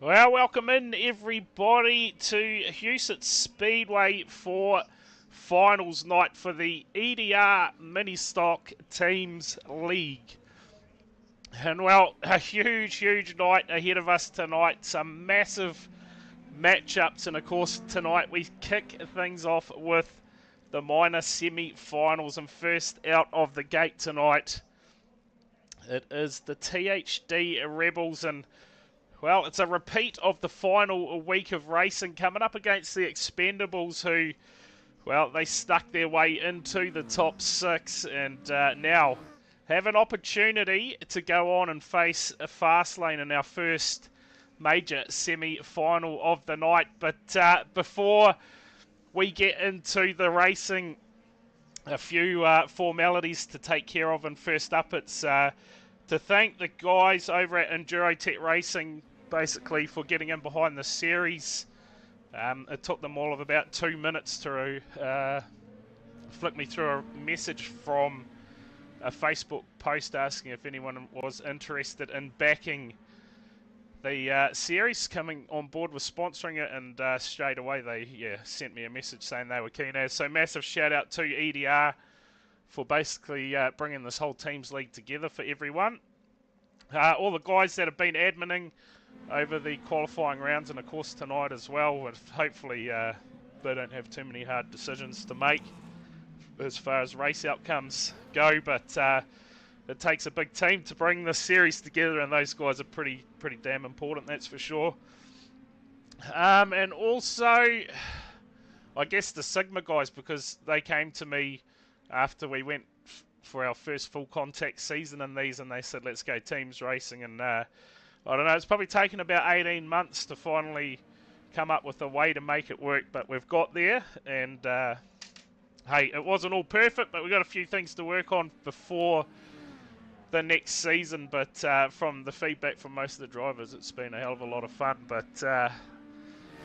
Well, welcome in everybody to Houston Speedway for finals night for the EDR Ministock Teams League. And well, a huge night ahead of us tonight. Some massive matchups, and of course tonight we kick things off with the minor semi-finals. And first out of the gate tonight, it is the THD Rebels, and well, it's a repeat of the final week of racing coming up against the Expendables, who, well, they stuck their way into the top six and now have an opportunity to go on and face a Fastlane in our first major semi-final of the night. But before we get into the racing, a few formalities to take care of, and first up it's to thank the guys over at Endurotech Racing basically for getting in behind the series. It took them all of about 2 minutes to flick me through a message from a Facebook post asking if anyone was interested in backing the series, coming on board with sponsoring it, and straight away they sent me a message saying they were keen as. So massive shout out to EDR for basically bringing this whole teams league together for everyone. All the guys that have been adminning over the qualifying rounds, and of course tonight as well, and hopefully they don't have too many hard decisions to make as far as race outcomes go, but it takes a big team to bring this series together, and those guys are pretty damn important, that's for sure. And also, I guess the Sigma guys, because they came to me after we went for our first full contact season in these, and they said let's go teams racing, and I don't know, it's probably taken about 18 months to finally come up with a way to make it work, but we've got there, and hey, it wasn't all perfect, but we've got a few things to work on before the next season. But from the feedback from most of the drivers, it's been a hell of a lot of fun. But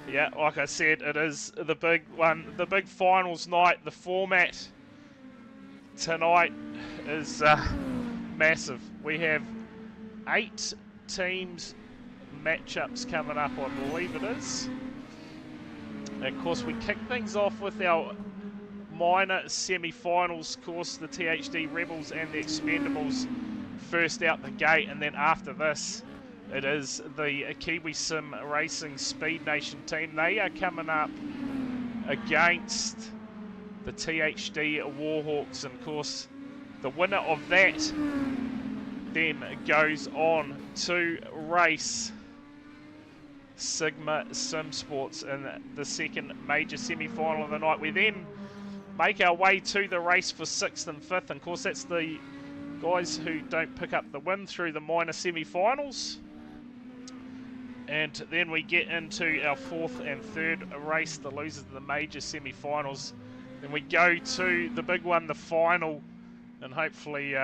yeah, like I said, it is the big one, the big finals night. The format tonight is massive. We have 8 teams matchups coming up, I believe it is. And of course, we kick things off with our minor semi-finals. Of course, the THD Rebels and the Expendables first out the gate, and then after this it is the Kiwi Sim Racing Speed Nation team. They are coming up against the THD Warhawks, and of course the winner of that then goes on to race Sigma Simsports in the second major semi-final of the night. We then make our way to the race for 6th and 5th, and of course that's the guys who don't pick up the win through the minor semi-finals. And then we get into our 4th and 3rd race, the losers of the major semi-finals. Then we go to the big one, the final, and hopefully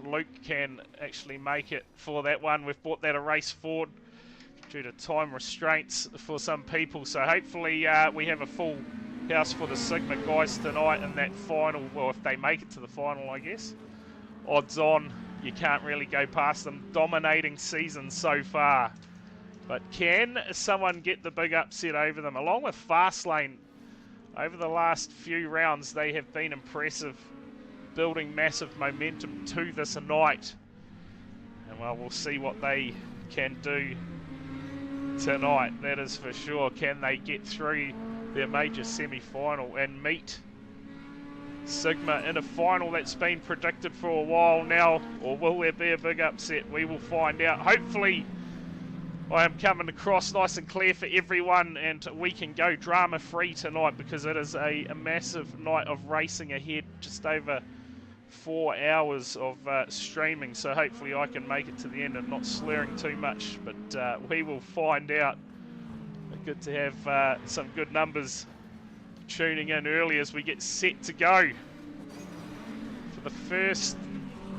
Luke can actually make it for that one. We've brought that a race forward due to time restraints for some people, so hopefully we have a full house for the Sigma guys tonight in that final. Well, if they make it to the final, I guess. Odds on, you can't really go past them. Dominating season so far. But can someone get the big upset over them? Along with Fastlane, over the last few rounds, they have been impressive, building massive momentum to this night. And well, we'll see what they can do tonight, that is for sure. Can they get through their major semi-final and meet Sigma in a final that's been predicted for a while now, or will there be a big upset? We will find out. Hopefully I am coming across nice and clear for everyone, and we can go drama free tonight, because it is a massive night of racing ahead, just over 4 hours of streaming, so hopefully I can make it to the end and not slurring too much, but we will find out. Good to have some good numbers tuning in early as we get set to go for the first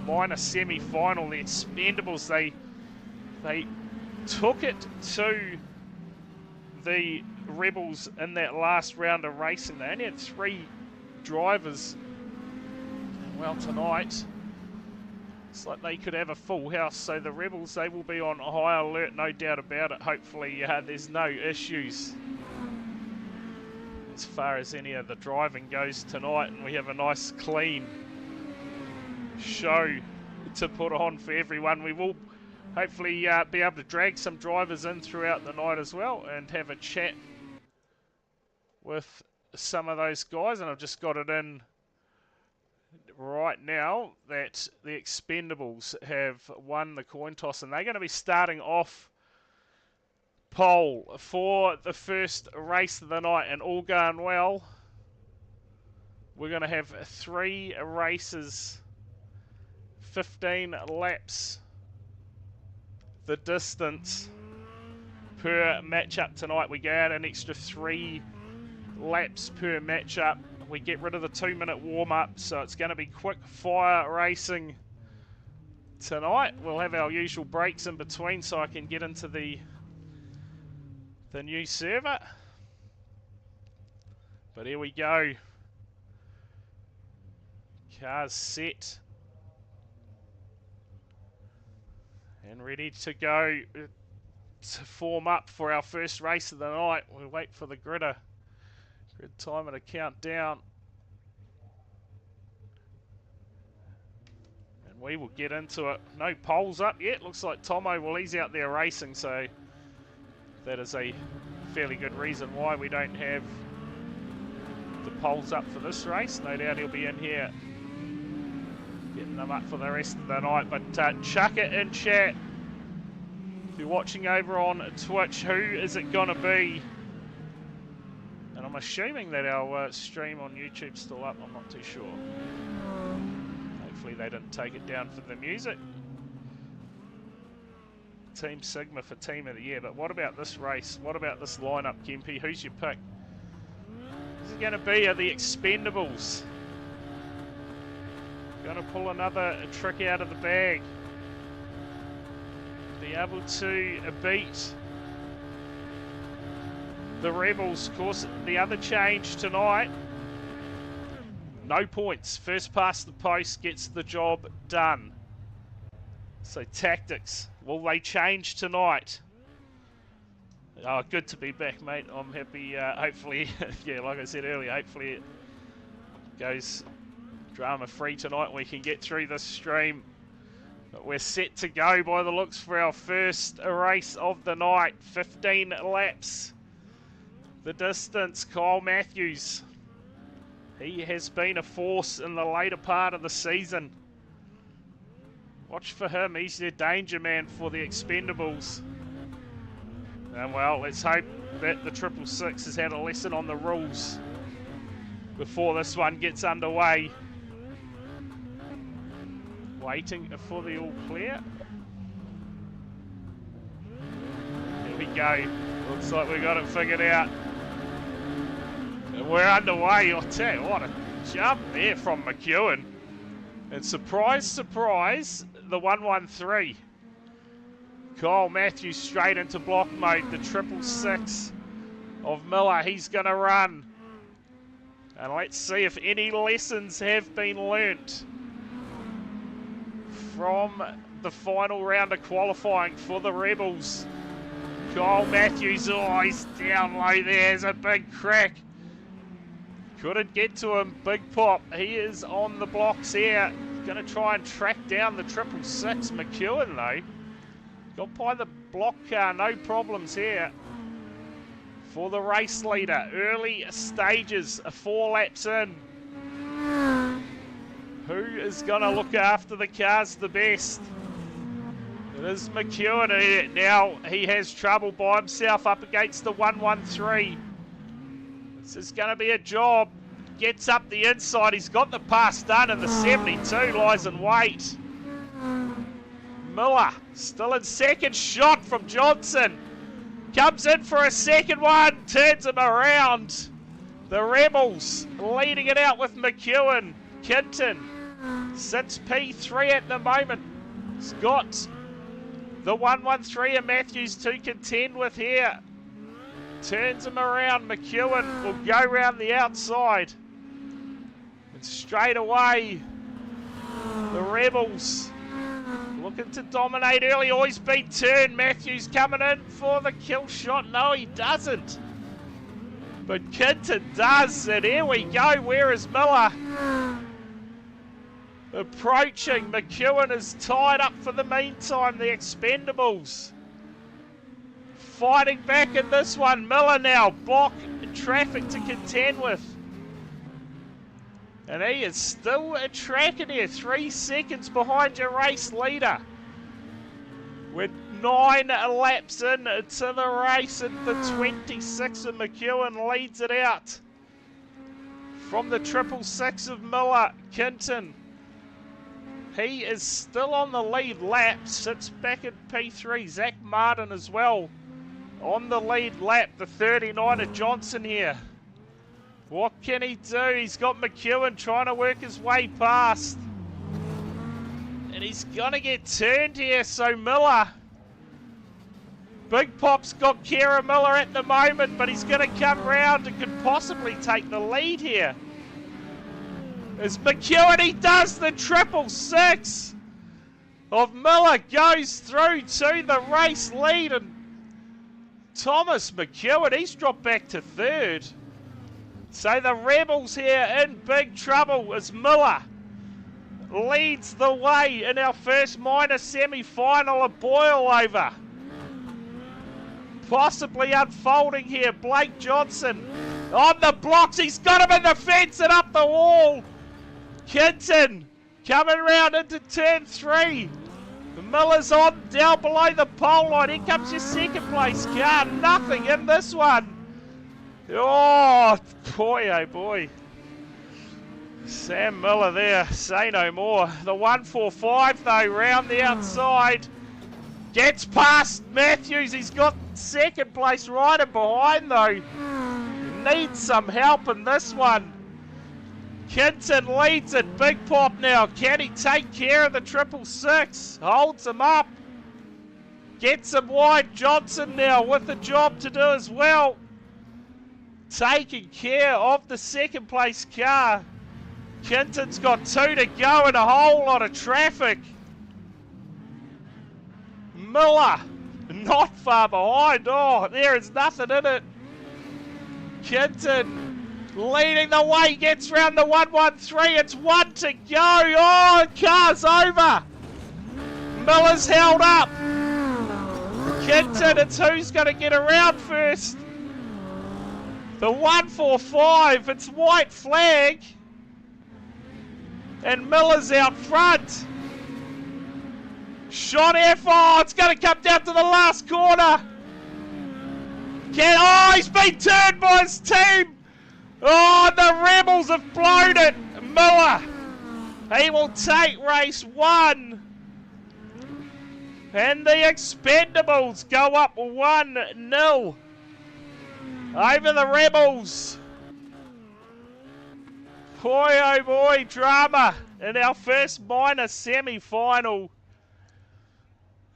minor semi-final. The Expendables, they took it to the Rebels in that last round of racing. They only had 3 drivers. Well, tonight Looks like they could have a full house, so the Rebels, they will be on high alert, no doubt about it. Hopefully there's no issues as far as any of the driving goes tonight, and we have a nice clean show to put on for everyone. We will hopefully be able to drag some drivers in throughout the night as well and have a chat with some of those guys, and I've just got it in right now that the Expendables have won the coin toss, and they're going to be starting off pole for the first race of the night. And all going well, we're going to have 3 races, 15 laps the distance per matchup tonight. We go out an extra 3 laps per matchup. We get rid of the 2-minute warm-up, so it's going to be quick fire racing tonight. We'll have our usual breaks in between so I can get into the new server. But here we go. Cars set and ready to go to form up for our first race of the night. We'll wait for the grid timer to count down, and we will get into it. No poles up yet. Looks like Tomo, well, he's out there racing, so that is a fairly good reason why we don't have the poles up for this race. No doubt he'll be in here getting them up for the rest of the night. But chuck it in chat if you're watching over on Twitch. Who is it gonna be? And I'm assuming that our stream on YouTube's still up. I'm not too sure. Hopefully they didn't take it down for the music. Team Sigma for Team of the Year. But what about this race? What about this lineup, Kempy? Who's your pick? Is it going to be the Expendables? Going to pull another trick out of the bag. Be able to beat the Rebels. Of course, the other change tonight, no points. First past the post gets the job done. So tactics, will they change tonight? Oh, good to be back, mate. I'm happy. Hopefully, yeah, like I said earlier, hopefully it goes drama-free tonight and we can get through this stream. But we're set to go by the looks for our first race of the night. 15 laps. The distance, Kyle Matthews. He has been a force in the later part of the season. Watch for him. He's the danger man for the Expendables. And well, let's hope that the 666 has had a lesson on the rules before this one gets underway. Waiting for the all clear. Here we go. Looks like we got it figured out. And we're underway. I'll tell you what, a jump there from McEwen. And surprise, surprise, the 113. Kyle Matthews straight into block mode. The 666 of Miller. He's going to run. And let's see if any lessons have been learnt from the final round of qualifying for the Rebels. Kyle Matthews, oh, he's down low there. There's a big crack. Couldn't get to him. Big pop. He is on the blocks here. Going to try and track down the 666. McEwen, though, got by the block car. No problems here for the race leader. Early stages, 4 laps in. Who is going to look after the cars the best? It is McEwen. Now he has trouble by himself up against the 113. This is going to be a job. Gets up the inside. He's got the pass done, and the 72 lies in wait. Miller still in second. Shot from Johnson. Comes in for a second one. Turns him around. The Rebels leading it out with McEwen. Kinton sits P3 at the moment. He's got the 113 and Matthews to contend with here. Turns him around. McEwen will go round the outside. And straight away, the Rebels Looking to dominate early. Always been turned. Matthews coming in for the kill shot. No, he doesn't. But Kinton does. And here we go. Where is Miller? Approaching. McEwen is tied up for the meantime. The Expendables fighting back in this one. Miller now block traffic to contend with. And he is still tracking here. 3 seconds behind your race leader. With 9 laps into the race, and the 26 of McEwen leads it out. From the 666 of Miller, Kinton. He is still on the lead lap, sits back at P3. Zach Martin as well on the lead lap. The 39 of Johnson here. What can he do? He's got McEwen trying to work his way past. And he's going to get turned here, so Miller. Big Pop's got care of Miller at the moment, but he's going to come round and could possibly take the lead here. As McEwen, he does the 666 of Miller, goes through to the race lead, and Thomas McEwen, he's dropped back to 3rd. So the Rebels here in big trouble as Miller leads the way in our first minor semi-final. A boil over possibly unfolding here. Blake Johnson on the blocks. He's got him in the fence and up the wall. Kinton coming round into turn 3. Miller's on down below the pole line. Here comes your second place car. Nothing in this one. Oh boy, oh boy. Sam Miller there, say no more. The 145 though, round the outside. Gets past Matthews. He's got second place rider behind though. Needs some help in this one. Kinton leads it. Big Pop now. Can he take care of the 666? Holds him up. Gets him wide. Johnson now with the job to do as well. Taking care of the second place car. Kinton's got 2 to go and a whole lot of traffic. Miller not far behind. Oh, there is nothing in it. Kinton leading the way, gets round the 113. It's 1 to go. Oh, car's over. Miller's held up. Kinton, it's who's going to get around first. The 145, it's white flag. And Miller's out front. Shot F. Oh, it's going to come down to the last corner. Oh, he's been turned by his team. Oh, the Rebels have blown it. Miller, he will take race 1. And the Expendables go up 1-0 over the Rebels. Boy, oh boy, drama in our first minor semi-final.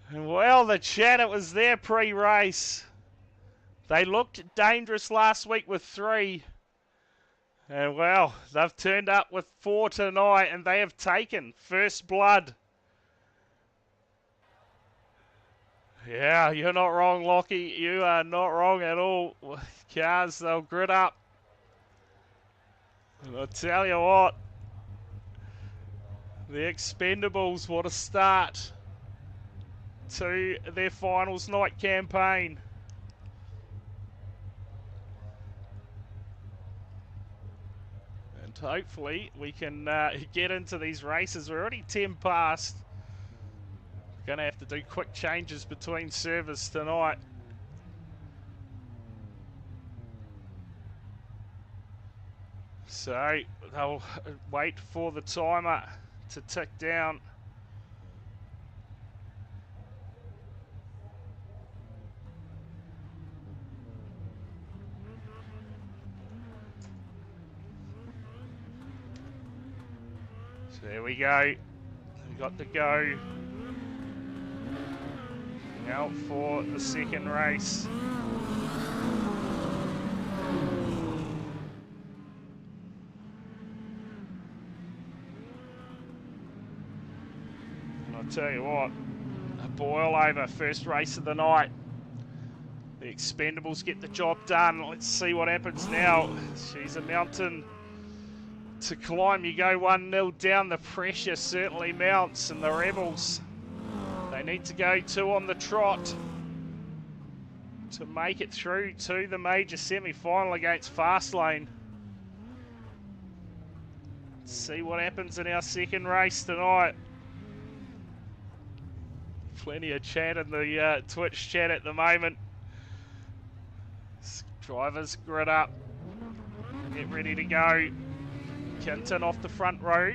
And well, the chat, it was their pre-race. They looked dangerous last week with 3. And well, they've turned up with 4 tonight, and they have taken first blood. Yeah, you're not wrong, Lockie. You are not wrong at all. Cars, they'll grit up. And I'll tell you what, the Expendables, what a start to their finals night campaign. And hopefully we can get into these races. We're already 10 past. We're going to have to do quick changes between servers tonight. So they'll wait for the timer to tick down. So there we go. We got to go now for the second race. tell you what, a boil over, first race of the night. The Expendables get the job done. Let's see what happens now. She's a mountain to climb. You go 1-0 down, the pressure certainly mounts, and the Rebels, they need to go 2 on the trot to make it through to the major semi-final against Fastlane. Let's see what happens in our second race tonight. Plenty of chat in the Twitch chat at the moment. Drivers grid up, get ready to go. Kinton off the front row.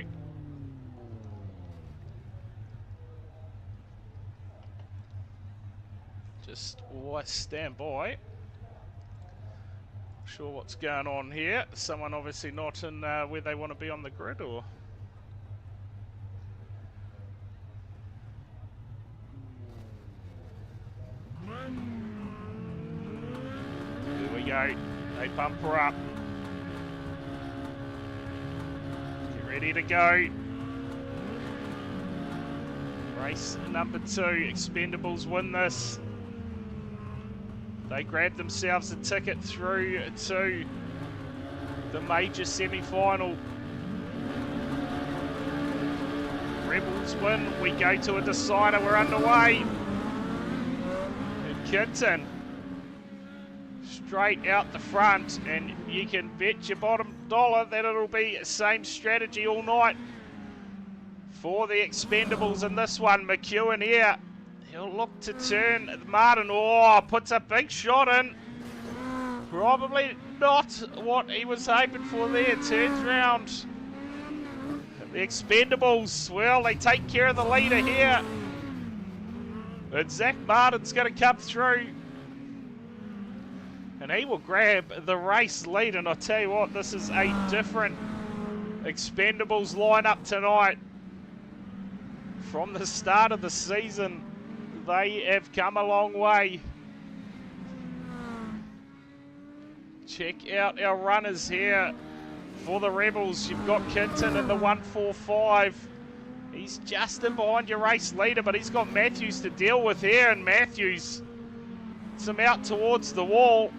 Just stand by. Not sure what's going on here. Someone obviously not in where they want to be on the grid, or here we go. They pump her up. Get ready to go. Race number 2. Expendables win this. They grab themselves a ticket through to the major semi-final. Rebels win. We go to a decider. We're underway. And Kinton straight out the front, and you can bet your bottom dollar that it'll be the same strategy all night for the Expendables in this one. McEwen here. He'll look to turn Martin. Oh, puts a big shot in. Probably not what he was hoping for there. Turns round. The Expendables, well, they take care of the leader here. But Zach Martin's going to come through. And he will grab the race lead. And I'll tell you what, this is a different Expendables lineup tonight. From the start of the season, they have come a long way. Check out our runners here for the Rebels. You've got Kinton in the 145. He's just in behind your race leader, but he's got Matthews to deal with here, and Matthews gets him out towards the wall.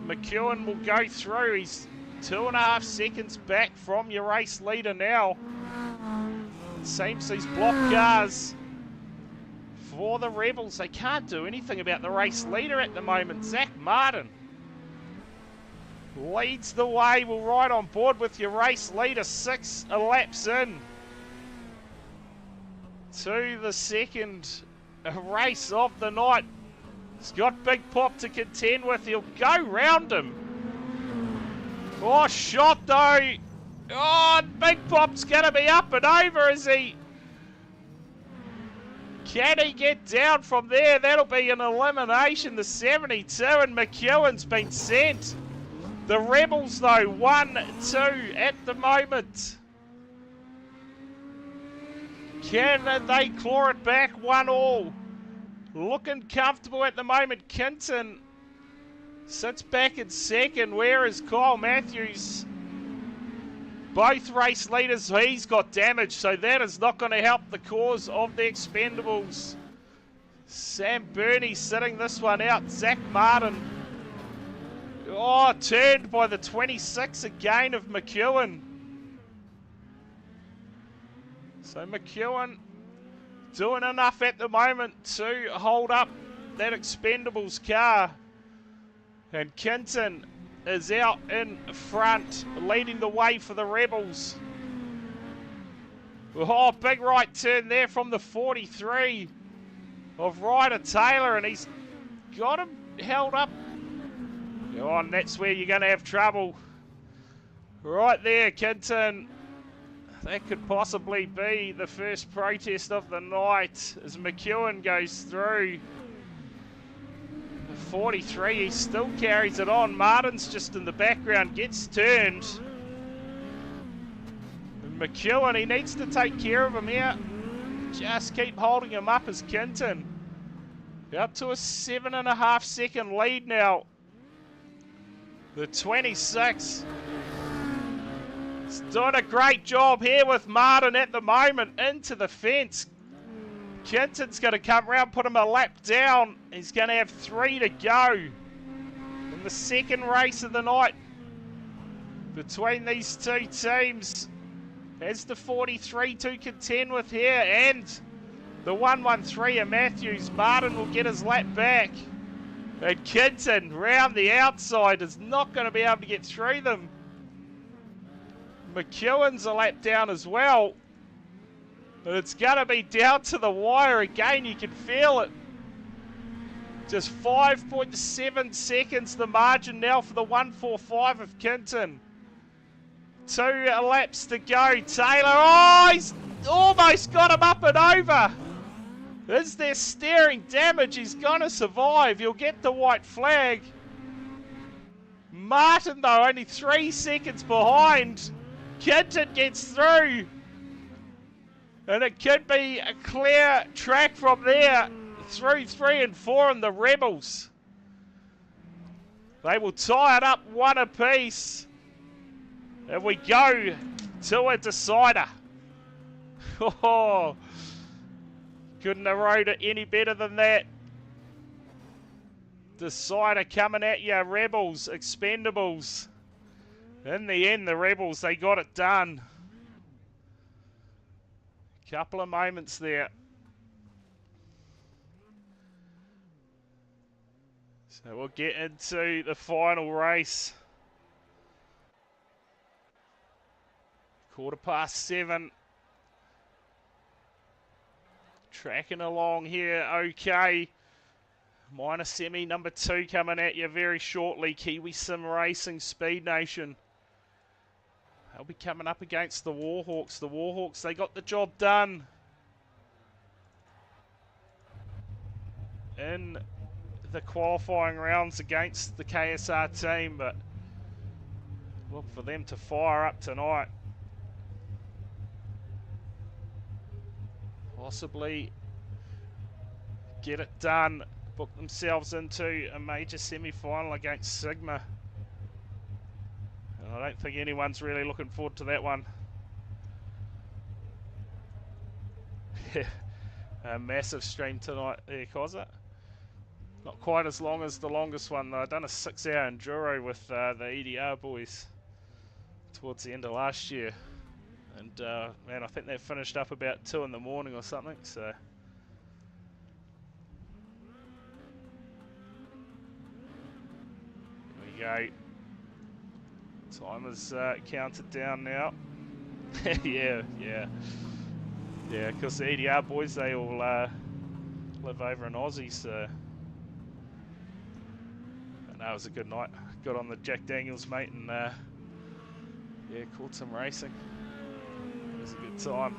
McEwen will go through. He's 2.5 seconds back from your race leader now. It seems these block cars for the Rebels, they can't do anything about the race leader at the moment. Zach Martin leads the way. We're right on board with your race leader. 6 laps in to the second race of the night. He's got Big Pop to contend with. He'll go round him. Oh, shot though. Oh, Big Pop's going to be up and over, is he? Can he get down from there? That'll be an elimination. The 72, and McEwen's been sent. The Rebels, though, 1-2 at the moment. Can they claw it back? 1-1. Looking comfortable at the moment. Kinton sits back in second. Where is Kyle Matthews? Both race leaders, he's got damage, so that is not going to help the cause of the Expendables. Sam Burney sitting this one out. Zach Martin. Oh, turned by the 26 again of McEwen. So McEwen doing enough at the moment to hold up that Expendables car. And Kinton is out in front, leading the way for the Rebels. Oh, big right turn there from the 43 of Ryder Taylor, and he's got him held up. Oh, and that's where you're going to have trouble. Right there, Kinton. That could possibly be the first protest of the night as McEwen goes through. 43, he still carries it on. Martin's just in the background, gets turned. And McEwen, he needs to take care of him here. Just keep holding him up as Kinton. Up to a 7.5 second lead now. The 26. He's doing a great job here with Martin at the moment. Into the fence. Kinton's going to come round, put him a lap down. He's going to have 3 to go in the second race of the night between these two teams. Has the 43 to contend with here, and the 113 of Matthews. Martin will get his lap back. And Kinton round the outside is not going to be able to get through them. McEwen's a lap down as well. And it's going to be down to the wire again. You can feel it. Just 5.7 seconds the margin now for the 145 of Kinton. 2 laps to go. Taylor, oh, he's almost got him up and over. Is there steering damage? He's going to survive. He'll get the white flag. Martin, though, only 3 seconds behind. Kinton gets through. And it could be a clear track from there through 3 and 4 in the Rebels. They will tie it up 1 apiece. And we go to a decider. Oh, couldn't have rode it any better than that. Decider coming at you, Rebels, Expendables. In the end, the Rebels, they got it done. Couple of moments there. So we'll get into the final race. 7:15. Tracking along here, okay. Minor semi number 2 coming at you very shortly. Kiwi Sim Racing, Speed Nation. They'll be coming up against the Warhawks. The Warhawks, they got the job done in the qualifying rounds against the KSR team, but look for them to fire up tonight. Possibly get it done, book themselves into a major semi-final against Sigma. And I don't think anyone's really looking forward to that one. A massive stream tonight there, Koza. Not quite as long as the longest one though. I've done a 6-hour enduro with the EDR boys towards the end of last year. And man, I think they finished up about 2 in the morning or something, so. Here we go. Time is counted down now. Yeah, because the EDR boys, they all live over in Aussie, so. But no, it was a good night. Got on the Jack Daniels, mate, and yeah, caught some racing. It was a good time.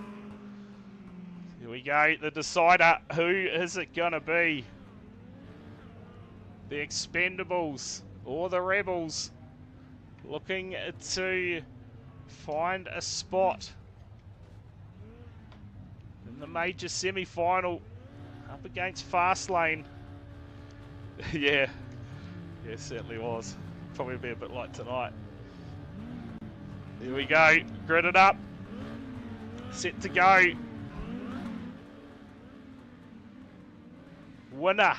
Here we go, the decider. Who is it gonna be? The Expendables or the Rebels? Looking to find a spot in the major semi-final up against Fastlane. Yeah, certainly was. Probably be a bit like tonight. Here we go, gridded up. Set to go. Winner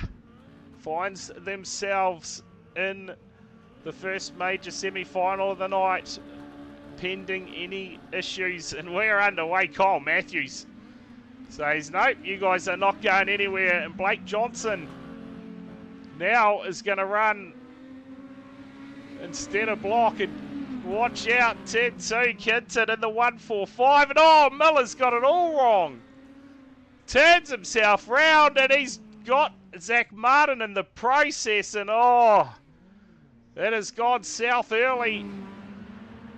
finds themselves in the first major semi-final of the night, pending any issues, and we're underway. Kyle Matthews says, nope, you guys are not going anywhere, and Blake Johnson now is going to run instead of block, and watch out, 10-2, Kinton in the 145, and oh, Miller's got it all wrong. Turns himself round, and he's got Zach Martin in the process, and oh, it has gone south early.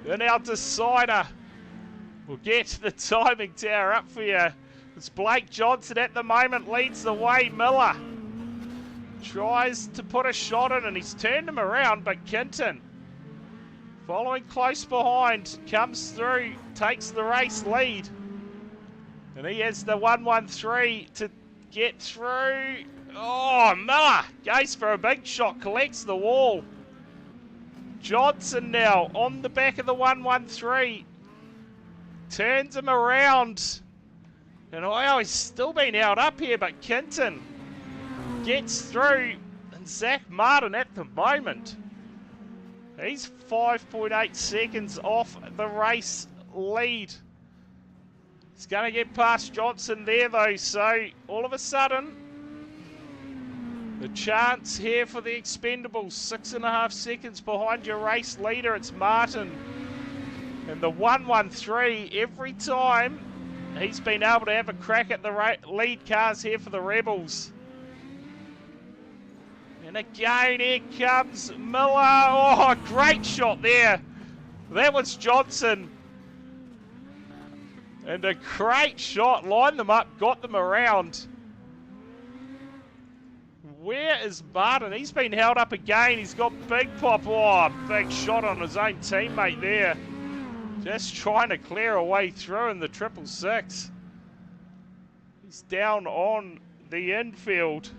And our decider will get the timing tower up for you. It's Blake Johnson at the moment, leads the way. Miller tries to put a shot in, and he's turned him around, but Kinton, following close behind, comes through, takes the race lead. And he has the 113 to get through. Oh, Miller goes for a big shot, collects the wall. Johnson now on the back of the 113. Turns him around. And oh, he's still been held up here, but Kinton gets through. And Zach Martin at the moment, he's 5.8 seconds off the race lead. He's going to get past Johnson there though, so all of a sudden, the chance here for the Expendables, 6.5 seconds behind your race leader, it's Martin. And the 113, every time he's been able to have a crack at the lead cars here for the Rebels. And again, here comes Miller. Oh, great shot there. That was Johnson. And a great shot, lined them up, got them around. Where is Martin? He's been held up again. He's got Big Pop. Oh, big shot on his own teammate there. Just trying to clear a way through in the 666. He's down on the infield.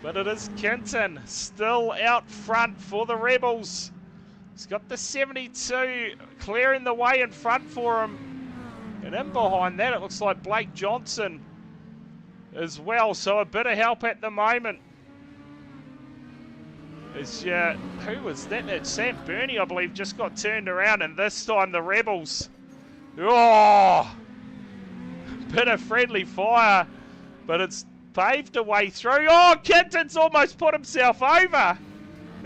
But it is Kinton still out front for the Rebels. He's got the 72 clearing the way in front for him. And in behind that, it looks like Blake Johnson as well. So a bit of help at the moment. Is who was that? That Sam Burney, I believe, just got turned around, and this time the Rebels. Oh, bit of friendly fire, but it's paved a way through. Oh, Kinton's almost put himself over,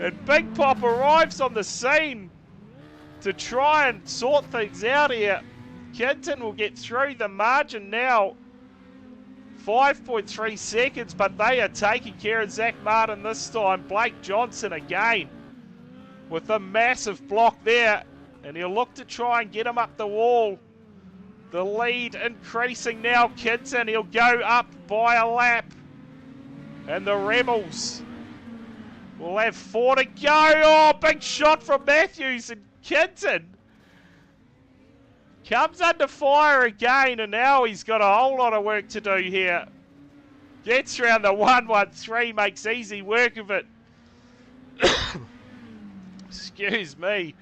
and Big Pop arrives on the scene to try and sort things out here. Kinton will get through the margin now. 5.3 seconds, but they are taking care of Zach Martin this time. Blake Johnson again with a massive block there, and he'll look to try and get him up the wall. The lead increasing now. Kinton, he'll go up by a lap, and the Rebels will have 4 to go. Oh, big shot from Matthews, and Kinton comes under fire again, and now he's got a whole lot of work to do here. Gets around the 113, makes easy work of it. Excuse me.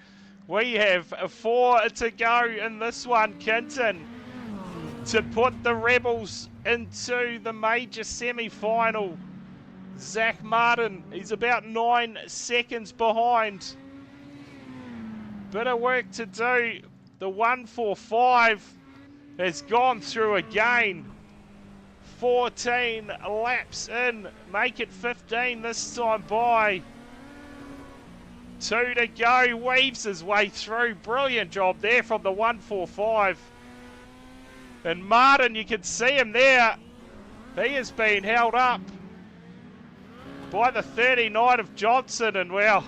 We have 4 to go in this one. Kinton to put the Rebels into the major semi-final. Zach Martin, he's about 9 seconds behind. Bit of work to do. The 145 has gone through again. 14 laps in. Make it 15 this time by. 2 to go. Weaves his way through. Brilliant job there from the 145. And Martin, you can see him there. He has been held up by the 39 of Johnson. And well,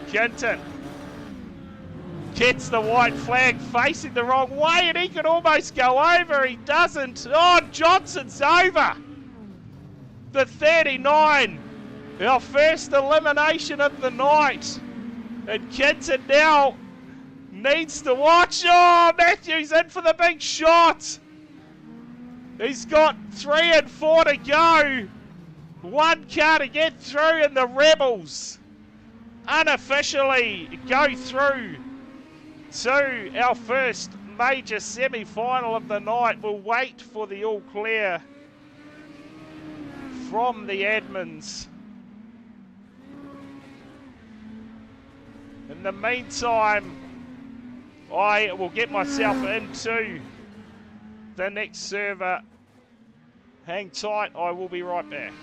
Kinton gets the white flag, facing the wrong way, and he could almost go over. He doesn't. Oh, Johnson's over. The 39. Our first elimination of the night. And Kinton now needs to watch. Oh, Matthews in for the big shot. He's got 3 and 4 to go. 1 car to get through, and the Rebels unofficially go through to our first major semi-final of the night. We'll wait for the all clear from the admins. In the meantime, I will get myself into the next server. Hang tight, I will be right back.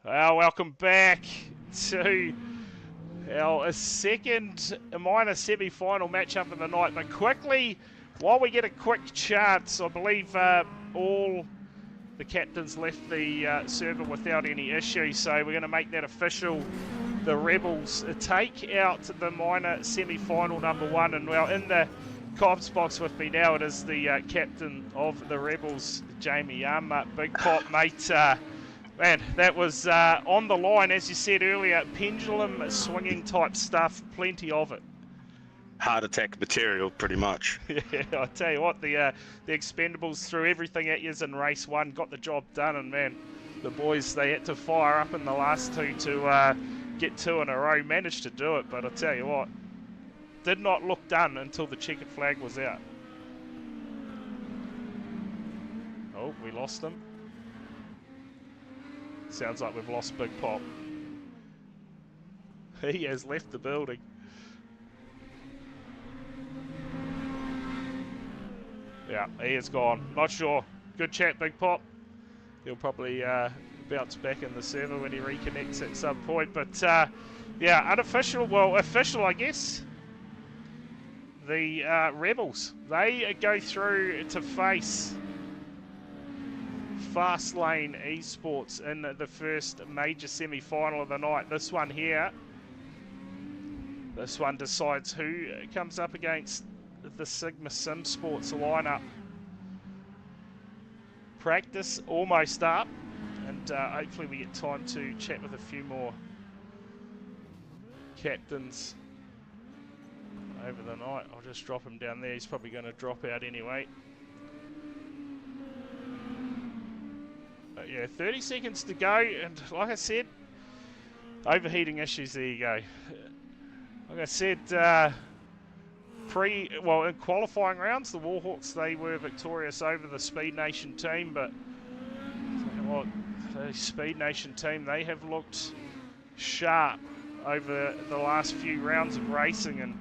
Well, welcome back to our second minor semi-final matchup of the night. But quickly, while we get a quick chance, I believe all the captains left the server without any issues, so we're going to make that official. The Rebels take out the minor semi-final number 1, and well, in the comms box with me now, it is the captain of the Rebels, Jamie. Big Pop, mate. Man, that was on the line, as you said earlier, pendulum swinging type stuff, plenty of it. Heart attack material, pretty much. Yeah, I tell you what, the Expendables threw everything at you in race 1, got the job done, and man, the boys, they had to fire up in the last 2 to get 2 in a row, managed to do it, but I tell you what, did not look done until the checkered flag was out. Oh, we lost him. Sounds like we've lost Big Pop. He has left the building. Yeah, he is gone. Not sure. Good chat, Big Pop. He'll probably bounce back in the server when he reconnects at some point. But yeah, unofficial, well, official, I guess. The Rebels, they go through to face Fast Lane Esports in the first major semi-final of the night. This one here, this one decides who comes up against the Sigma Simsports lineup. Practice almost up, and hopefully we get time to chat with a few more captains over the night. I'll just drop him down there. He's probably going to drop out anyway. But yeah, 30 seconds to go, and like I said, overheating issues, there you go. Like I said, in qualifying rounds, the Warhawks, they were victorious over the Speed Nation team, but what, the Speed Nation team, they have looked sharp over the last few rounds of racing, and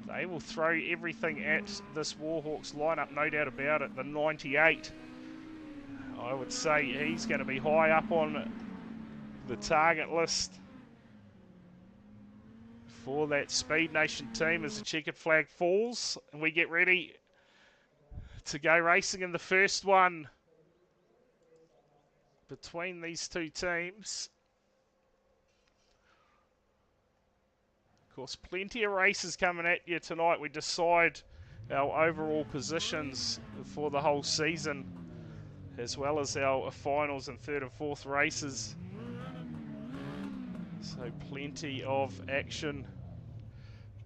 they will throw everything at this Warhawks lineup, no doubt about it. The 98, I would say he's going to be high up on the target list for that Speed Nation team as the checkered flag falls and we get ready to go racing in the first one between these two teams. Of course, plenty of races coming at you tonight. We decide our overall positions for the whole season, as well as our finals and third and fourth races. So plenty of action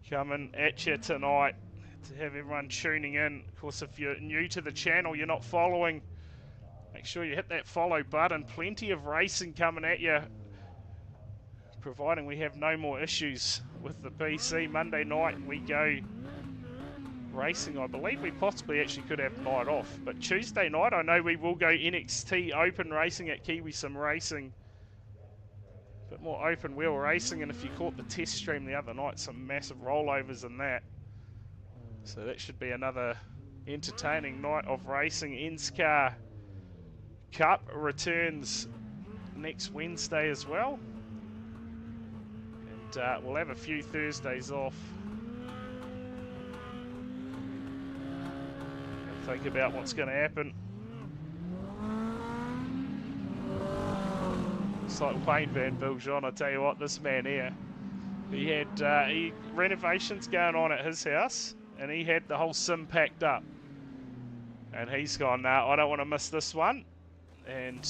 coming at you tonight to have everyone tuning in. Of course, if you're new to the channel, you're not following, make sure you hit that follow button. Plenty of racing coming at you, providing we have no more issues with the PC. Monday night we go racing. I believe we possibly actually could have night off, but Tuesday night I know we will go NXT open racing at Kiwi Sim Racing. A bit more open wheel racing, and if you caught the test stream the other night, some massive rollovers in that. So that should be another entertaining night of racing. NSCAR Cup returns next Wednesday as well, and we'll have a few Thursdays off. Think about what's going to happen. It's like Wayne Van Biljon, I tell you what, this man here, he had renovations going on at his house, and he had the whole sim packed up. And he's gone, nah, I don't want to miss this one. And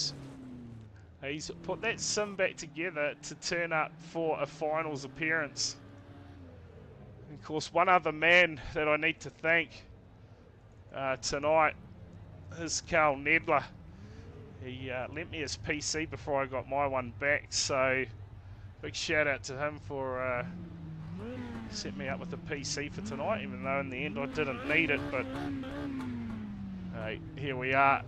he's put that sim back together to turn up for a finals appearance. And of course, one other man that I need to thank tonight is Carl Nedler. He lent me his PC before I got my one back, so big shout out to him for setting me up with a PC for tonight, even though in the end I didn't need it. But here we are,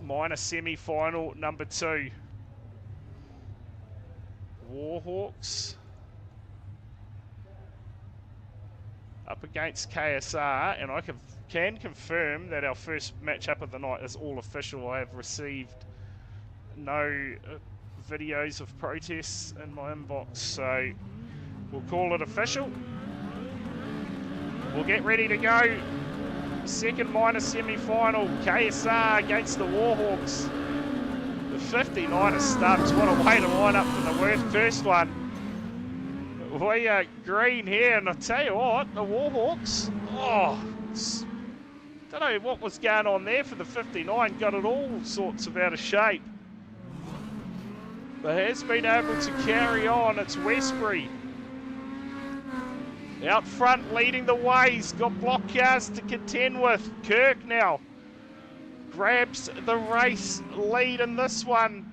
minor semi-final number 2. Warhawks up against KSR, and I can confirm that our first matchup of the night is all official. I have received no videos of protests in my inbox, so we'll call it official. We'll get ready to go. Second minor semi-final, KSR against the Warhawks. The 59er stubs, what a way to line up for the first one. We are green here, and I tell you what, the Warhawks, don't know what was going on there for the 59, got it all sorts of out of shape. But has been able to carry on. It's Westbury out front leading the way. He's got block cars to contend with. Kirk now grabs the race lead in this one.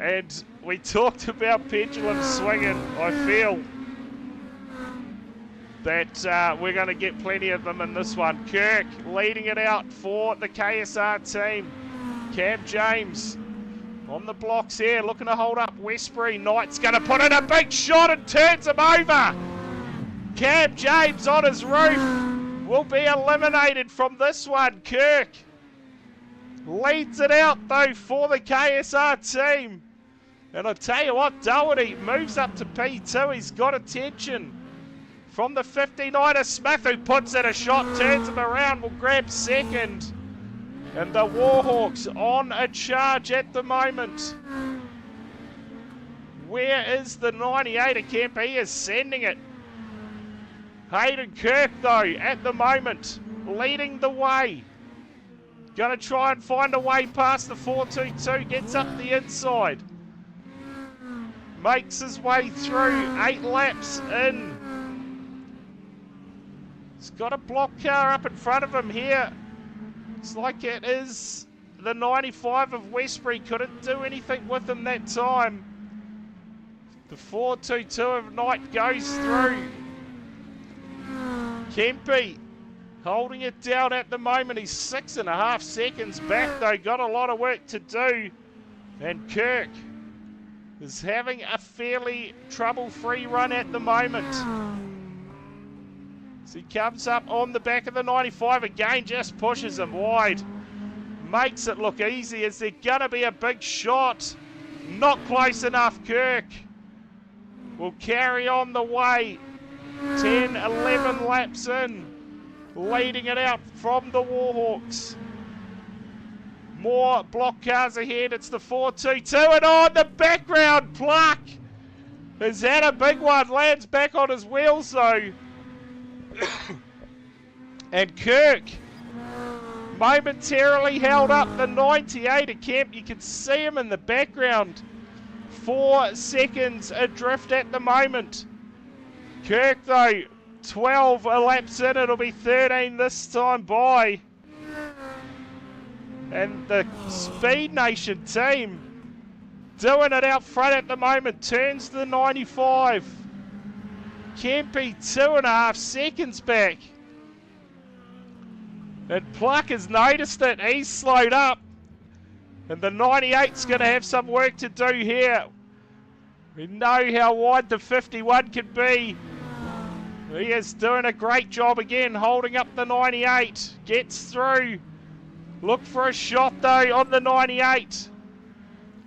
And we talked about pendulum swinging. I feel that we're going to get plenty of them in this one. Kirk leading it out for the KSR team. Cam James on the blocks here, looking to hold up Westbury. Knight's going to put in a big shot and turns him over. Cam James on his roof will be eliminated from this one. Kirk leads it out though for the KSR team. And I tell you what, Doherty moves up to P2. He's got attention from the 59er. Smith, who puts in a shot, turns him around, will grab second. And the Warhawks on a charge at the moment. Where is the 98er Kemp? He is sending it. Hayden Kirk, though, at the moment, leading the way. Going to try and find a way past the 422. Gets up the inside. Makes his way through. 8 laps in. He's got a block car up in front of him here. Looks like it is the 95 of Westbury. Couldn't do anything with him that time. The 422 of Knight goes through. Kempe holding it down at the moment. He's 6.5 seconds back though. Got a lot of work to do. And Kirk is having a fairly trouble-free run at the moment. So he comes up on the back of the 95 again, just pushes him wide. Makes it look easy. Is there going to be a big shot? Not close enough. Kirk will carry on the way. 10, 11 laps in. Leading it out from the Warhawks. More block cars ahead. It's the 422. And on the background, Pluck has had a big one. Lands back on his wheels though. And Kirk momentarily held up the 98 at Kemp. You can see him in the background. 4 seconds adrift at the moment. Kirk though, 12 laps in. It'll be 13 this time by. And the Speed Nation team doing it out front at the moment. Turns the 95. Kempe 2.5 seconds back. And Pluck has noticed it. He's slowed up. And the 98's going to have some work to do here. We know how wide the 51 can be. He is doing a great job again, holding up the 98. Gets through. Look for a shot though on the 98.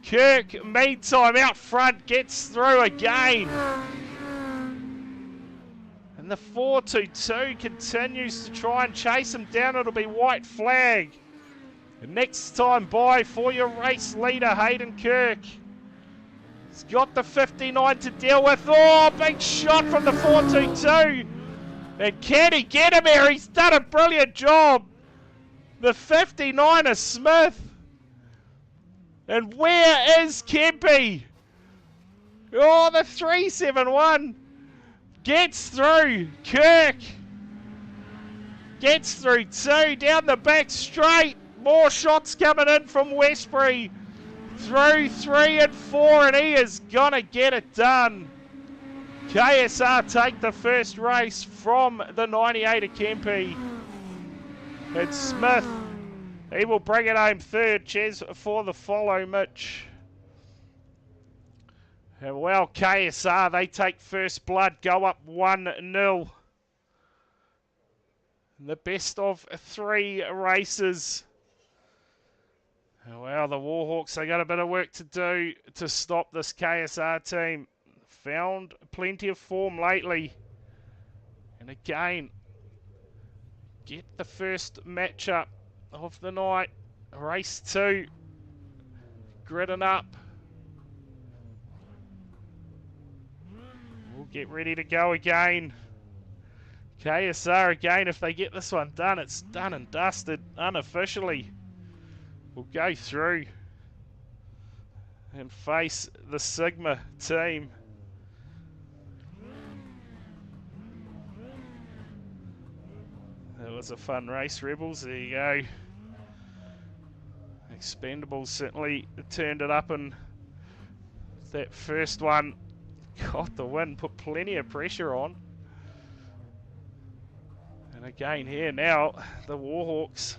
Kirk, meantime, out front, gets through again. And the 422 continues to try and chase him down. It'll be white flag. And next time by for your race leader, Hayden Kirk. He's got the 59 to deal with. Oh, big shot from the 422. And can he get him here? He's done a brilliant job. The 59er Smith. And where is Kempe? Oh, the 371 gets through. Kirk gets through too. Down the back straight. More shots coming in from Westbury. Through 3 and 4, and he is going to get it done. KSR take the first race from the 98 of Kempe. And Smith, he will bring it home third. Cheers for the follow, Mitch. And well, KSR, they take first blood, go up 1-0. The best of 3 races. Well, the Warhawks, they got a bit of work to do to stop this KSR team. Found plenty of form lately. And again, get the first matchup of the night. Race 2. Gridding up. We'll get ready to go again. KSR again, if they get this one done, it's done and dusted unofficially. We'll go through and face the Sigma team. That was a fun race, Rebels. There you go. Expendables certainly turned it up in that first one. Got the win, put plenty of pressure on. And again here now, the Warhawks.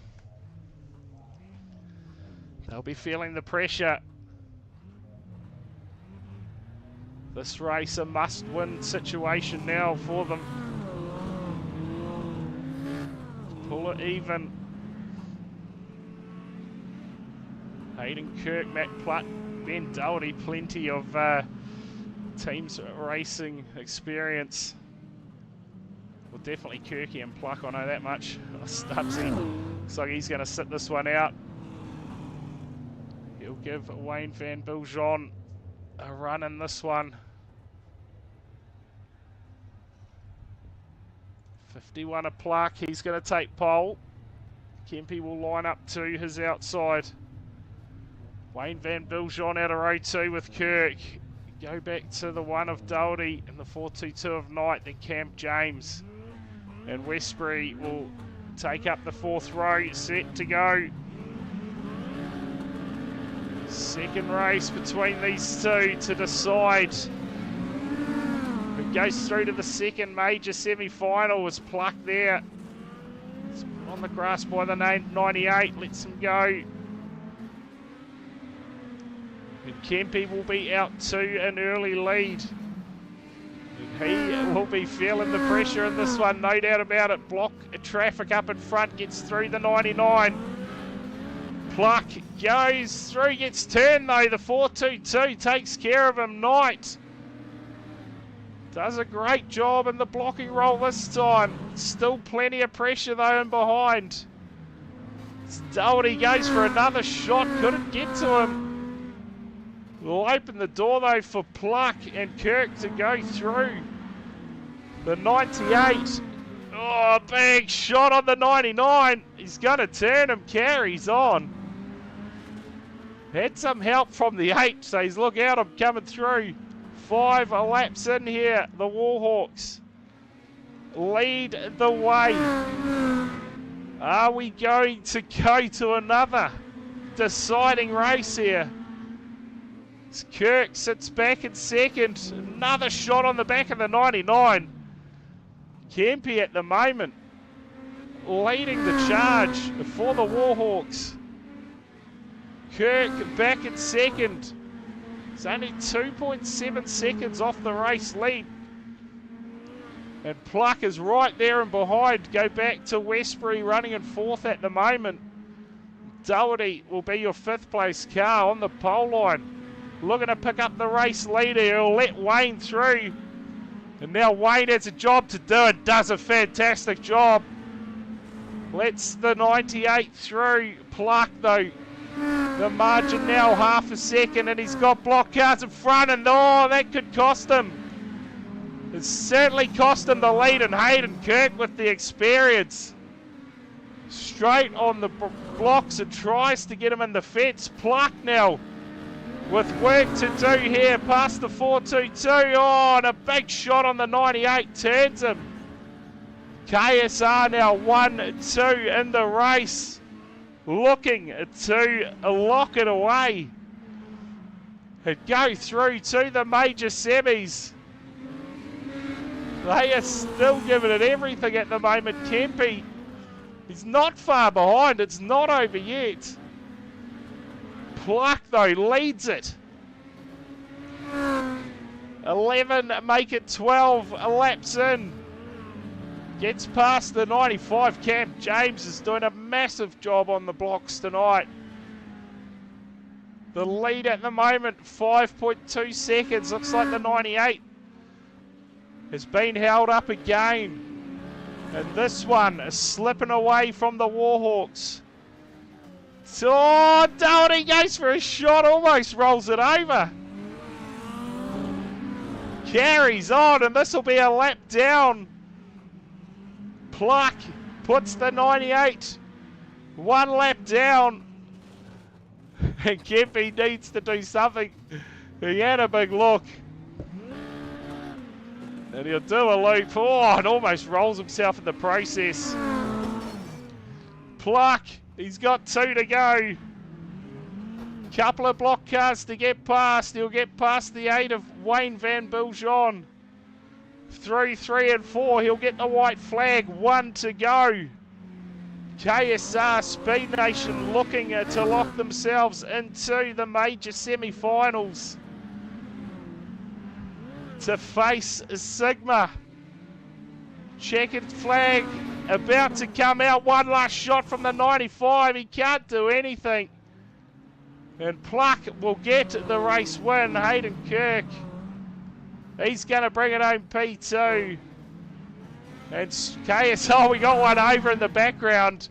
They'll be feeling the pressure. This race a must-win situation now for them. Pull it even. Hayden Kirk, Matt Plutt, Ben Doherty, plenty of teams racing experience. Well, definitely Kirky and Pluck, I know that much. Stubbsy, looks like he's going to sit this one out. He'll give Wayne Van Biljon a run in this one. 51 a Pluck, he's going to take pole. Kempe will line up to his outside. Wayne Van Biljon out of row 2 with Kirk. Go back to the 1 of Doherty and the 422 of Knight, then Camp James. And Westbury will take up the 4th row, set to go. Second race between these two to decide who goes through to the second major semi-final. Was Pluck there. It's on the grass by the 98, lets him go. And Kempe will be out to an early lead. And he will be feeling the pressure in this one, no doubt about it. Block traffic up in front, gets through the 99. Pluck goes through, gets turned though. The 422 takes care of him. Knight does a great job in the blocking role this time. Still plenty of pressure though in behind. Doherty goes for another shot, couldn't get to him. Will open the door though for Pluck and Kirk to go through. The 98. Oh, big shot on the 99. He's going to turn him, carries on. Had some help from the 8, says look out, I'm coming through. 5 laps in here, the Warhawks lead the way. Are we going to go to another deciding race here? Kirk sits back in second. Another shot on the back of the 99. Kempe at the moment leading the charge for the Warhawks. Kirk back in second. It's only 2.7 seconds off the race lead. And Pluck is right there and behind. Go back to Westbury running in 4th at the moment. Doherty will be your 5th place car on the pole line. Looking to pick up the race leader. He'll let Wayne through. And now Wayne has a job to do and does a fantastic job. Lets the 98 through. Pluck though. The margin now half a second and he's got block cars in front and oh, that could cost him. It certainly cost him the lead, and Hayden Kirk with the experience. Straight on the blocks and tries to get him in the fence. Pluck now with work to do here past the 422. Oh, and a big shot on the 98 turns him. KSR now 1-2 in the race. Looking to lock it away. And go through to the major semis. They are still giving it everything at the moment. Kempe, he's not far behind. It's not over yet. Pluck though leads it. 11 make it 12 laps in. Gets past the 95. Camp James is doing a massive job on the blocks tonight. The lead at the moment, 5.2 seconds. Looks like the 98 has been held up again. And this one is slipping away from the Warhawks. Oh, Doherty goes for a shot, almost rolls it over. Carries on, and this will be a lap down. Pluck puts the 98 one lap down. And Kempy needs to do something. He had a big look. And he'll do a loop. Oh, and almost rolls himself in the process. Pluck, he's got 2 to go. Couple of block cars to get past. He'll get past the 8 of Wayne Van Biljon. Through 3 and 4, he'll get the white flag. 1 to go. KSR Speed Nation looking to lock themselves into the major semi-finals to face Sigma. Checkered flag about to come out. One last shot from the 95. He can't do anything. And Pluck will get the race win. Hayden Kirk, he's going to bring it home P2. And KSR, we got one over in the background.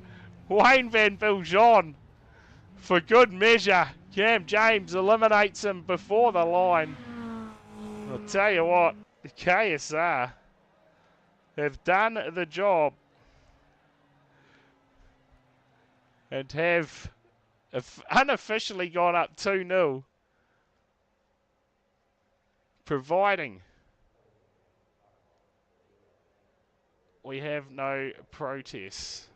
Wayne Van Biljon, for good measure. Cam James eliminates him before the line. I'll tell you what, the KSR have done the job and have unofficially gone up 2-0, providing we have no protests.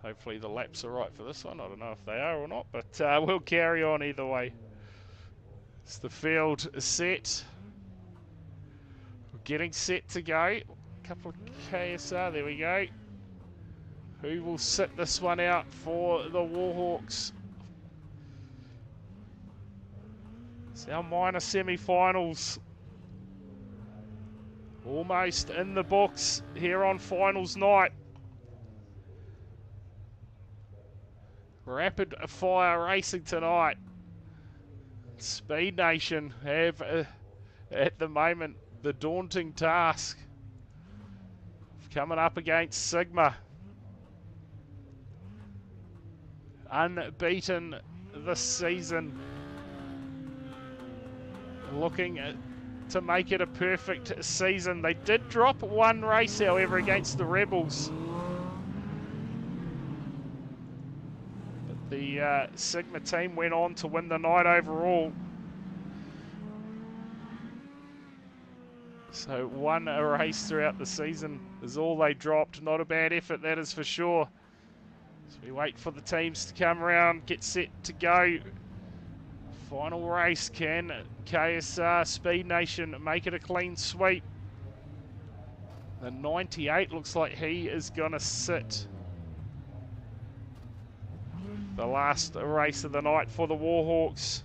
Hopefully the laps are right for this one. I don't know if they are or not, but we'll carry on either way. It's the field set. We're getting set to go. A couple of KSR, there we go. Who will sit this one out for the Warhawks? It's our minor semi-finals. Almost in the books here on finals night. Rapid fire racing tonight. Speed Nation have, at the moment, the daunting task of coming up against Sigma. Unbeaten this season. Looking to make it a perfect season. They did drop one race, however, against the Rebels. But the Sigma team went on to win the night overall. So one race throughout the season is all they dropped. Not a bad effort, that is for sure. So we wait for the teams to come around, get set to go. Final race, can KSR Speed Nation make it a clean sweep? The 98 looks like he is going to sit. The last race of the night for the Warhawks.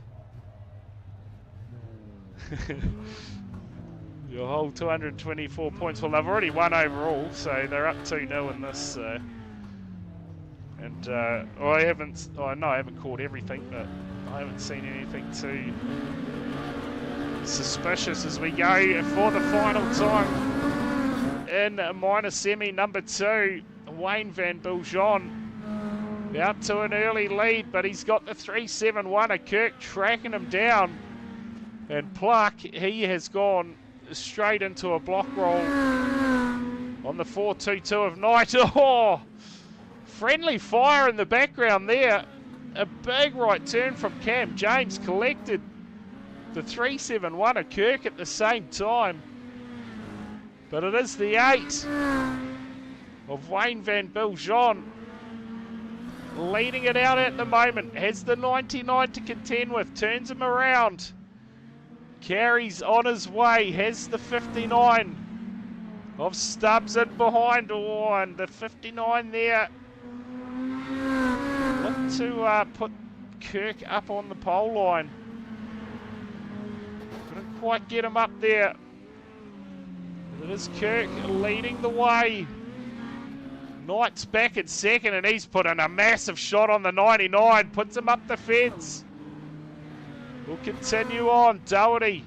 Your whole 224 points. Well, they've already won overall, so they're up 2-0 in this. I haven't caught everything, but I haven't seen anything too suspicious as we go for the final time in minor semi number 2. Wayne Van Biljon out to an early lead, but he's got the 371. Kirk tracking him down, and Pluck, he has gone straight into a block roll on the 422 of Knight. Oh, friendly fire in the background there. A big right turn from Cam James collected the 371 of Kirk at the same time. But it is the 8 of Wayne Van Biljon leading it out at the moment. Has the 99 to contend with, turns him around. Carries on his way, has the 59 of Stubbs in behind. Oh, and the 59 there. Look to put Kirk up on the pole line. Couldn't quite get him up there. It is Kirk leading the way. Knight's back in second, and he's put in a massive shot on the 99. Puts him up the fence. We'll continue on. Doherty.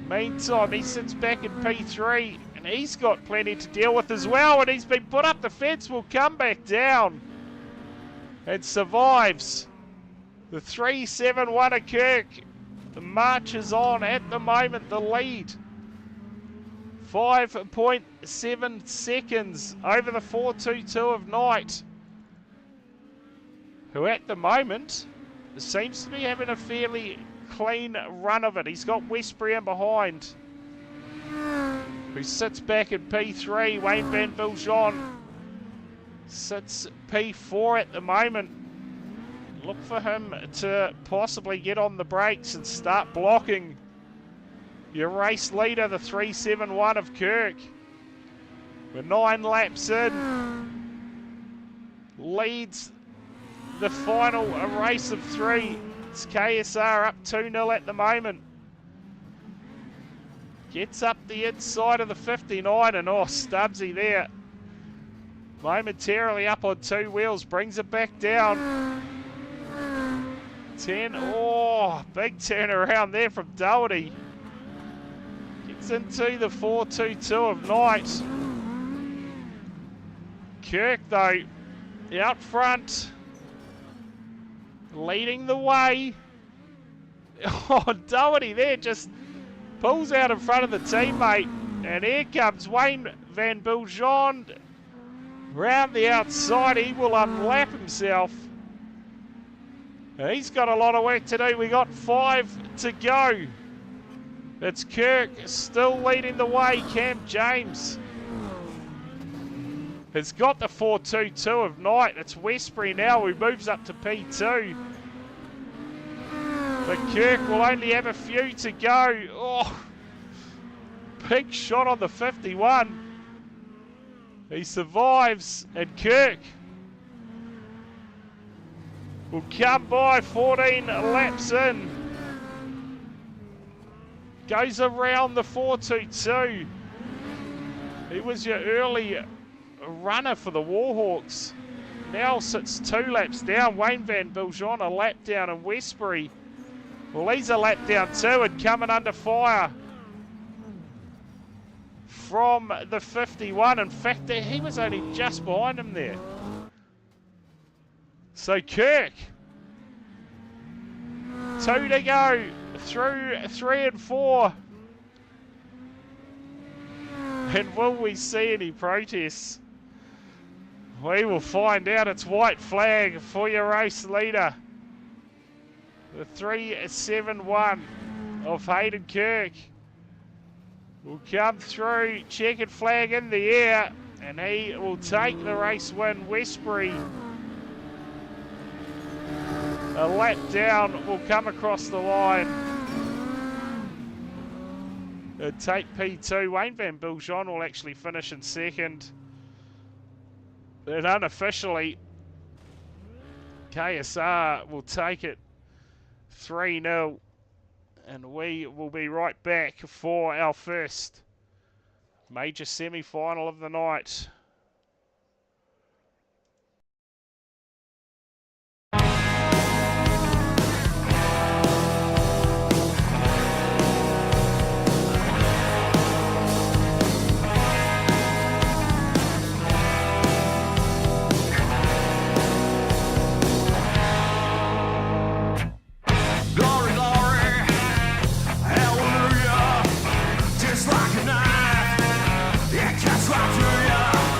Meantime, he sits back in P3, and he's got plenty to deal with as well, and he's been put up the fence. Will come back down and survives. The 3-7-1 of Kirk marches on at the moment, the lead. 5.7 seconds over the 4-2-2 of Knight, who at the moment seems to be having a fairly clean run of it. He's got Westbury in behind, who sits back in P3. Wayne Van Biljon sits P4 at the moment. Look for him to possibly get on the brakes and start blocking your race leader, the 3-7-1 of Kirk. We're 9 laps in. Leads the final race of 3. It's KSR up 2-0 at the moment. Gets up the inside of the 59, and oh, Stubbsy there. Momentarily up on 2 wheels, brings it back down. 10, oh, big turnaround there from Doherty. Gets into the 4-2-2 of Knight. Kirk, though, out front, leading the way. Oh, Doherty there just pulls out in front of the teammate. And here comes Wayne Van Biljon. Round the outside, he will unlap himself. He's got a lot of work to do. We got 5 to go. It's Kirk still leading the way. Cam James has got the 4-2-2 of Knight. It's Westbury now who moves up to P2. But Kirk will only have a few to go. Oh, big shot on the 51. He survives, and Kirk will come by 14 laps in. Goes around the 4-2-2. He was your early runner for the Warhawks. Now sits 2 laps down. Wayne Van Biljon a lap down, and Westbury, well, he's a lap down too, and coming under fire from the 51. In fact, he was only just behind him there. So Kirk, 2 to go through 3 and 4. And will we see any protests? We will find out. It's white flag for your race leader, the 3-7-1 of Hayden Kirk. Will come through, checkered flag in the air, and he will take the race win. Westbury, a lap down, will come across the line and take P2. Wayne Van Biljon will actually finish in second. And unofficially, KSR will take it 3-0. And we will be right back for our first major semi-final of the night. Just like a knife, it cuts right through you.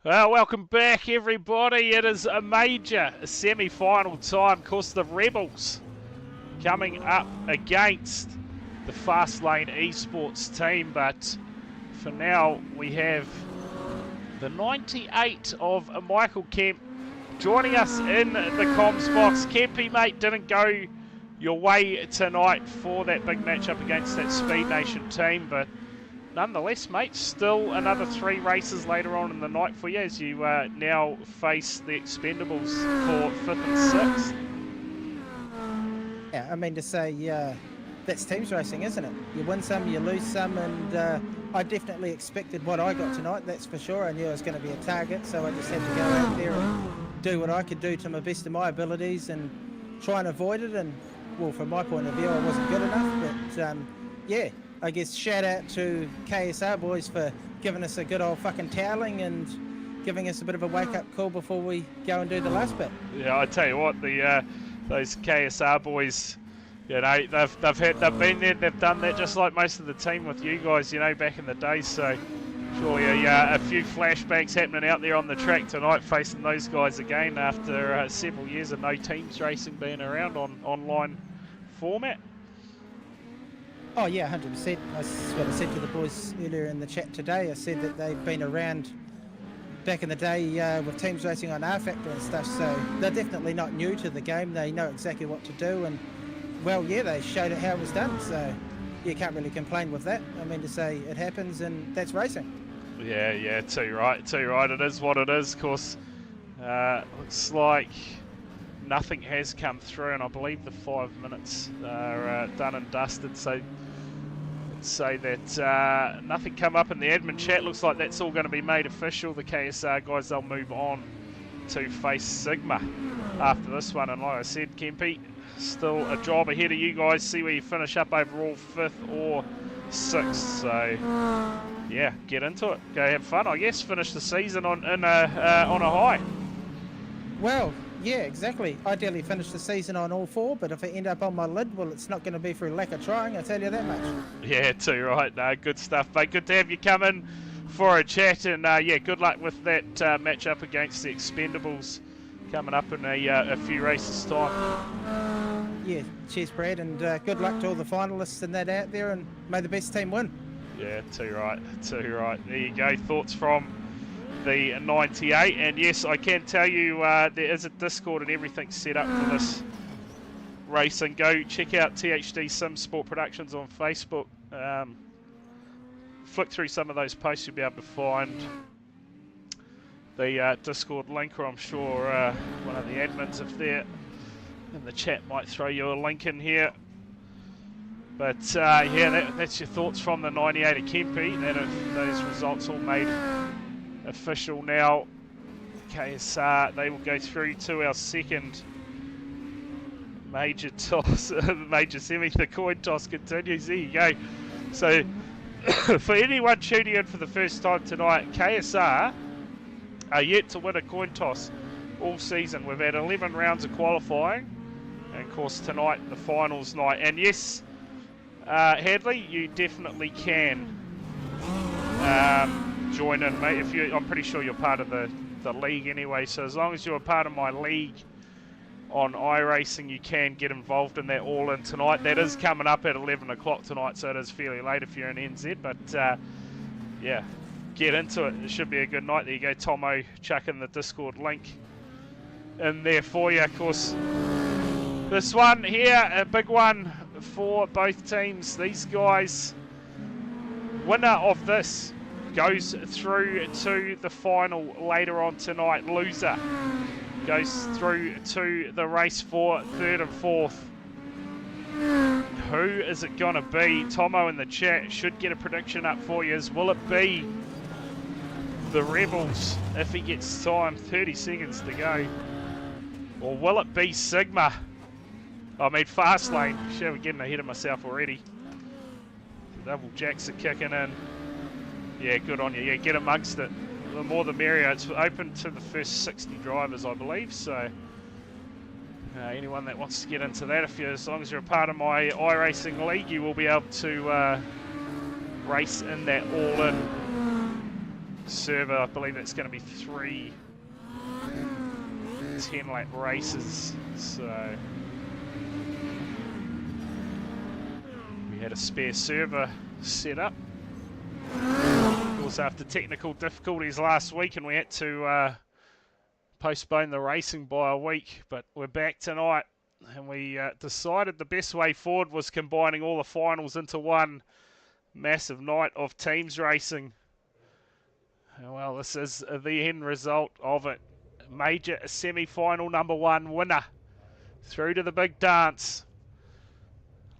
Well, welcome back, everybody. It is a major semi-final time. Of course, the Rebels coming up against the Fastlane Esports team. But for now, we have the 98 of Michael Kemp joining us in the comms box. Kempy, mate, didn't go your way tonight for that big matchup against that Speed Nation team, but nonetheless, mate, still another 3 races later on in the night for you as you now face the Expendables for 5th and 6th. Yeah, I mean to say, that's teams racing, isn't it? You win some, you lose some, and I definitely expected what I got tonight, that's for sure. I knew I was going to be a target, so I just had to go out there and do what I could do to my best of my abilities and try and avoid it. And, well, from my point of view, I wasn't good enough, but yeah. I guess shout out to KSR boys for giving us a good old fucking toweling and giving us a bit of a wake up call before we go and do the last bit. Yeah, I tell you what, those KSR boys, you know, they've been there, they've done that just like most of the team with you guys, you know, back in the day. So surely a few flashbacks happening out there on the track tonight, facing those guys again after several years of no teams racing being around on online format. Oh yeah, 100%. That's what I said to the boys earlier in the chat today. I said that they've been around back in the day with teams racing on R Factor and stuff, so they're definitely not new to the game. They know exactly what to do, and well, yeah, they showed it how it was done, so you can't really complain with that. I mean to say, it happens, and that's racing. Yeah, too right. It is what it is. Of course, looks like nothing has come through, and I believe the 5 minutes are done and dusted, so let's say that nothing come up in the admin chat. Looks like that's all going to be made official. The KSR guys, they'll move on to face Sigma after this one, and like I said, Kempy, still a job ahead of you guys. See where you finish up overall, 5th or 6th, so yeah, get into it, go have fun, I guess, finish the season on a high. Well, yeah, exactly. Ideally finish the season on all 4, but if I end up on my lid, well, it's not going to be through lack of trying, I'll tell you that much. Yeah, too right. No, good stuff, mate. Good to have you come in for a chat, and yeah, good luck with that match-up against the Expendables coming up in a few races' time. Yeah, cheers, Brad, and good luck to all the finalists and that out there, and may the best team win. Yeah, too right. There you go. Thoughts from the 98, and yes, I can tell you there is a Discord and everything set up for this racing. Go check out THD Simsports Productions on Facebook. Flick through some of those posts, you'll be able to find the Discord link, or I'm sure one of the admins, if they're in the chat, might throw you a link in here. But yeah, that's your thoughts from the 98 of Kempy. Those results all made official now. KSR, they will go through to our second major toss, major semi. The coin toss continues. There you go. So for anyone tuning in for the first time tonight, KSR are yet to win a coin toss all season. We've had 11 rounds of qualifying, and of course tonight the finals night. And yes, Hadley, you definitely can join in, mate. I'm pretty sure you're part of the league anyway, so as long as you're a part of my league on iRacing, you can get involved in that all-in tonight. That is coming up at 11 o'clock tonight, so it is fairly late if you're in NZ, but yeah, get into it. It should be a good night. There you go, Tomo chucking the Discord link in there for you. Of course, this one here, a big one for both teams. These guys, winner of this goes through to the final later on tonight. Loser goes through to the race for 3rd and 4th. Who is it going to be? Tomo in the chat should get a prediction up for you. Will it be the Rebels if he gets time? 30 seconds to go. Or will it be Sigma? I mean, Fastlane. Shit, we're getting ahead of myself already. Double jacks are kicking in. Yeah, good on you. Yeah, get amongst it. The more the merrier. It's open to the first 60 drivers, I believe. So anyone that wants to get into that, as long as you're a part of my iRacing league, you will be able to race in that all-in server. I believe that's going to be 3 10-lap races. So we had a spare server set up. Of course, after technical difficulties last week, and we had to postpone the racing by a week, but we're back tonight, and we decided the best way forward was combining all the finals into one massive night of teams racing. Well, this is the end result of it. Major semi-final number 1 winner through to the big dance.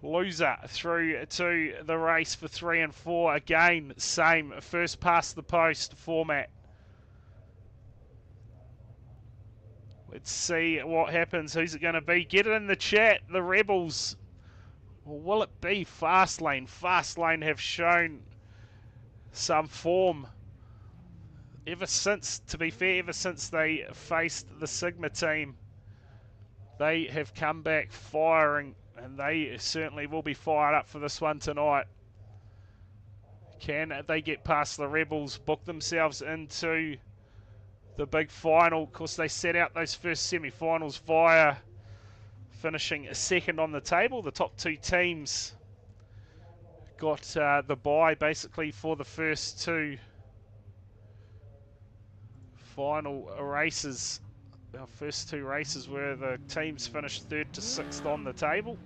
Loser through to the race for 3 and 4. Again, same first past the post format. Let's see what happens. Who's it going to be? Get it in the chat. The Rebels. Or will it be Fastlane? Fastlane have shown some form ever since, to be fair, ever since they faced the Sigma team. They have come back firing, and they certainly will be fired up for this one tonight. Can they get past the Rebels, book themselves into the big final? Of course, they set out those first semi-finals via finishing second on the table. The top 2 teams got the bye basically for the first 2 final races. Our first 2 races where the teams finished 3rd to 6th on the table.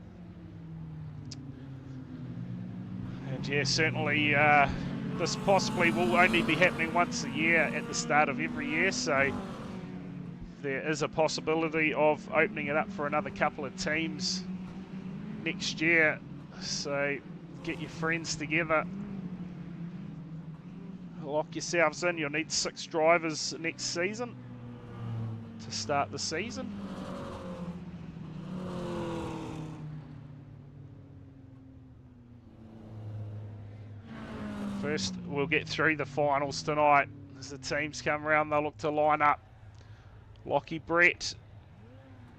And yeah, certainly this possibly will only be happening once a year at the start of every year, so there is a possibility of opening it up for another couple of teams next year. So get your friends together, lock yourselves in. You'll need 6 drivers next season to start the season. First, we'll get through the finals tonight. As the teams come around, they'll look to line up. Lockie Brett,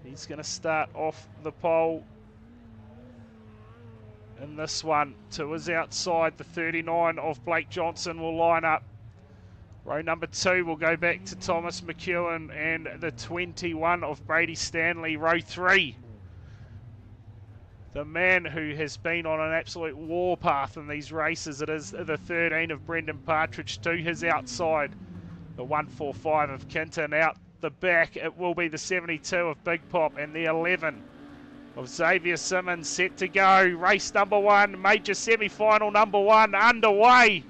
he's going to start off the pole in this one. To his outside, the 39 of Blake Johnson will line up. Row number 2 will go back to Thomas McEwen, and the 21 of Brady Stanley. Row 3, the man who has been on an absolute warpath in these races, it is the 13 of Brendan Partridge. To his outside, the 145 of Kinton. Out the back, it will be the 72 of Big Pop, and the 11 of Xavier Simmons set to go. Race number 1, major semi-final number 1 underway.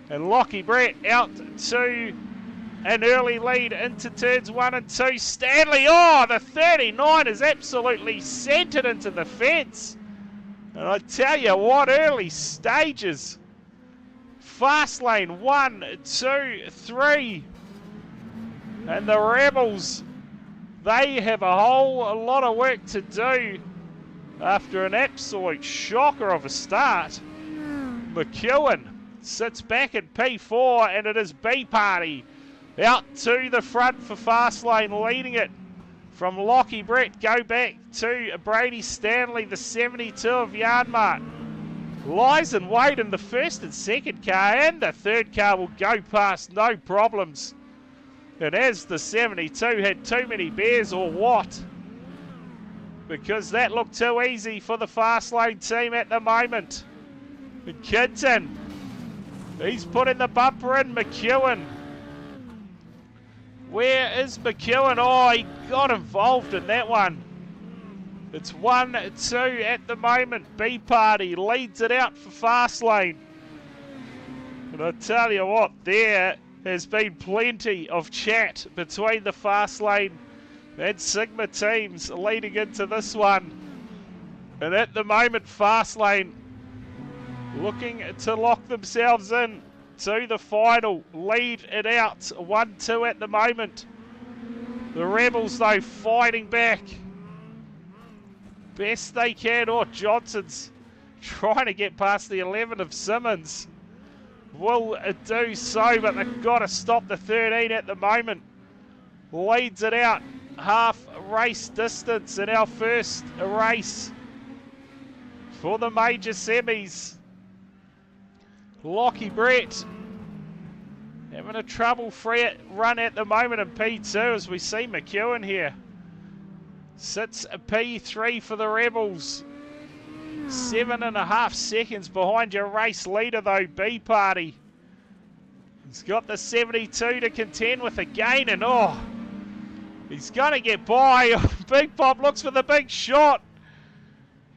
And Lockie Brett out to an early lead into turns 1 and 2. Stanley, oh, the 39 is absolutely centered into the fence. And I tell you what, early stages. Fast lane 1, 2, 3. And the Rebels, they have a whole lot of work to do after an absolute shocker of a start. McEwen sits back at P4, and it is B Party out to the front for Fastlane, leading it from Lockie Brett. Go back to Brady Stanley, the 72 of Yarnmart. Lies in wait in the first and second car, and the third car will go past, no problems. And as the 72 had too many beers or what? Because that looked too easy for the Fastlane team at the moment. And Kinton, he's putting the bumper in. McEwen. Where is McEwen? Oh, he got involved in that one. It's 1-2 at the moment. B Party leads it out for Fastlane. And I tell you what, there has been plenty of chat between the Fastlane and Sigma teams leading into this one. And at the moment, Fastlane looking to lock themselves in to the final, lead it out 1-2 at the moment. The Rebels though fighting back best they can. Oh, Johnson's trying to get past the 11 of Simmons. Will do so, but they've got to stop the 13 at the moment. Leads it out half race distance in our first race for the major semis. Lockie Brett Having a trouble-free run at the moment in P2 as we see McEwen here. Sits a P3 for the Rebels. 7.5 seconds behind your race leader though, B Party. He's got the 72 to contend with again, and oh, he's going to get by. Big Pop looks for the big shot.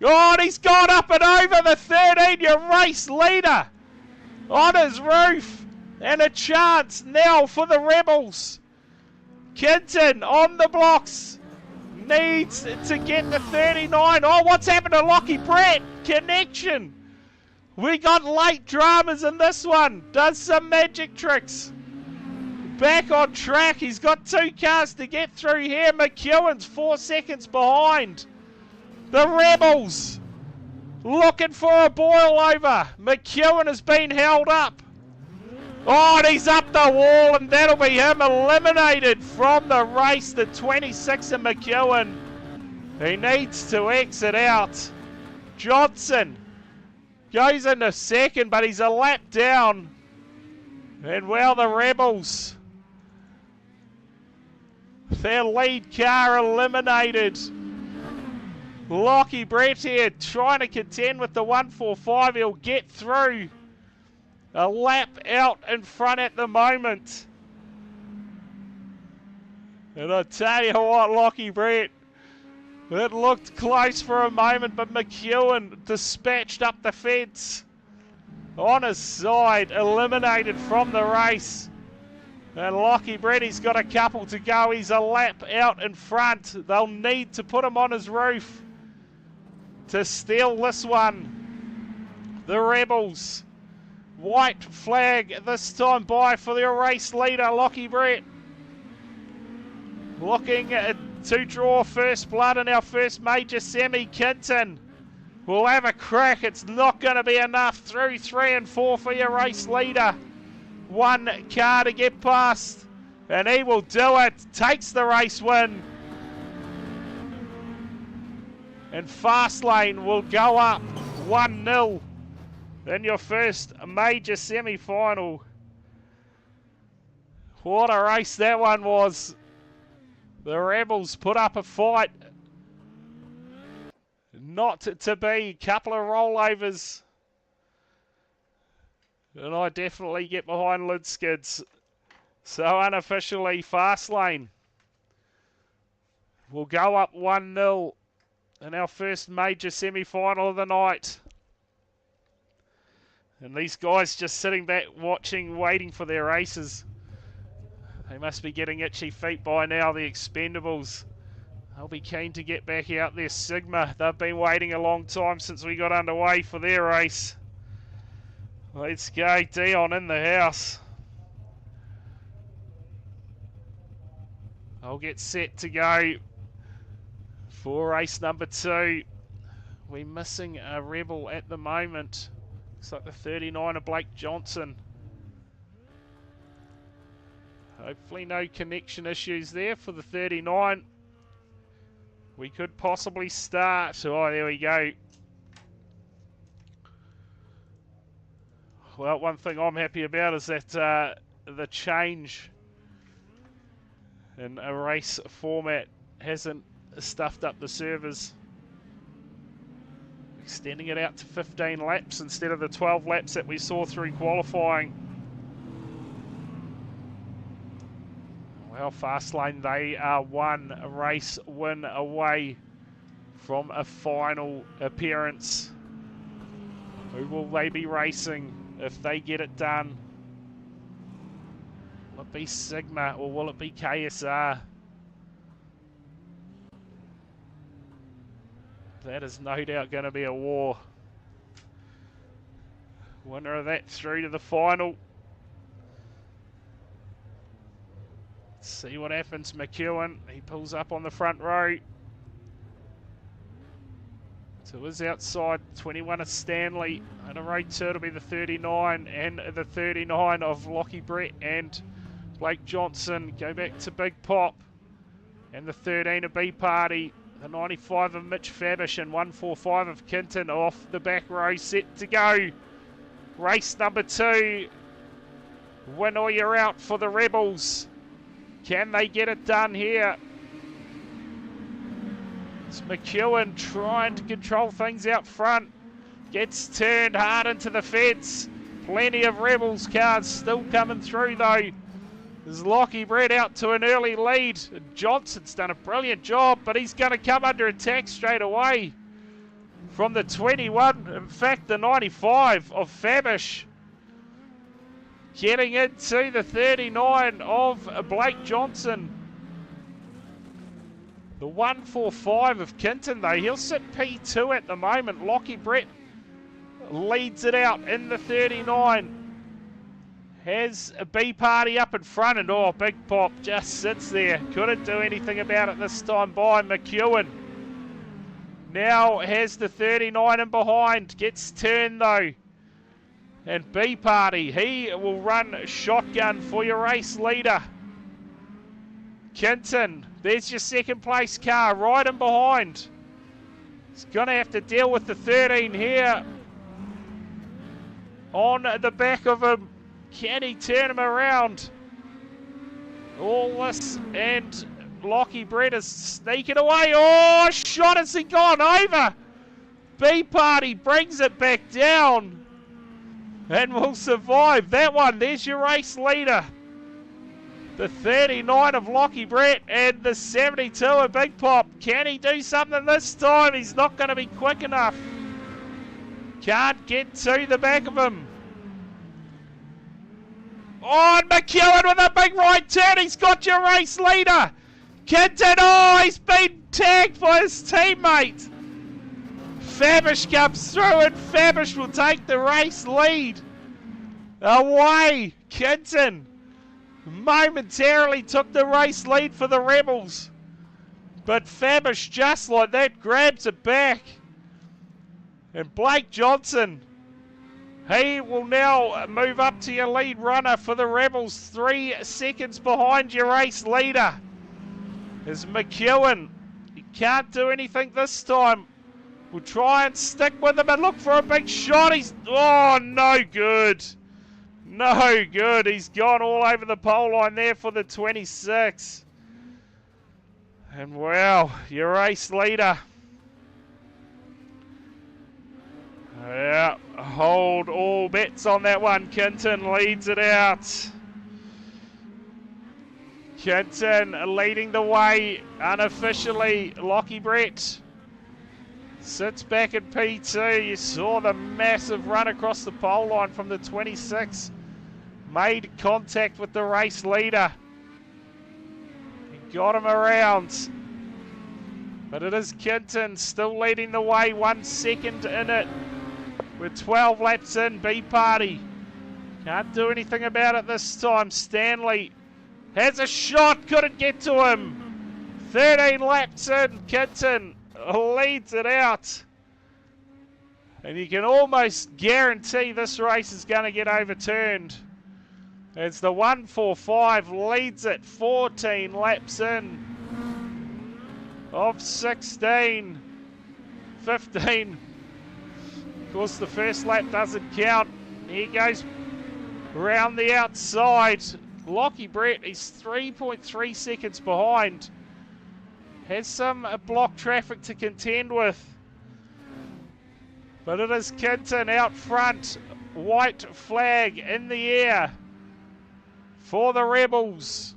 Oh, and he's gone up and over the 13, your race leader. On his roof. And a chance now for the Rebels. Kinton on the blocks. Needs to get the 39. Oh, what's happened to Lockie Brett? Connection. We got late dramas in this one. Does some magic tricks. Back on track. He's got 2 cars to get through here. McEwen's 4 seconds behind. The Rebels looking for a boil over. McEwen has been held up. Oh, and he's up the wall, and that'll be him eliminated from the race. The 26 of McEwen. He needs to exit out. Johnson goes into second, but he's a lap down. And well, the Rebels, their lead car eliminated. Lockie Brett here trying to contend with the 145. He'll get through. A lap out in front at the moment. And I tell you what, Lockie Brett, it looked close for a moment, but McEwen dispatched up the fence. On his side, eliminated from the race. And Lockie Brett, he's got a couple to go. He's a lap out in front. They'll need to put him on his roof to steal this one. The Rebels. White flag this time by for their race leader, Lockie Brett. Looking to draw first blood in our first major semi. Kinton will have a crack. It's not going to be enough. Through 3 and 4 for your race leader. 1 car to get past, and he will do it. Takes the race win. And Fastlane will go up 1-0. In your first major semi-final. What a race that one was. The Rebels put up a fight. Not to be. A couple of rollovers. And I definitely get behind lid skids. So unofficially, Fastlane will go up 1-0 in our first major semi-final of the night. And these guys just sitting back, watching, waiting for their races. They must be getting itchy feet by now, the Expendables. They'll be keen to get back out there. Sigma, they've been waiting a long time since we got underway for their race. Let's go, Dion in the house. I'll get set to go for race number 2. We're missing a Rebel at the moment. Looks like the 39 of Blake Johnson. Hopefully no connection issues there for the 39. We could possibly start. Oh, there we go. Well, one thing I'm happy about is that the change in a race format hasn't stuffed up the servers. Extending it out to 15 laps instead of the 12 laps that we saw through qualifying. Well, Fastlane, they are 1 race win away from a final appearance. Who will they be racing if they get it done? Will it be Sigma or will it be KSR? That is no doubt going to be a war. Winner of that through to the final. Let's see what happens. McEwen, he pulls up on the front row. To his outside, 21 of Stanley. And a row 2 to be the 39 and the 39 of Lockie Brett and Blake Johnson. Go back to Big Pop. And the 13 of B Party. The 95 of Mitch Fabish and 145 of Kinton off the back row, set to go. Race number 2 Win or you're out for the Rebels. Can they get it done here? It's McEwen trying to control things out front. Gets turned hard into the fence. Plenty of Rebels cars still coming through though. There's Lockie Brett out to an early lead. Johnson's done a brilliant job, but he's going to come under attack straight away from the 21. In fact, the 95 of Fabish. Getting into the 39 of Blake Johnson. The 145 of Kinton though, he'll sit P2 at the moment. Lockie Brett leads it out in the 39. Has a B party up in front and oh, Big Pop just sits there. Couldn't do anything about it this time by McEwen. Now has the 39 in behind. Gets turned though. And B party, he will run shotgun for your race leader. Kinton, there's your second place car right in behind. He's going to have to deal with the 13 here. On the back of him. Can he turn him around? All this and Lockie Brett is sneaking away. Oh, shot has he gone over. B party brings it back down. And will survive that one. There's your race leader. The 39 of Lockie Brett and the 72 of Big Pop. Can he do something this time? He's not going to be quick enough. Can't get to the back of him. Oh, and McEwen with a big right turn. He's got your race leader. Kinton, oh, he's been tagged by his teammate. Fabish comes through and Fabish will take the race lead. Away, Kinton momentarily took the race lead for the Rebels. But Fabish just like that grabs it back. And Blake Johnson, he will now move up to your lead runner for the Rebels. 3 seconds behind your race leader is McEwen. He can't do anything this time. We'll try and stick with him and look for a big shot. He's, oh, no good. No good. He's gone all over the pole line there for the 26. And wow, your race leader. Yeah, hold all bets on that one. Kinton leads it out. Kinton leading the way unofficially. Lockie Brett sits back at P2. You saw the massive run across the pole line from the 26. Made contact with the race leader. He got him around. But it is Kinton still leading the way. 1 second in it. We're 12 laps in. B party. Can't do anything about it this time. Stanley has a shot. Couldn't get to him. 13 laps in. Kinton leads it out. And you can almost guarantee this race is going to get overturned. As the 145 leads it 14 laps in of 16. 15. Of course, the first lap doesn't count. Here goes around the outside. Lockie Brett is 3.3 seconds behind. Has some block traffic to contend with. But it is Kinton out front. White flag in the air for the Rebels.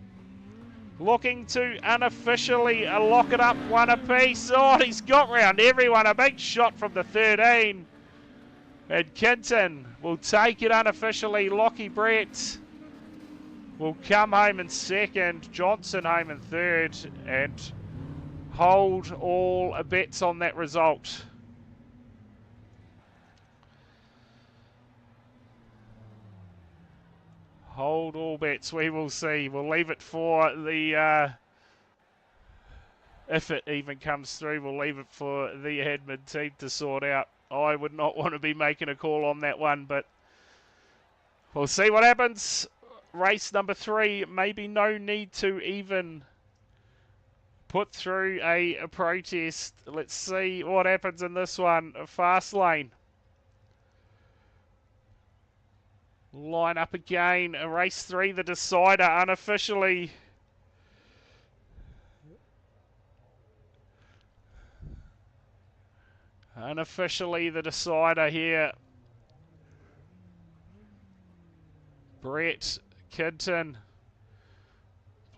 Looking to unofficially lock it up 1 apiece. Oh, he's got round everyone. A big shot from the 13. And Kinton will take it unofficially. Lockie Brett will come home in second. Johnson home in third. And hold all bets on that result. Hold all bets. We will see. We'll leave it for the... if it even comes through, we'll leave it for the admin team to sort out. I would not want to be making a call on that one, but we'll see what happens. Race number 3, maybe no need to even put through a protest. Let's see what happens in this one. Fast lane. Line up again. Race 3, the decider, unofficially. Unofficially the decider here. Brett, Kinton,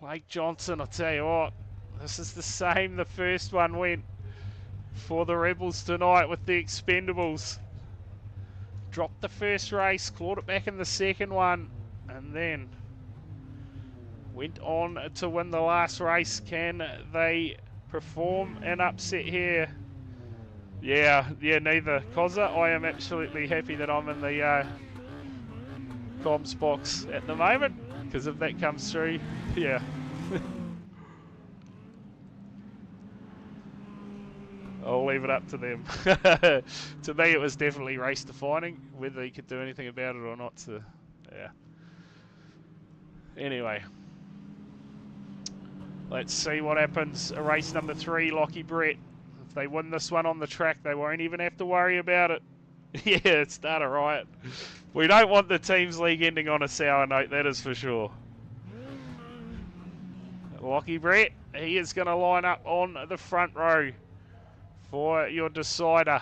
Blake Johnson, I'll tell you what, this is the same the first one went for the Rebels tonight with the Expendables. Dropped the first race, clawed it back in the second one, and then went on to win the last race. Can they perform an upset here? Yeah, neither. Cozza, I am absolutely happy that I'm in the comms box at the moment, because if that comes through, yeah. I'll leave it up to them. To me, it was definitely race defining. Whether he could do anything about it or not, yeah. Anyway, let's see what happens. Race number 3, Lockie Brett. If they win this one on the track, they won't even have to worry about it. Yeah, start a riot. We don't want the Teams League ending on a sour note, that is for sure. Lockie Brett, he is going to line up on the front row for your decider.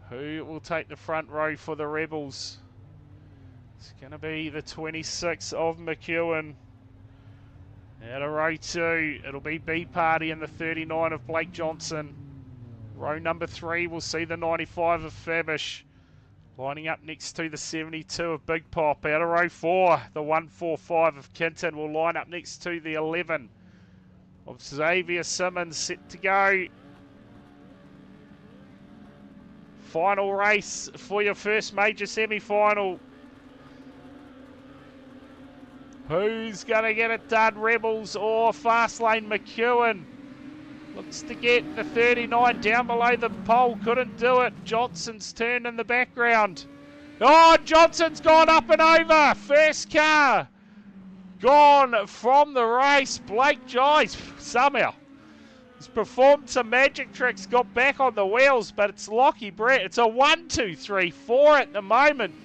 Who will take the front row for the Rebels? It's going to be the 26 of McEwen. Out of row 2, it'll be B Party and the 39 of Blake Johnson. Row number 3 will see the 95 of Fabish. Lining up next to the 72 of Big Pop. Out of row 4, the 145 of Kinton will line up next to the 11 of Xavier Simmons. Set to go. Final race for your first major semi-final. Who's going to get it done, Rebels or Fastlane? McEwen looks to get the 39 down below the pole. Couldn't do it. Johnson's turn in the background. Oh, Johnson's gone up and over. First car gone from the race. Blake Joyce somehow has performed some magic tricks, got back on the wheels, but it's Lockie Brett. It's a 1, 2, 3, 4 at the moment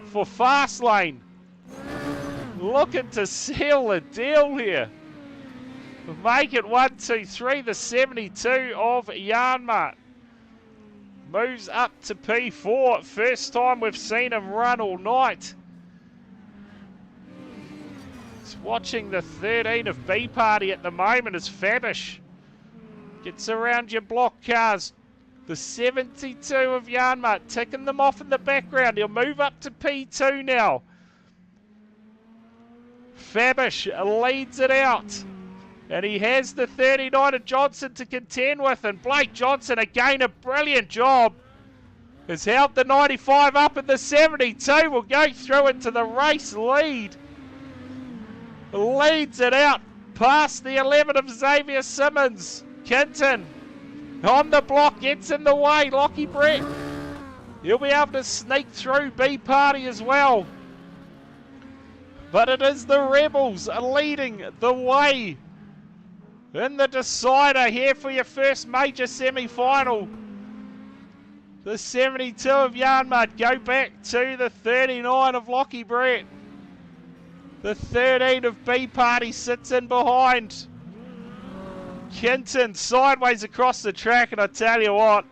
for Fastlane. Looking to seal the deal here. Make it 1, 2, 3. The 72 of Yanmar moves up to P4. First time we've seen him run all night. He's watching the 13 of B Party at the moment as Fabish gets around your block cars. The 72 of Yanmar ticking them off in the background. He'll move up to P2 now. Fabish leads it out. And he has the 39 of Johnson to contend with. And Blake Johnson, again, a brilliant job. Has held the 95 up, and the 72 will go through into the race lead. Leads it out past the 11 of Xavier Simmons. Kinton on the block, gets in the way. Lockie Brett, he'll be able to sneak through B Party as well. But it is the Rebels leading the way in the decider here for your first major semi-final. The 72 of Yanmar go back to the 39 of Lockie Brett. The 13 of B Party sits in behind. Kinton sideways across the track, and I tell you what,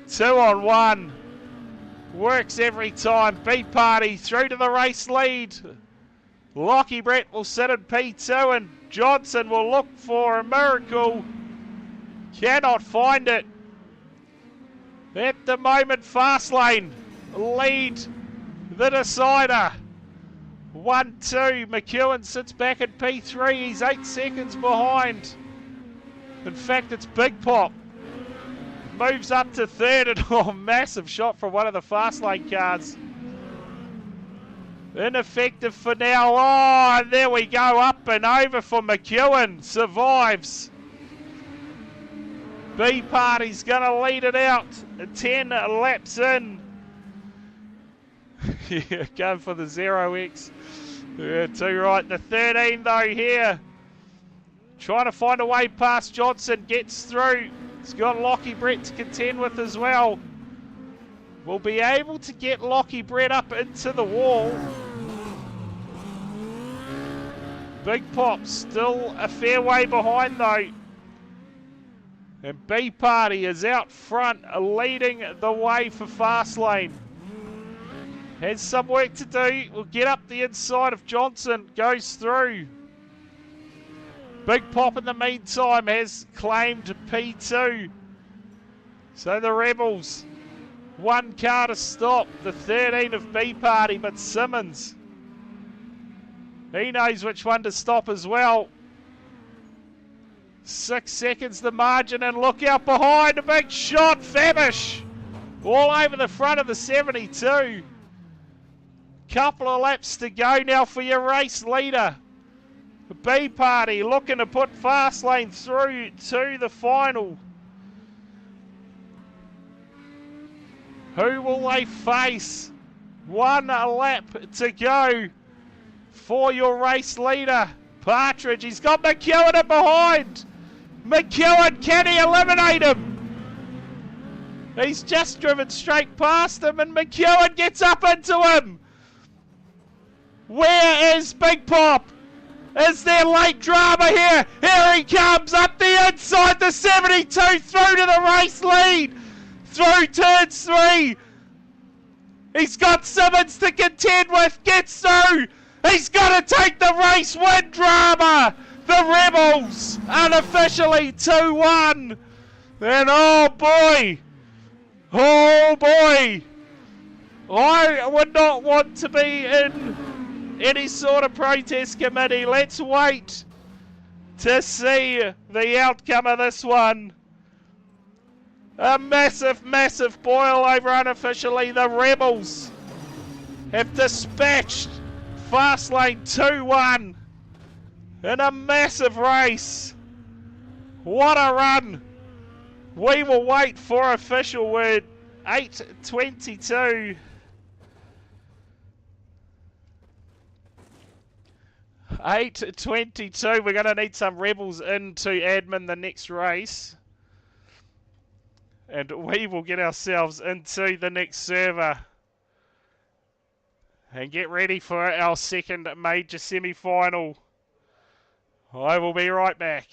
2 on 1. Works every time. B Party through to the race lead. Lockie Brett will sit in P2, and Johnson will look for a miracle. Cannot find it. At the moment, Fastlane lead the decider. 1, 2. McEwen sits back at P3. He's 8 seconds behind. In fact, it's Big Pop. Moves up to third, and oh, massive shot from one of the Fastlane cars. Ineffective for now. Oh, and there we go. Up and over for McEwen. Survives. B Party's going to lead it out. 10 laps in. Yeah, going for the 0x. Yeah, too right. The 13 though here. Trying to find a way past Johnson. Gets through. He's got Lockie Brett to contend with as well. will be able to get Lockie Brett up into the wall. Big Pop still a fair way behind though. And B Party is out front, leading the way for Fastlane. Has some work to do. Will get up the inside of Johnson. Goes through. Big Pop in the meantime has claimed P2. So the Rebels, one car to stop. The 13 of B Party, but Simmons, he knows which one to stop as well. 6 seconds the margin, and look out behind, a big shot, Fabish, all over the front of the 72. Couple of laps to go now for your race leader. B Party looking to put Fastlane through to the final. Who will they face? 1 lap to go for your race leader. Partridge, he's got McEwen in behind. McEwen, can he eliminate him? He's just driven straight past him, and McEwen gets up into him. Where is Big Pop? Is there late drama here? Here he comes up the inside, the 72 through to the race lead. Through turns 3. He's got Simmons to contend with. Gets through. He's got to take the race win, drama. The Rebels unofficially 2-1. And oh boy. I would not want to be in any sort of protest committee. Let's wait to see the outcome of this one. A massive, massive boil over unofficially. The Rebels have dispatched Fastlane 2-1 in a massive race. What a run. We will wait for official word. 8:22. 8:22. We're going to need some Rebels in to admin the next race. And we will get ourselves into the next server and get ready for our second major semi-final. I will be right back.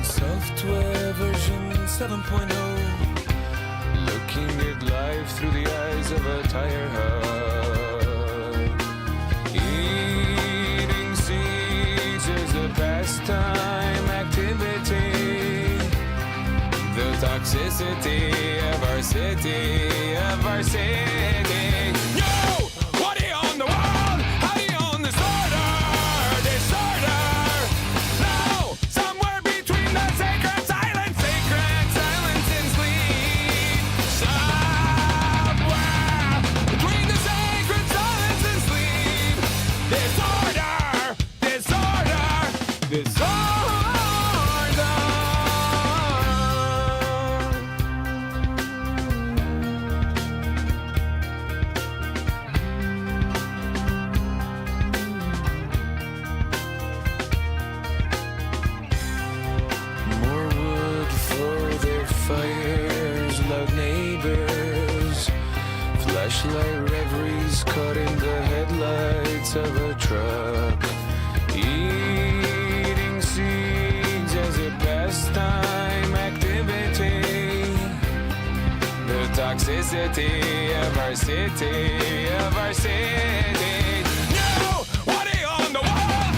Software version 7.0. Looking at life through the eyes of a tire hub. Eating seeds is a pastime activity. The toxicity of our city, No! What do you own the world? How do you own the disorder? No! Somewhere between the sacred silence and sleep. Somewhere between the sacred silence and sleep. Disorder. More wood for their fires, loud neighbors. Flashlight reveries caught in the headlights of a truck. Eating seeds as a pastime activity. The toxicity of our city, No! What do you own the world?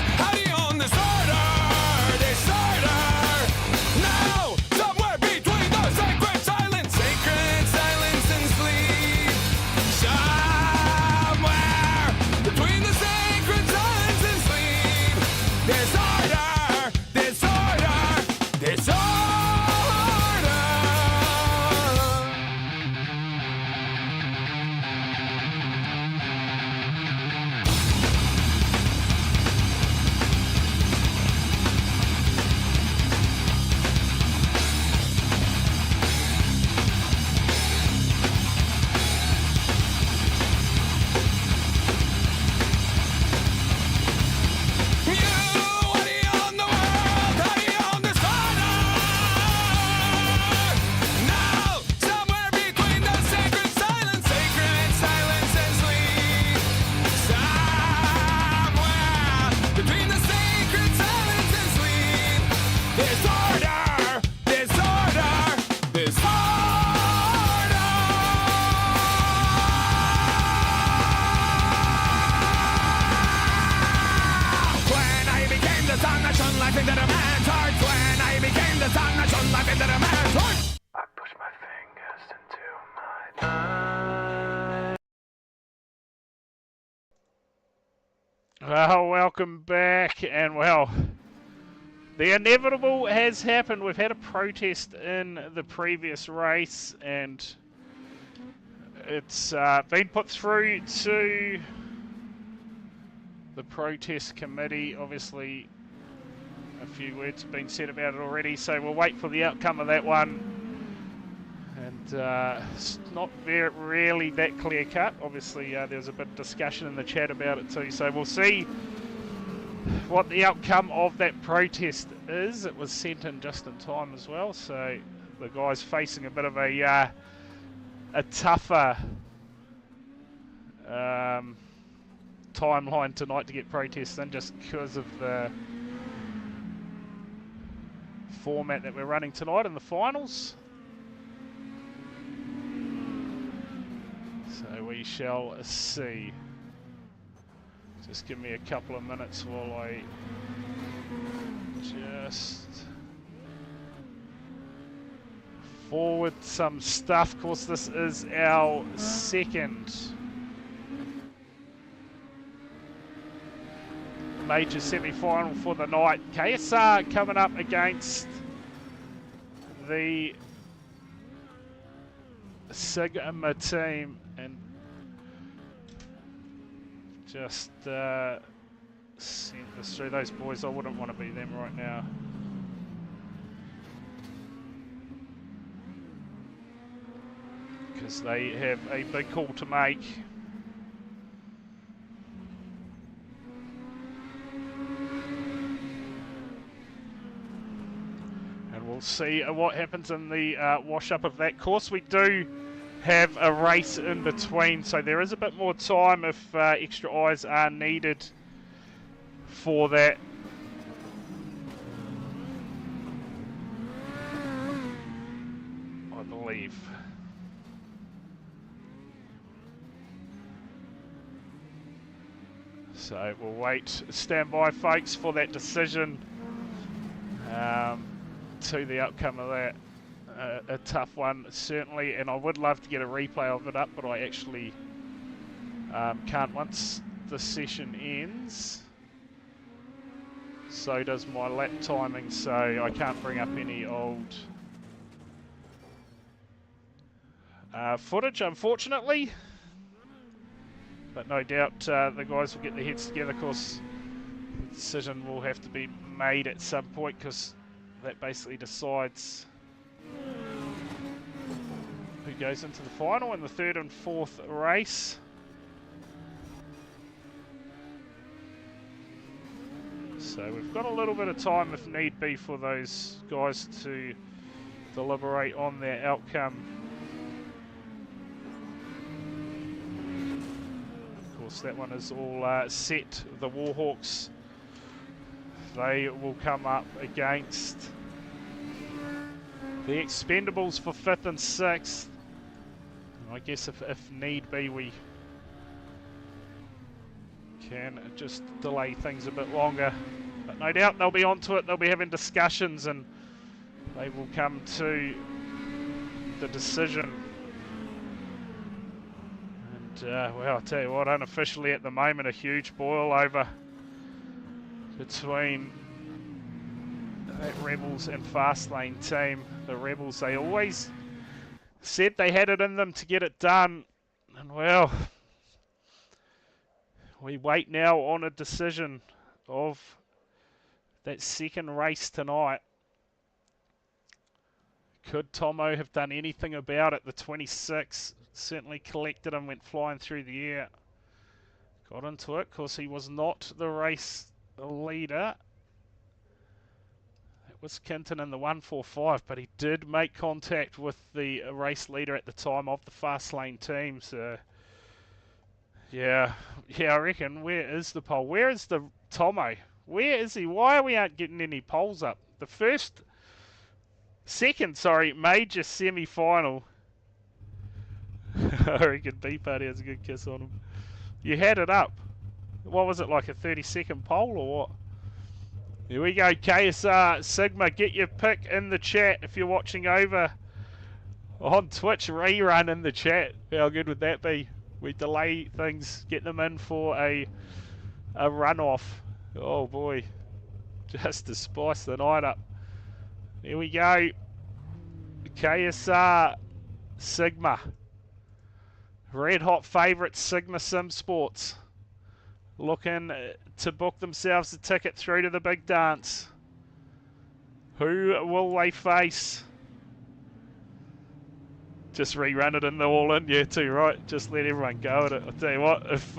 Well, welcome back, and well, the inevitable has happened. We've had a protest in the previous race, and it's been put through to the protest committee. Obviously, a few words have been said about it already, so we'll wait for the outcome of that one. And it's not really that clear cut. Obviously, there was a bit of discussion in the chat about it too, so we'll see what the outcome of that protest is. It was sent in just in time as well, so the guy's facing a bit of a tougher timeline tonight to get protests in, just because of the format that we're running tonight in the finals. So we shall see. Just give me a couple of minutes while I just forward some stuff. Of course, this is our second major semi-final for the night. KSR coming up against the Sigma team, and just sent this through. Those boys, I wouldn't want to be them right now. Because they have a big call to make. And we'll see what happens in the wash-up of that course. We do have a race in between, so there is a bit more time if extra eyes are needed for that. I believe. So we'll wait, stand by folks for that decision, to the outcome of that. A tough one, certainly, and I would love to get a replay of it up, but I actually can't once the session ends. So does my lap timing, so I can't bring up any old footage, unfortunately. But no doubt the guys will get their heads together. Of course, the decision will have to be made at some point, because that basically decides who goes into the final in the third and fourth race. So we've got a little bit of time if need be for those guys to deliberate on their outcome. Of course, that one is all set. The Warhawks, they will come up against the Expendables for 5th and 6th. I guess if need be, we can just delay things a bit longer. But no doubt they'll be onto it, they'll be having discussions, and they will come to the decision. And well, I'll tell you what, unofficially at the moment, a huge boil over between that Rebels and Fastlane team. The Rebels, they always said they had it in them to get it done, and well, we wait now on a decision of that second race tonight. Could Tomo have done anything about it? The 26 certainly collected and went flying through the air. Got into it, because he was not the race leader. It was Kinton in the 145, but he did make contact with the race leader at the time of the Fastlane team. So yeah, I reckon, where is the pole? Where is the Tomo? Where is he? Why are we aren't getting any poles up? The second major semi-final. I reckon B-Party has a good kiss on him. You had it up. What was it, like a 30-second pole or what? Here we go, KSR Sigma. Get your pick in the chat if you're watching over on Twitch. Rerun in the chat. How good would that be? We delay things, get them in for a a runoff. Oh boy, just to spice the night up. Here we go. KSR Sigma. Red hot favourite Sigma Simsports. Looking to book themselves a ticket through to the big dance. Who will they face? Just rerun it in the all-in, yeah, too, right? Just let everyone go at it. I'll tell you what, if,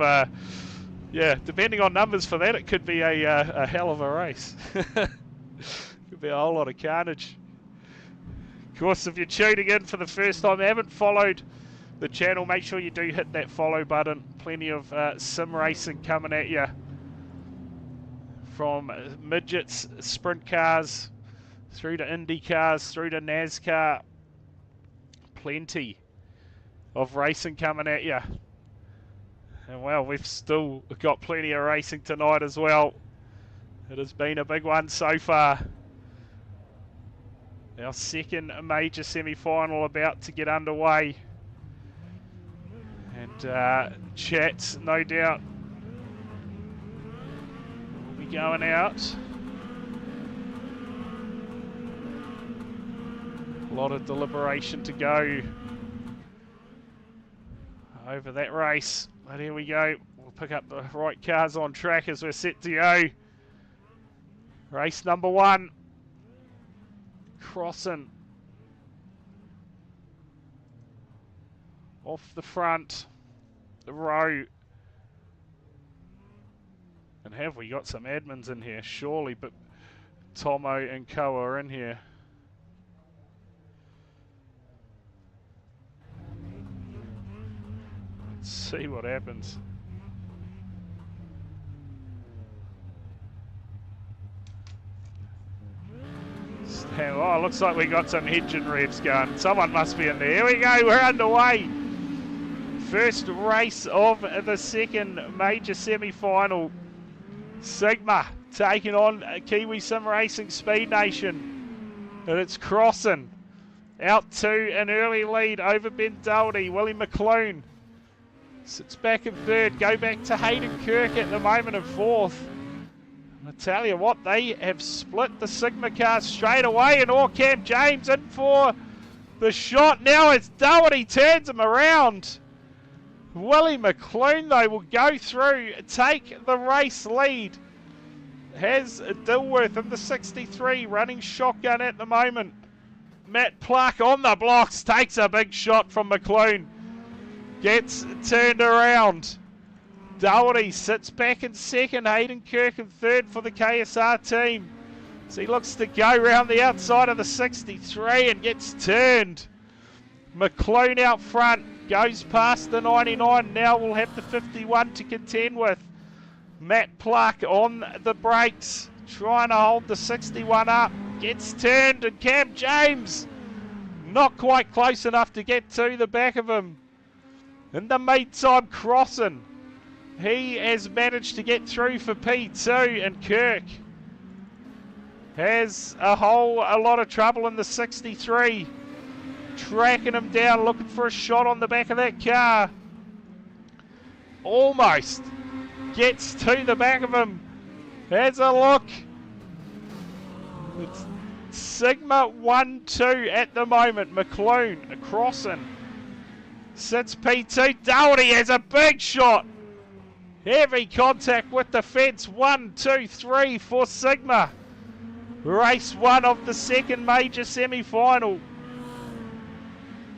yeah, depending on numbers for that, it could be a hell of a race. Could be a whole lot of carnage. Of course, if you're tuning in for the first time, haven't followed the channel, make sure you do hit that follow button. Plenty of sim racing coming at you. From midgets, sprint cars, through to Indy cars, through to NASCAR. Plenty of racing coming at you. And well, we've still got plenty of racing tonight as well. It has been a big one so far. Our second major semi-final about to get underway. And chat, no doubt, will be going out. A lot of deliberation to go over that race. But here we go. We'll pick up the right cars on track as we're set to go. Race number 1. Crossing off the front, the row. And have we got some admins in here? Surely, but Tomo and Co are in here. Let's see what happens. Oh, looks like we got some engine revs going. Someone must be in there. Here we go, we're underway. First race of the second major semi-final. Sigma taking on Kiwi Sim Racing Speed Nation. And it's Crossing. Out to an early lead over Ben Doherty. Willie McClune sits back in third. Go back to Hayden Kirk at the moment in fourth. I tell you what, they have split the Sigma cars straight away, and Cam James in for the shot. Now it's Doherty turns him around. Willie McClune, though, will go through, take the race lead. Has Dilworth in the 63 running shotgun at the moment. Matt Pluck on the blocks, takes a big shot from McClune. Gets turned around. Doherty sits back in second, Hayden Kirk in third for the KSR team. So he looks to go round the outside of the 63 and gets turned. McClune out front, goes past the 99, now we'll have the 51 to contend with. Matt Pluck on the brakes, trying to hold the 61 up, gets turned, and Cam James not quite close enough to get to the back of him. In the meantime, Crossing, he has managed to get through for P2, and Kirk has a lot of trouble in the 63. Tracking him down, looking for a shot on the back of that car. Almost gets to the back of him. Has a look. It's Sigma 1-2 at the moment. McClune, Crossing, sits P2. Doherty has a big shot. Heavy contact with the fence. 1, 2, 3 for Sigma. Race 1 of the second major semi-final.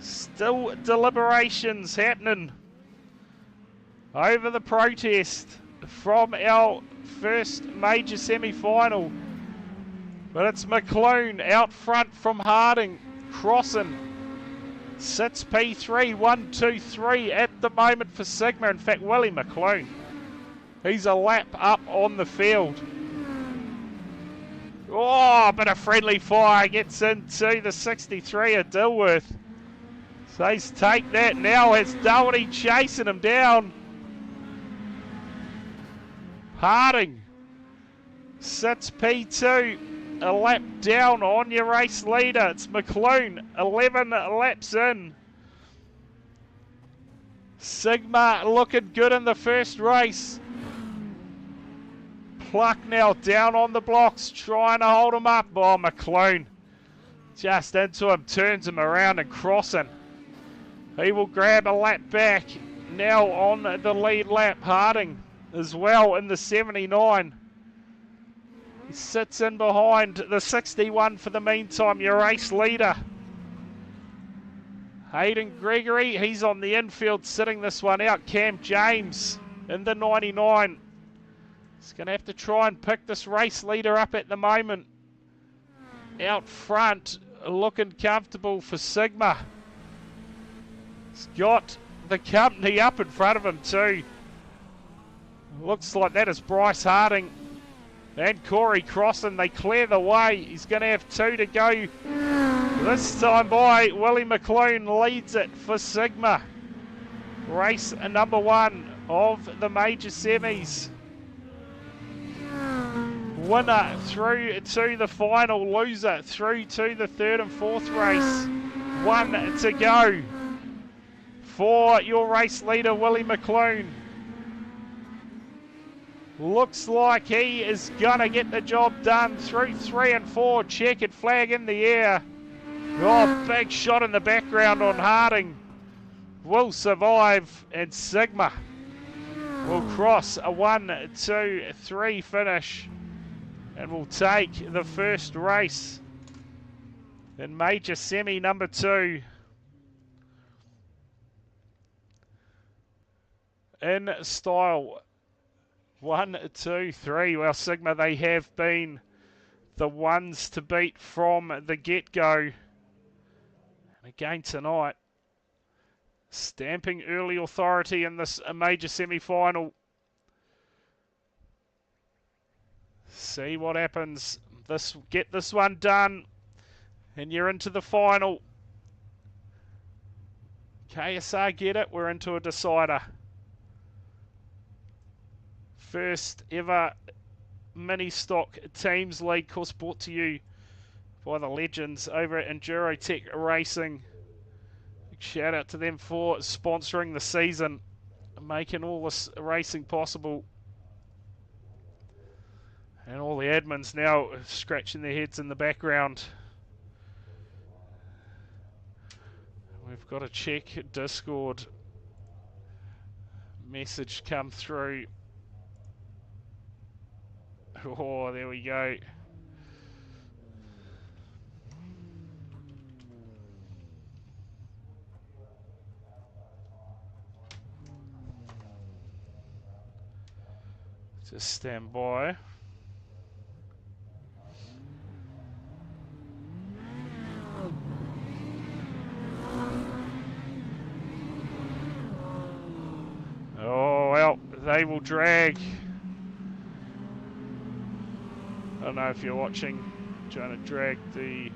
Still deliberations happening over the protest from our first major semi-final. But it's McClune out front from Harding. Crossing sits P3. 1, 2, 3 at the moment for Sigma. In fact, Willie McClune, he's a lap up on the field. Oh, but a friendly fire gets into the 63 of Dilworth. Says take that now as Doherty chasing him down. Harding sits P2, a lap down on your race leader. It's McClune, 11 laps in. Sigma looking good in the first race. Pluck now down on the blocks, trying to hold him up. Oh, McClune just into him, turns him around and crossing. He will grab a lap back. Now on the lead lap, Harding as well in the 79. He sits in behind the 61 for the meantime, your race leader. Hayden Gregory, he's on the infield sitting this one out. Cam James in the 99. He's going to have to try and pick this race leader up at the moment. Out front, looking comfortable for Sigma. He's got the company up in front of him too. Looks like that is Bryce Harding and Corey Crossan. They clear the way. He's going to have 2 to go. This time by Willie McClune leads it for Sigma. Race number 1 of the major semis. Winner through to the final, loser through to the 3rd and 4th race. 1 to go for your race leader, Willie McClune. Looks like he is going to get the job done through 3 and 4. Checkered flag in the air. Oh, big shot in the background on Harding. Will survive, and Sigma will cross a 1, 2, 3 finish and will take the first race in major semi number 2. In style 1, 2, 3. Well, Sigma, they have been the ones to beat from the get-go. And again tonight, stamping early authority in this major semi-final. See what happens. Get this one done, and you're into the final. KSR get it. We're into a decider. First ever Ministock Teams League, course brought to you by the legends over at Endurotech Racing. Big shout out to them for sponsoring the season, making all this racing possible. And all the admins now scratching their heads in the background. We've got a check Discord message come through. Oh, there we go. Just stand by. Oh, well, they will drag. I don't know if you're watching, trying to drag the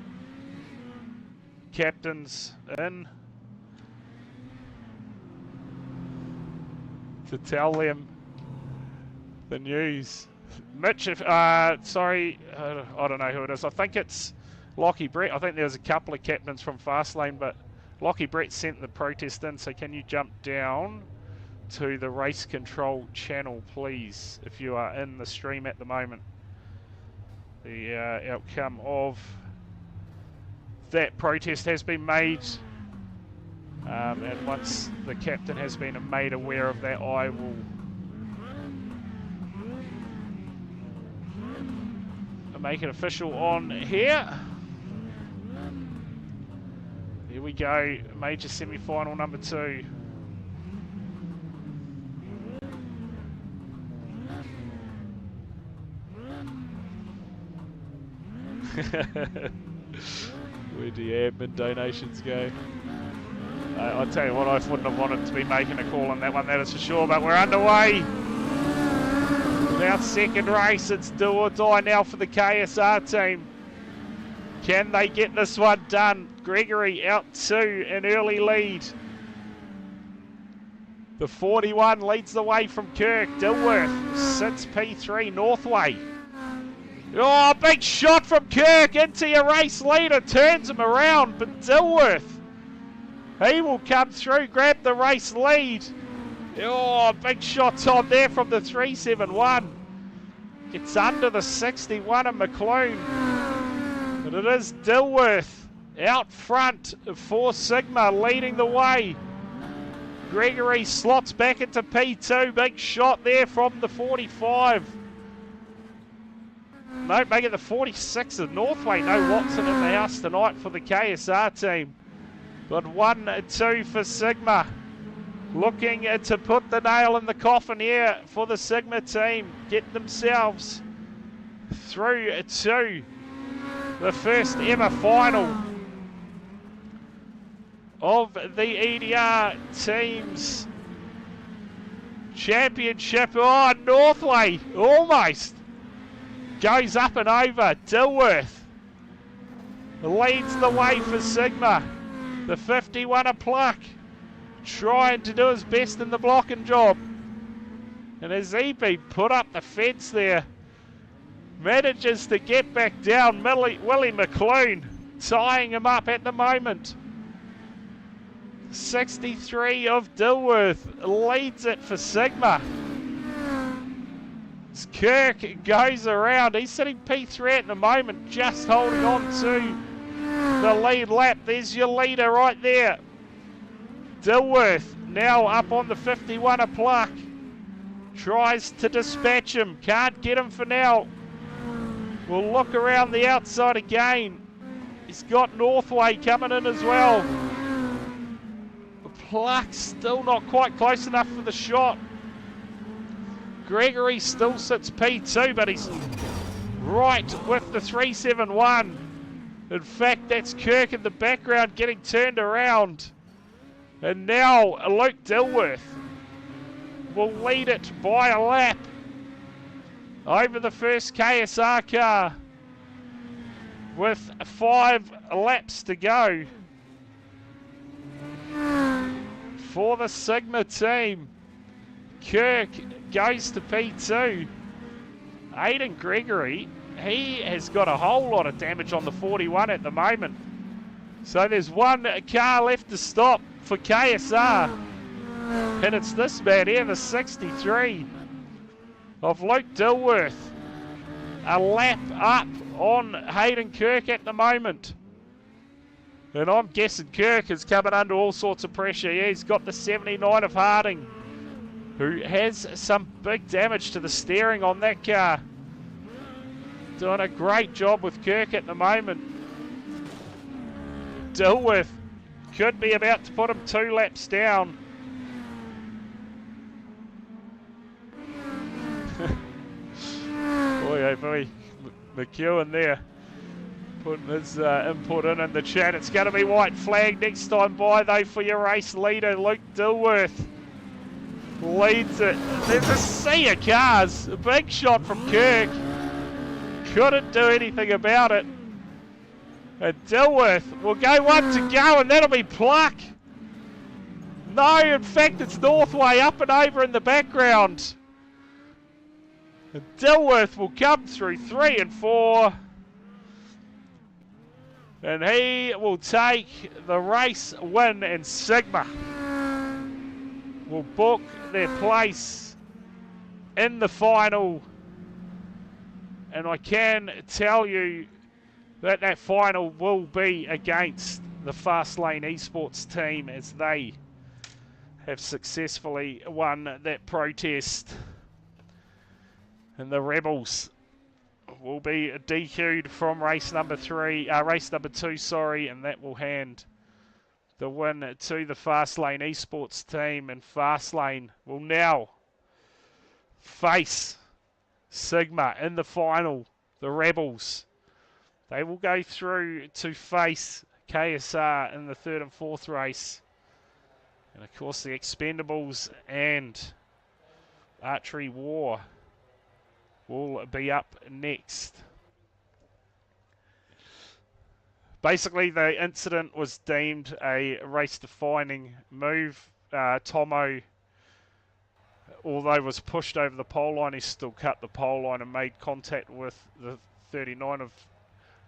captains in to tell them the news. Mitch, sorry, I don't know who it is. I think it's Lockie Brett. I think there's a couple of captains from Fastlane, but Lockie Brett sent the protest in, so can you jump down to the race control channel, please, if you are in the stream at the moment. The outcome of that protest has been made, and once the captain has been made aware of that, I will make it official on here. Here we go, major semi-final number 2. Where do your admin donations go? I'll tell you what, I wouldn't have wanted to be making a call on that one, that is for sure, but we're underway. With our second race, it's do or die now for the KSR team. Can they get this one done? Gregory out 2, an early lead. The 41 leads the way from Kirk. Dilworth sits P3, Northway. Oh, big shot from Kirk into your race leader. Turns him around, but Dilworth, he will come through, grab the race lead. Oh, big shots on there from the 371. Gets under the 61 of McLean. But it is Dilworth out front for Sigma, leading the way. Gregory slots back into P2. Big shot there from the 45. No, make it the 46 of Northway. No Watson in the house tonight for the KSR team. But 1-2 for Sigma. Looking to put the nail in the coffin here for the Sigma team. Get themselves through to the first ever final of the EDR Teams Championship. Oh, Northway almost goes up and over. Dilworth leads the way for Sigma. The 51 a pluck, trying to do his best in the blocking job. And as he been put up the fence there, manages to get back down. Willie McLean tying him up at the moment. 63 of Dilworth leads it for Sigma. As Kirk goes around, he's sitting P3 at the moment, just holding on to the lead lap. There's your leader right there. Dilworth now up on the 51 a pluck. Tries to dispatch him, can't get him for now. We'll look around the outside again. He's got Northway coming in as well. Pluck still not quite close enough for the shot. Gregory still sits P2, but he's right with the 371. In fact, that's Kirk in the background getting turned around. And now Luke Dilworth will lead it by a lap over the first KSR car with 5 laps to go for the Sigma team. Kirk goes to P2. Aidan Gregory, he has got a whole lot of damage on the 41 at the moment. So there's one car left to stop for KSR. And it's this man here, the 63 of Luke Dilworth. A lap up on Hayden Kirk at the moment. And I'm guessing Kirk is coming under all sorts of pressure. Yeah, he's got the 79 of Harding, who has some big damage to the steering on that car. Doing a great job with Kirk at the moment. Dilworth could be about to put him 2 laps down. Boy, oh boy, McEwen there putting his input in the chat. It's going to be white flag next time by though for your race leader, Luke Dilworth. Leads it. There's a sea of cars. A big shot from Kirk. Couldn't do anything about it. And Dilworth will go one to go, and that'll be Pluck. No, in fact, it's Northway up and over in the background. And Dilworth will come through 3 and 4. And he will take the race win, and Sigma will book their place in the final. And I can tell you that that final will be against the Fastlane Esports team, as they have successfully won that protest. And the Rebels will be DQ'd from race number 2, and that will hand the win to the Fastlane Esports team. And Fastlane will now face Sigma in the final. The Rebels, they will go through to face KSR in the 3rd and 4th race. And of course the Expendables and Archery War will be up next. Basically, the incident was deemed a race-defining move. Tomo, although was pushed over the pole line, he still cut the pole line and made contact with the 39 of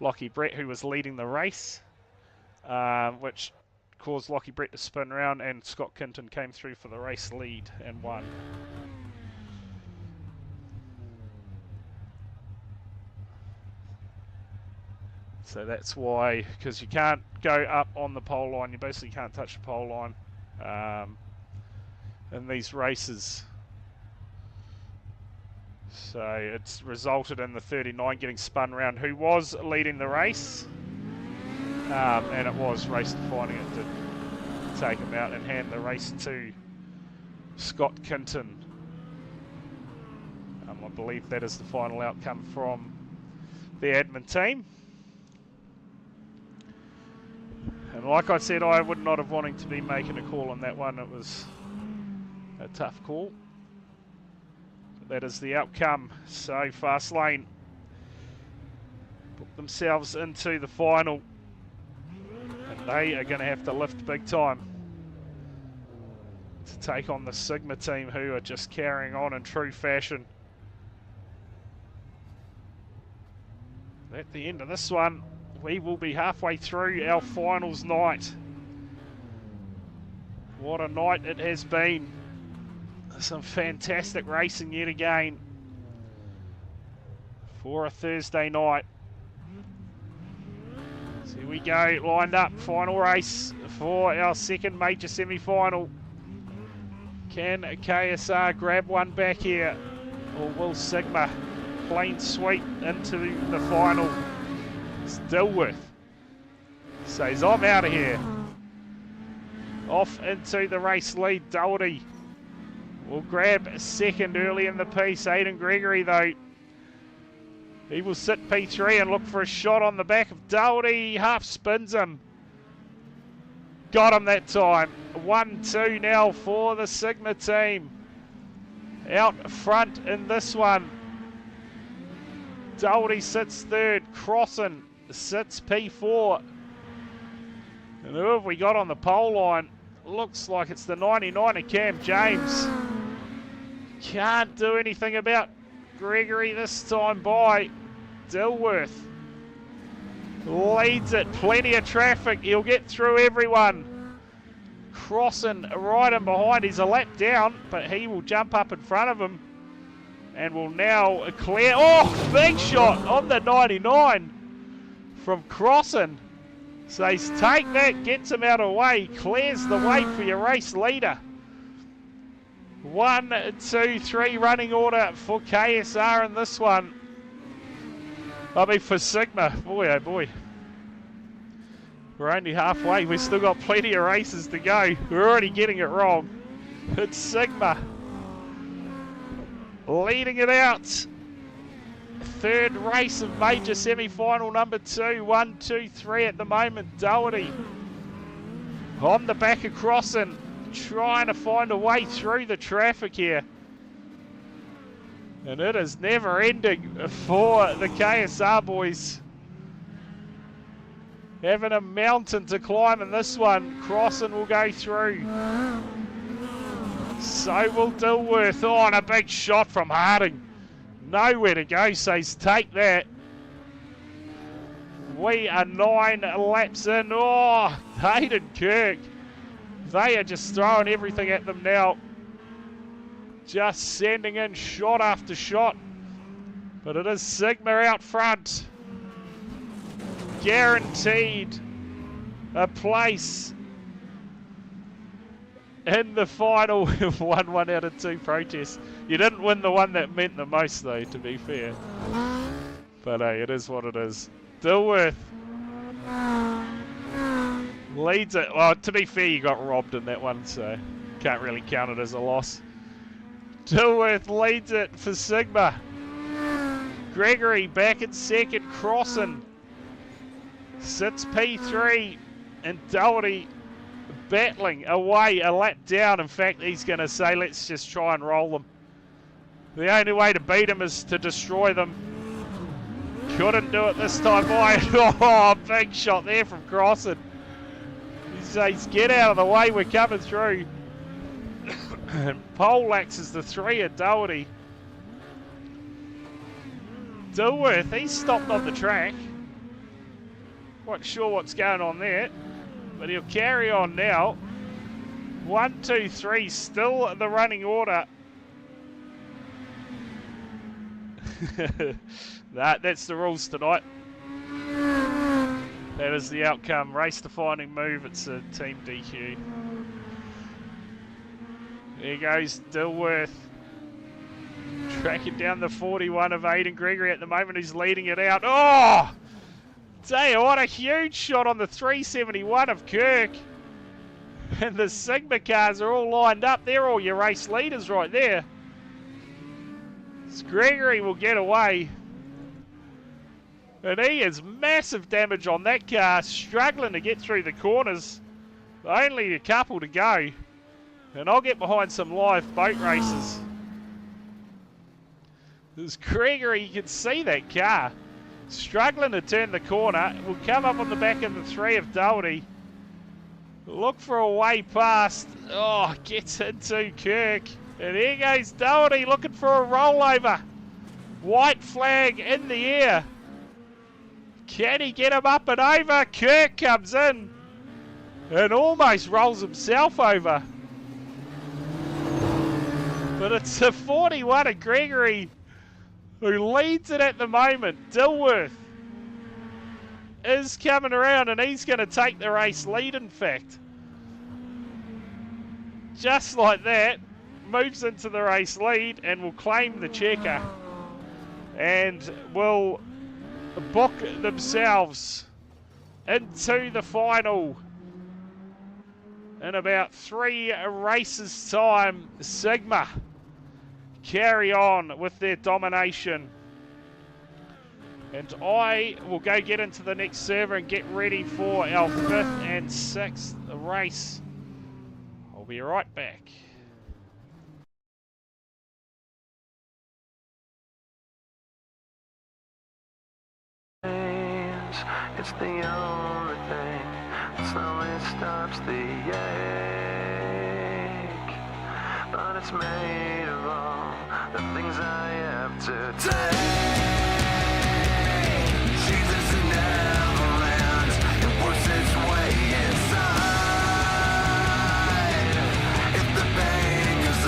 Lockie Brett, who was leading the race, which caused Lockie Brett to spin around, and Scott Kinton came through for the race lead and won. So that's why, because you can't go up on the pole line, you basically can't touch the pole line in these races. So it's resulted in the 39 getting spun round, who was leading the race. And it was race defining. It did take him out and hand the race to Scott Kinton. I believe that is the final outcome from the admin team. And like I said, I would not have wanted to be making a call on that one. It was a tough call. But that is the outcome. So Fast Lane put themselves into the final. And they are going to have to lift big time to take on the Sigma team, who are just carrying on in true fashion. At the end of this one, we will be halfway through our finals night. What a night it has been. Some fantastic racing yet again for a Thursday night. So here we go, lined up, final race for our second major semi-final. Can KSR grab one back here, or will Sigma clean sweep into the final? Dilworth says, I'm out of here. Off into the race lead, Doherty will grab a second early in the piece. Aidan Gregory, though, he will sit P3 and look for a shot on the back of Doherty. Half spins him. Got him that time. 1-2 now for the Sigma team. Out front in this one. Doherty sits third. Crossan sits P4. And who have we got on the pole line? Looks like it's the 99 of Cam James. Can't do anything about Gregory this time by. Dilworth leads it. Plenty of traffic. He'll get through everyone. Crossan right in behind. He's a lap down, but he will jump up in front of him and will now clear. Oh, big shot on the 99 from Crossan. Says, take that, gets him out of the way, clears the way for your race leader. 1, 2, 3 running order for KSR in this one. I mean, for Sigma, boy oh boy. We're only halfway, we've still got plenty of races to go. We're already getting it wrong. It's Sigma leading it out. Third race of major semi-final number 2. 1, 2, 3 at the moment. Doherty on the back of Crossan, trying to find a way through the traffic here. And it is never ending for the KSR boys. Having a mountain to climb in this one. Crossan will go through. So will Dilworth. Oh, and a big shot from Harding. Nowhere to go, says take that. We are 9 laps in. Oh, Hayden Kirk. They are just throwing everything at them now. Just sending in shot after shot. But it is Sigma out front. Guaranteed a place in the final. 1 out of 2 protests. You didn't win the one that meant the most, though, to be fair. But hey, it is what it is. Dilworth leads it. Well, to be fair, you got robbed in that one, so can't really count it as a loss. Dilworth leads it for Sigma. Gregory back in second. Crossan sits P3, and Doherty battling away a lap down. In fact, he's going to say, let's just try and roll them. The only way to beat them is to destroy them. Couldn't do it this time by. Oh, big shot there from Crossan. He says, get out of the way, we're coming through. And Polax is the 3 of Doherty. Dilworth, he's stopped on the track. Quite sure what's going on there, but he'll carry on now. 1, 2, 3, still the running order. That's the rules tonight. That is the outcome. Race-defining move. It's a team DQ. There goes Dilworth. Tracking down the 41 of Aidan Gregory at the moment. He's leading it out. Oh! Tell you what, a huge shot on the 371 of Kirk. And the Sigma cars are all lined up. They're all your race leaders right there. Gregory will get away. And he has massive damage on that car, struggling to get through the corners. Only a couple to go. And I'll get behind some live boat races. There's Gregory, you can see that car. Struggling to turn the corner. Will come up on the back of the 3 of Doherty. Look for a way past. Oh, gets into Kirk. And here goes Doherty looking for a rollover. White flag in the air. Can he get him up and over? Kirk comes in and almost rolls himself over. But it's a 41 of Gregory who leads it at the moment. Dilworth is coming around and he's going to take the race lead, in fact. Just like that, moves into the race lead and will claim the checker. And will book themselves into the final in about 3 races time. Sigma carry on with their domination, and I will go get into the next server and get ready for our 5th and 6th race. I'll be right back. It's the only thing that slowly stops the ache, but it's made of all the things I have to take. Jesus never ends, it works its way inside. If the pain goes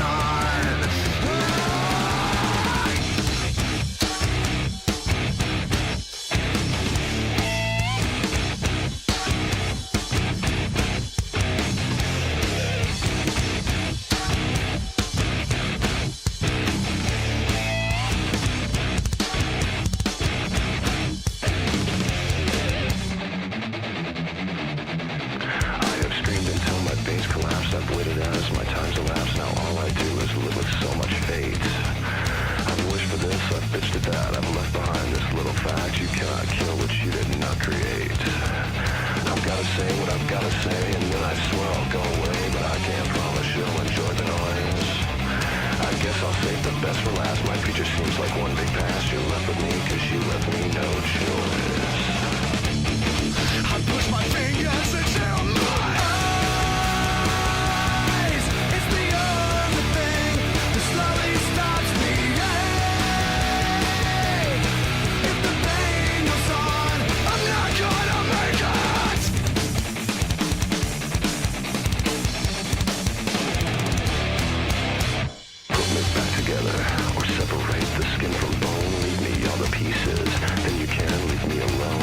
I've waited as my time's elapsed. Now all I do is live with so much fate. I've wished for this, I've bitched at that. I've left behind this little fact: you cannot kill what you did not create. I've gotta say what I've gotta say, and then I swear I'll go away, but I can't promise you'll enjoy the noise. I guess I'll save the best for last. My future seems like one big past. You're left with me cause you left me no choice. I push my fingers until my or separate the skin from bone, leave me all the pieces, then you can leave me alone.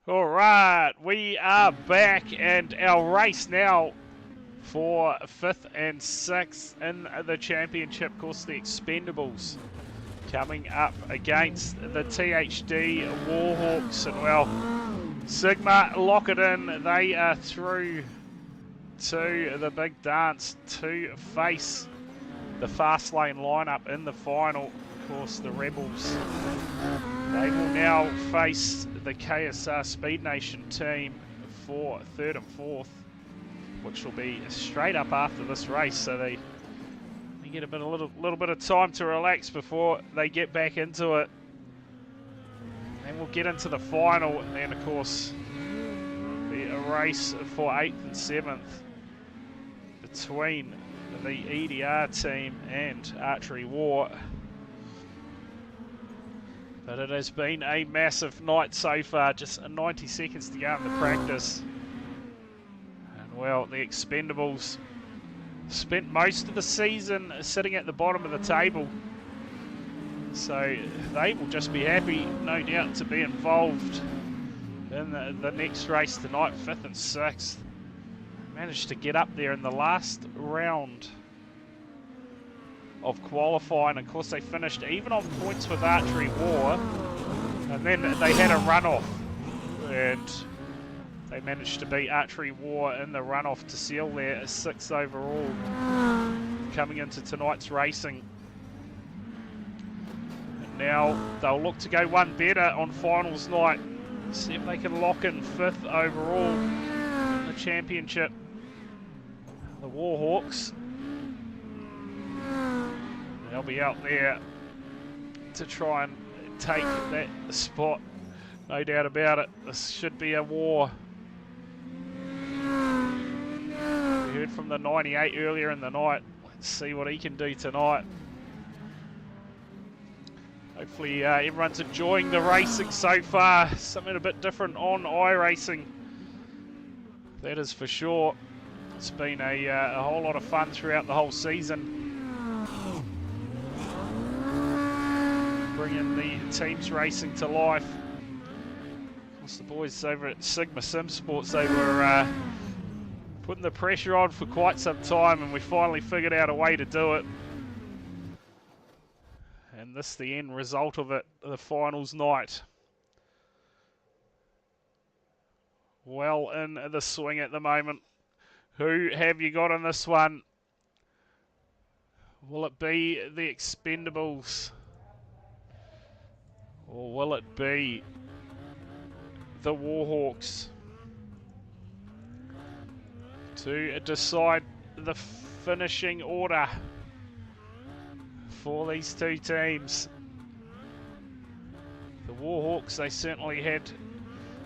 All right, we are back, and our race now for 5th and 6th in the championship. Of course, the Expendables coming up against the THD Warhawks, and well, Sigma lock it in. They are through to the big dance to face the fast lane lineup in the final. Of course, the Rebels, they will now face the KSR Speed Nation team for 3rd and 4th, which will be straight up after this race, so they get a little bit of time to relax before they get back into it. And we'll get into the final, and then of course be a race for 8th and 7th between the EDR team and Archery War. But it has been a massive night so far, just 90 seconds to go in the practice. And well, the Expendables spent most of the season sitting at the bottom of the table. So they will just be happy, no doubt, to be involved in the next race tonight, 5th and 6th. Managed to get up there in the last round of qualifying. Of course, they finished even on points with Archery War, and then they had a runoff, and they managed to beat Archery War in the runoff to seal their 6th overall coming into tonight's racing. And now they'll look to go one better on finals night, see if they can lock in 5th overall in the championship. The Warhawks, they'll be out there to try and take that spot, no doubt about it. This should be a war. We heard from the 98 earlier in the night. Let's see what he can do tonight. Hopefully everyone's enjoying the racing so far. Something a bit different on iRacing, that is for sure. It's been a whole lot of fun throughout the whole season. Bringing the teams racing to life. Of course, the boys over at Sigma Simsports, they were putting the pressure on for quite some time, and we finally figured out a way to do it. And this is the end result of it, the finals night. Well in the swing at the moment. Who have you got on this one? Will it be the Expendables? Or will it be the Warhawks? To decide the finishing order for these two teams. The Warhawks, they certainly had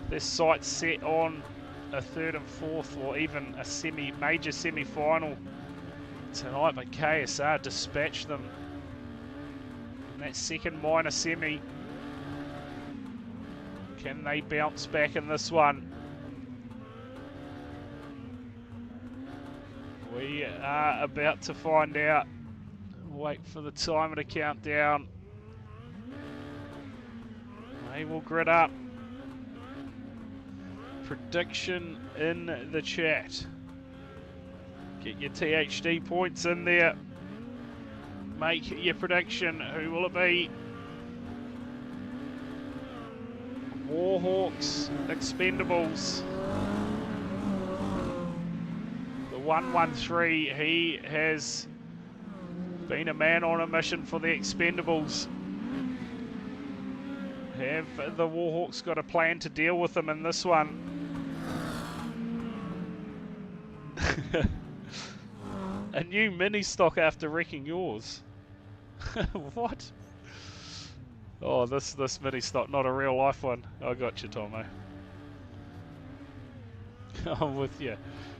their sights set on a 3rd and 4th, or even a major semi-final tonight, but KSR dispatched them in that second minor semi. Can they bounce back in this one? We are about to find out. Wait for the timer to count down. They will grid up. Prediction in the chat. Get your THD points in there. Make your prediction. Who will it be? Warhawks, Expendables. The 113, he has been a man on a mission for the Expendables. Have the Warhawks got a plan to deal with them in this one? A new mini stock after wrecking yours. What? Oh, this mini stock, not a real life one. I got you, Tomo. I'm with you.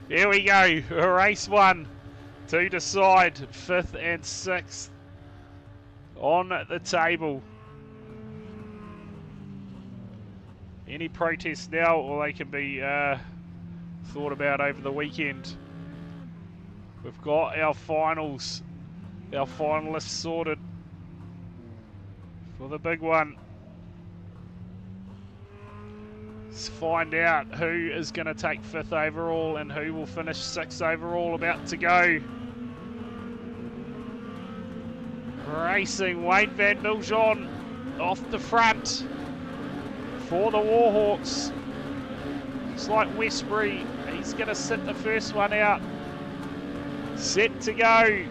Here we go. Race 1 to decide 5th and 6th on the table. Any protests now, or they can be thought about over the weekend. We've got our finals, our finalists sorted for the big one. Let's find out who is going to take 5th overall and who will finish 6th overall. About to go. Racing Wayne Van Biljon off the front for the Warhawks. Looks like Westbury, he's going to sit the first one out. Set to go.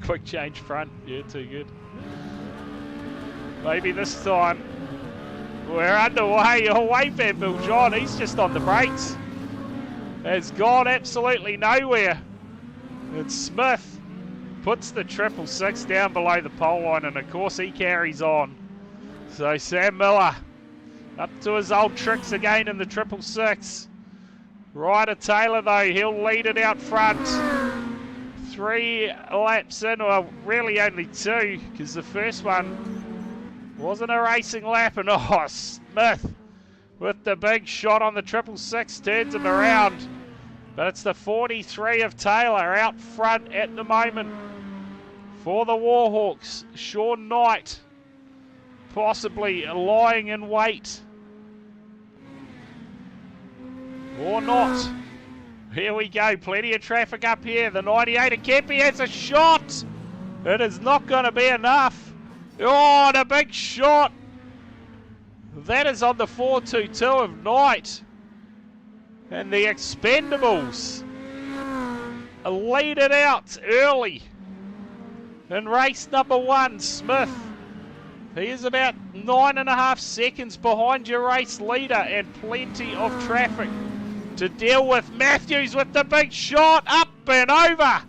Quick change front, yeah, too good. Maybe this time we're underway. Oh, Wayne Van Biljon, he's just on the brakes. Has gone absolutely nowhere. And Smith puts the 666 down below the pole line, and of course he carries on. So Sam Miller up to his old tricks again in the 666. Ryder Taylor though, he'll lead it out front. 3 laps in, well really only 2, because the first one wasn't a racing lap, and oh, Smith with the big shot on the 666 turns him around. But it's the 43 of Taylor out front at the moment for the Warhawks. Sean Knight possibly lying in wait. Or not. Here we go. Plenty of traffic up here. The 98 of Kempe has a shot. It is not going to be enough. Oh, and a big shot. That is on the 422 of Knight. And the Expendables lead it out early. In race number 1, Smith. He is about 9.5 seconds behind your race leader, and plenty of traffic to deal with. Matthews with the big shot, up and over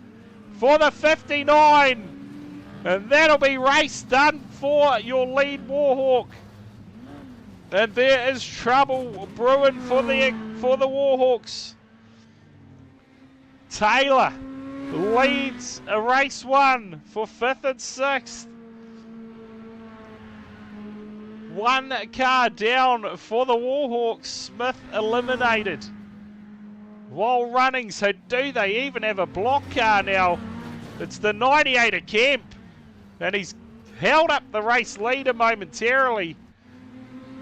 for the 59. And that'll be race done for your lead Warhawk. And there is trouble brewing for the Warhawks. Taylor leads a race 1 for 5th and 6th. 1 car down for the Warhawks. Smith eliminated while running. So do they even have a block car now? It's the 98 of Kemp, and he's held up the race leader momentarily.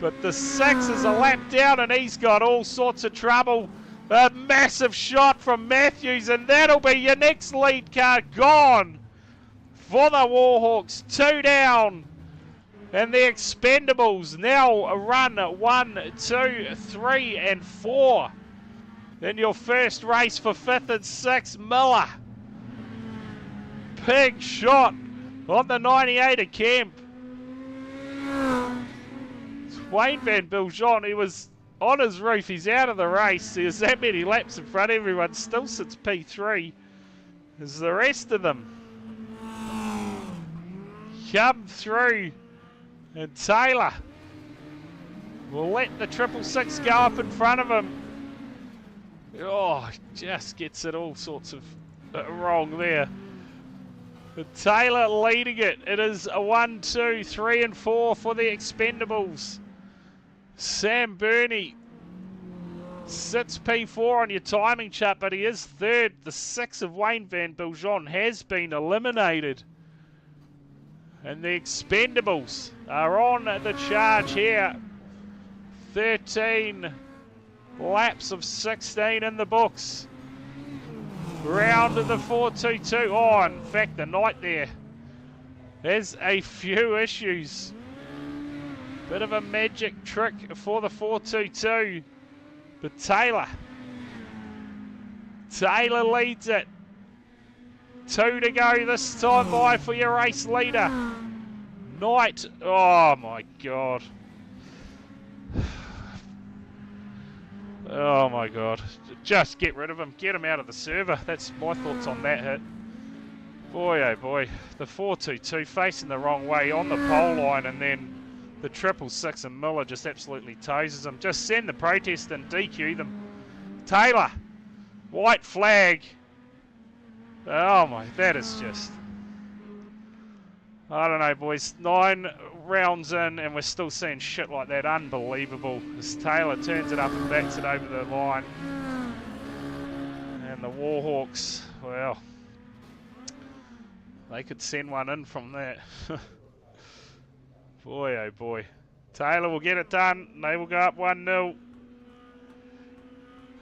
But the 6 is a lap down, and he's got all sorts of trouble. A massive shot from Matthews, and that'll be your next lead car gone for the Warhawks. 2 down. And the Expendables now run 1, 2, 3, and 4 in your first race for 5th and 6th. Miller. Big shot on the 98 of Kemp. Wayne Van Biljon, he was on his roof, he's out of the race. There's that many laps in front, everyone still sits P3. As the rest of them come through, and Taylor will let the 666 go up in front of him. Oh, just gets it all sorts of wrong there. But Taylor leading it. It is a 1, 2, 3, and 4 for the Expendables. Sam Burney sits P4 on your timing chart, but he is 3rd. The 6 of Wayne Van Biljon has been eliminated. And the Expendables are on the charge here. 13 laps of 16 in the books. Round of the 422. Oh, in fact, the Knight there has a few issues. Bit of a magic trick for the 422. But Taylor leads it. 2 to go this time by for your race leader. Knight. Oh my God. Oh my God. Just get rid of him. Get him out of the server. That's my thoughts on that hit. Boy, oh boy. The 422 facing the wrong way on the pole line, and then the 666 and Miller just absolutely toses them. Just send the protest and DQ them. Taylor. White flag. Oh my, that is just... I don't know, boys. 9 rounds in and we're still seeing shit like that. Unbelievable. As Taylor turns it up and backs it over the line. And the Warhawks, well, they could send one in from that. Boy, oh boy. Taylor will get it done. They will go up 1-0.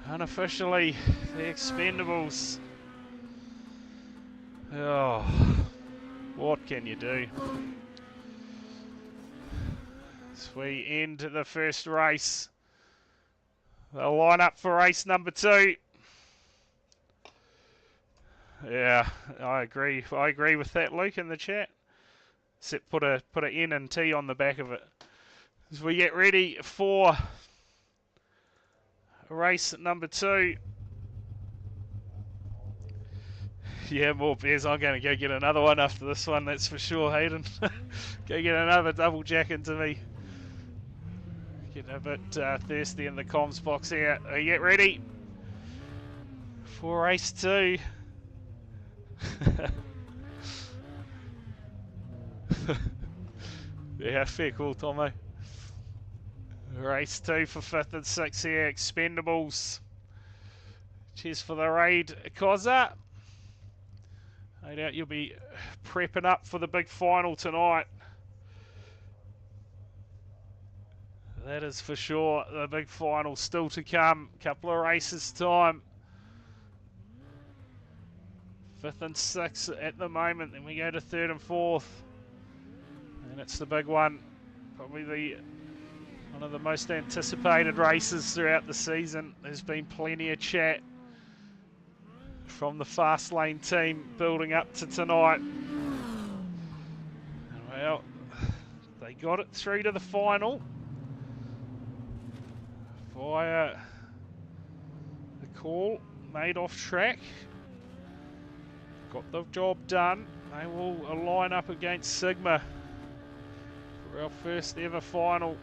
Unofficially, the Expendables. Oh, what can you do? As we end the first race, they'll line up for race number 2. Yeah, I agree. I agree with that, Luke, in the chat. Except put a N and T on the back of it. As we get ready for race number 2. Yeah, more beers. I'm going to go get another one after this one, that's for sure, Hayden. Go get another double jack into me. Getting a bit thirsty in the comms box here. Get ready for race 2. Yeah, fair call, Tomo. Race 2 for 5th and 6th here, Expendables. Cheers for the raid, Koza. No doubt you'll be prepping up for the big final tonight. That is for sure, the big final still to come. Couple of races time. 5th and 6th at the moment, then we go to 3rd and 4th. And it's the big one. Probably one of the most anticipated races throughout the season. There's been plenty of chat from the Fast Lane team building up to tonight. Well, they got it through to the final via the call made off track. Got the job done. They will line up against Sigma for our first ever final.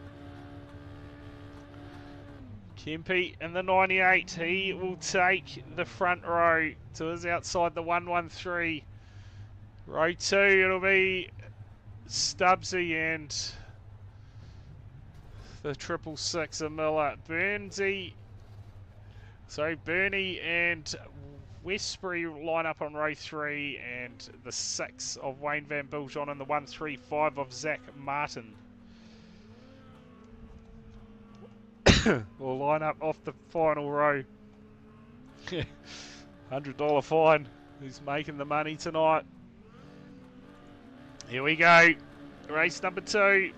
Kempe in the 98, he will take the front row to his outside the 113. Row 2, it'll be Stubbsy and the 666 of Miller. Bernie and Westbury line up on row 3, and the 6 of Wayne Van Biljon and the 135 of Zach Martin will line up off the final row. $100 fine. Who's making the money tonight? Here we go. Race number 2.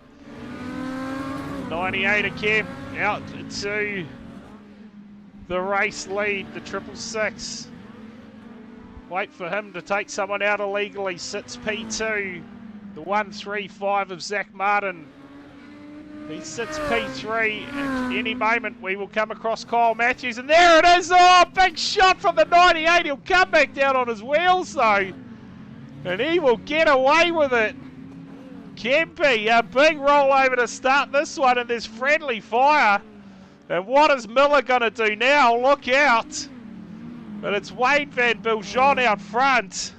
98 again out to the race lead, the 666. Wait for him to take someone out illegally. Sits P2. The 135 of Zach Martin. He sits P3. At any moment we will come across Kyle Matthews. And there it is. Oh, big shot from the 98. He'll come back down on his wheels though. And he will get away with it. Kempe, a big rollover to start this one. And there's friendly fire. And what is Miller going to do now? Look out. But it's Wayne Van Biljon out front,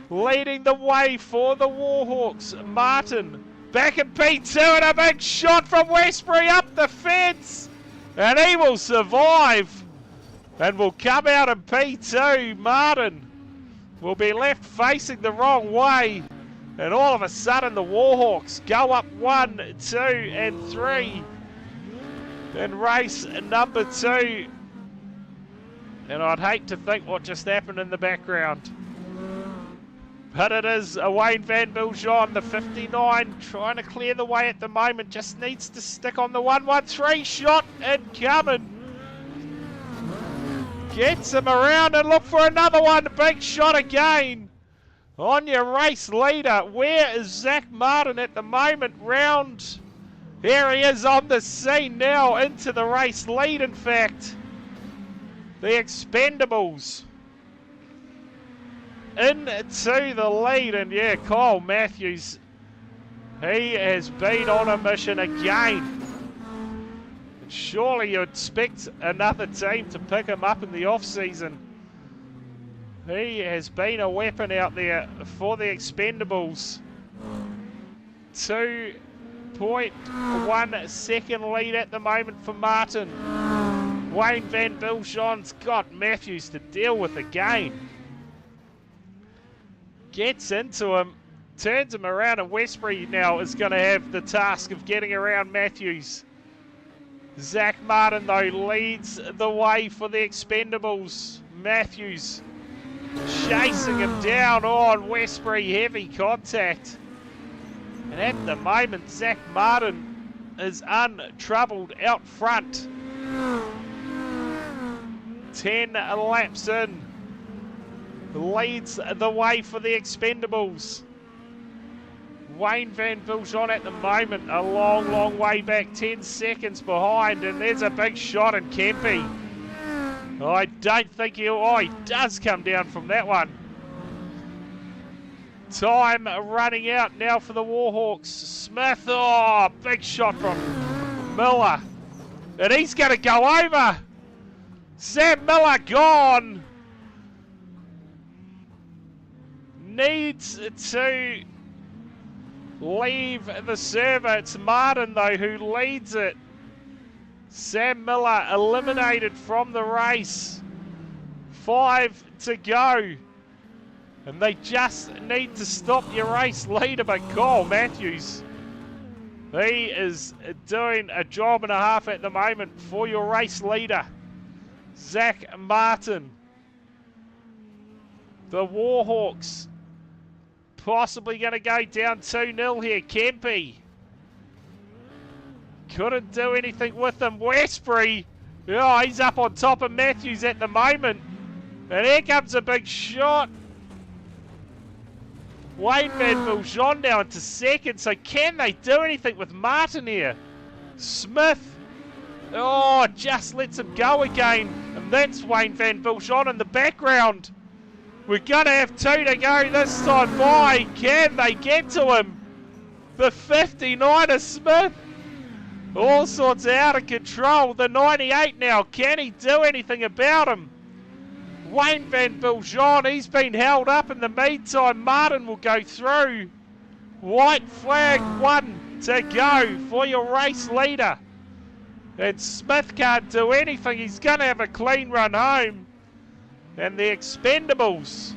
leading the way for the Warhawks. Martin back in P2 and a big shot from Westbury up the fence. And he will survive and will come out in P2. Martin will be left facing the wrong way. And all of a sudden the Warhawks go up 1, 2 and 3 in race number 2. And I'd hate to think what just happened in the background. But it is a Wayne Van Biljon, the 59, trying to clear the way at the moment. Just needs to stick on the 113 shot and coming. Gets him around and look for another one. Big shot again. On your race leader. Where is Zach Martin at the moment? Round. Here he is on the scene now into the race lead, in fact. The Expendables into the lead, and yeah, Kyle Matthews, he has been on a mission again. And surely you'd expect another team to pick him up in the off-season. He has been a weapon out there for the Expendables. 2.1 second lead at the moment for Martin. Wayne Van Biljon's got Matthews to deal with again. Gets into him. turns him around, and Westbury now is going to have the task of getting around Matthews. Zach Martin, though, leads the way for the Expendables. Matthews chasing him down on Westbury, heavy contact. And at the moment, Zach Martin is untroubled out front. 10 laps in. Leads the way for the Expendables. Wayne Van Viljoen at the moment a long way back, 10 seconds behind, and there's a big shot in Kempy. I don't think he does come down from that one. Time running out now for the Warhawks. Smith, big shot from Miller, and he's going to go over. Sam Miller gone. Needs to leave the server. It's Martin, though, who leads it. Sam Miller eliminated from the race. 5 to go. And they just need to stop your race leader, but Kyle Matthews, he is doing a job and a half at the moment for your race leader. Zach Martin. The Warhawks possibly going to go down 2-0 here. Kempy couldn't do anything with them. Westbury, he's up on top of Matthews at the moment. And here comes a big shot. Wayne Van Viljoen now into second. So can they do anything with Martin here? Smith, just lets him go again. And that's Wayne Van Viljoen in the background. We're going to have 2 to go this time by. Can they get to him? The 59er Smith. All sorts out of control. The 98 now. Can he do anything about him? Wayne Van Viljoen, he's been held up in the meantime. Martin will go through. White flag, 1 to go for your race leader. And Smith can't do anything. He's going to have a clean run home. And the Expendables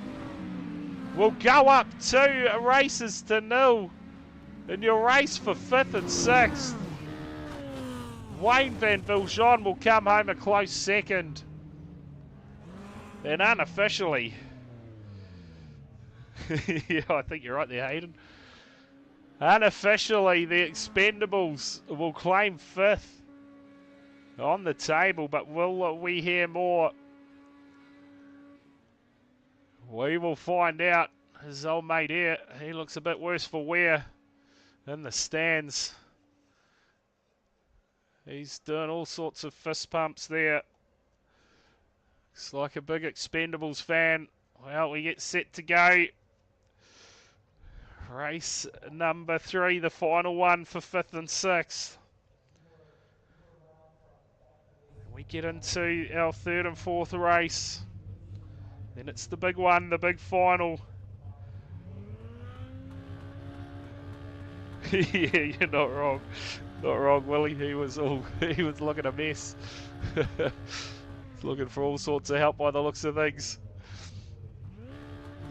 will go up 2 races to 0 in your race for 5th and 6th. Wayne Van Viljoen will come home a close second. And unofficially, yeah, I think you're right there, Hayden. Unofficially, the Expendables will claim 5th on the table, but will we hear more? We will find out. His old mate here, he looks a bit worse for wear in the stands. He's doing all sorts of fist pumps there. Looks like a big Expendables fan. Well, we get set to go. Race number 3, the final one for 5th and 6th. We get into our 3rd and 4th race. Then it's the big one, the big final. Yeah, you're not wrong. Not wrong, Willie. He was looking a mess. He's looking for all sorts of help by the looks of things.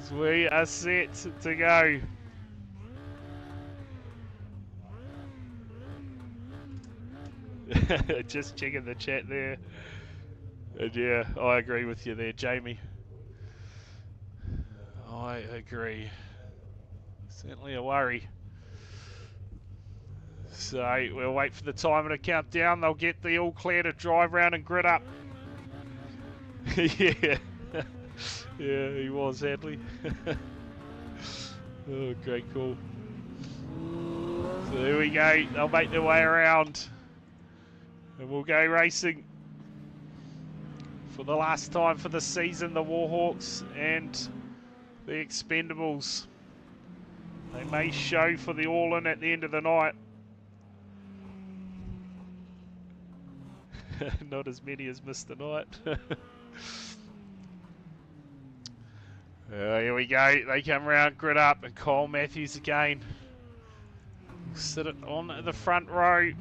So we are set to go. Just checking the chat there. And yeah, I agree with you there, Jamie. I agree. Certainly a worry. So we'll wait for the timer to count down. They'll get the all clear to drive round and grid up. Yeah. Yeah, he was, Hadley. Oh, great call. So there we go. They'll make their way around. And we'll go racing. For the last time for the season, the Warhawks and the Expendables. They may show for the all-in at the end of the night. Not as many as Mr. Knight. Here we go. They come round, grid up, and Kyle Matthews again. Sit it on the front row.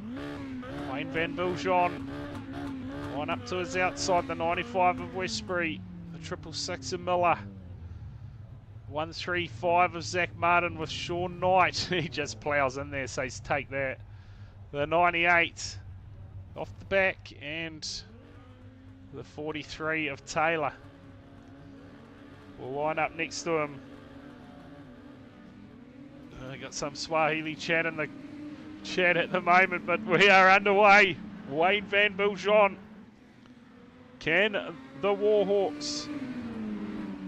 Wayne Van Viljoen. Line up to his outside, the 95 of Westbury. The 666 of Miller. 135 of Zach Martin with Sean Knight. He just plows in there, says take that. The 98 off the back, and the 43 of Taylor will line up next to him. Got some Swahili chat in the chat at the moment, but we are underway. Wayne Van Biljon. Can the Warhawks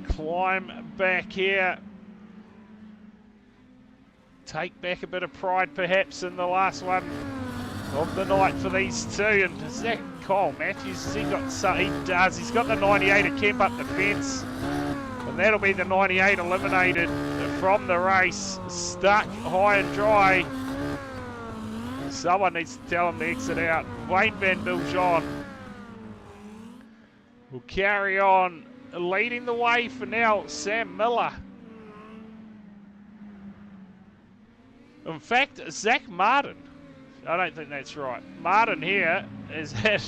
climb back here? Take back a bit of pride perhaps in the last one of the night for these two. And is that Kyle Matthews? Has he got some? He does. He's got the 98 to camp up the fence. And that'll be the 98 eliminated from the race. Stuck high and dry. Someone needs to tell him to exit out. Wayne Van Biljon will carry on, leading the way for now. Sam Miller. In fact, Zach Martin. I don't think that's right. Martin here has had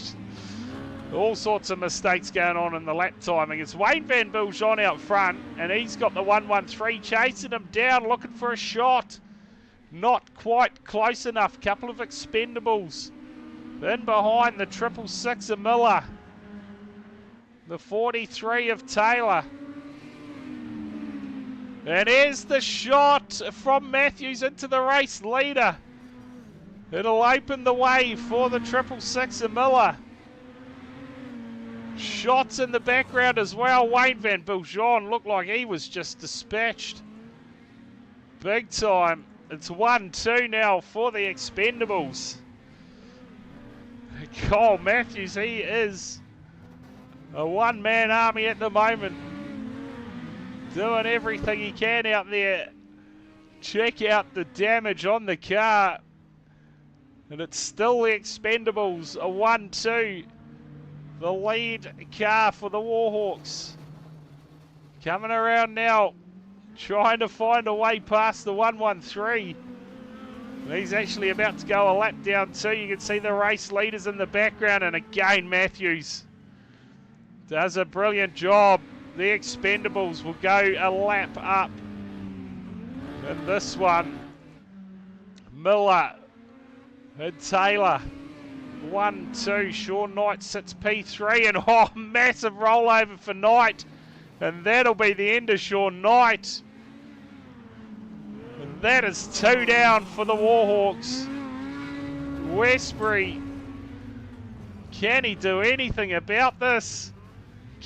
all sorts of mistakes going on in the lap timing. It's Wayne Van Biljon out front, and he's got the 113 chasing him down, looking for a shot. Not quite close enough. Couple of expendables. In behind the 666 of Miller. The 43 of Taylor. And here's the shot from Matthews into the race leader. It'll open the way for the 666 of Miller. Shots in the background as well. Wayne Van Biljon looked like he was just dispatched. Big time. It's 1-2 now for the expendables. Kyle Matthews, he is a one-man army at the moment. Doing everything he can out there. Check out the damage on the car. And it's still the expendables. A 1-2. The lead car for the Warhawks. Coming around now. Trying to find a way past the 113. He's actually about to go a lap down too. You can see the race leaders in the background. And again, Matthews does a brilliant job. The expendables will go a lap up. And this one, Miller and Taylor. 1-2. Sean Knight sits P3. And oh, massive rollover for Knight. And that'll be the end of Sean Knight. And that is 2 down for the Warhawks. Westbury, can he do anything about this?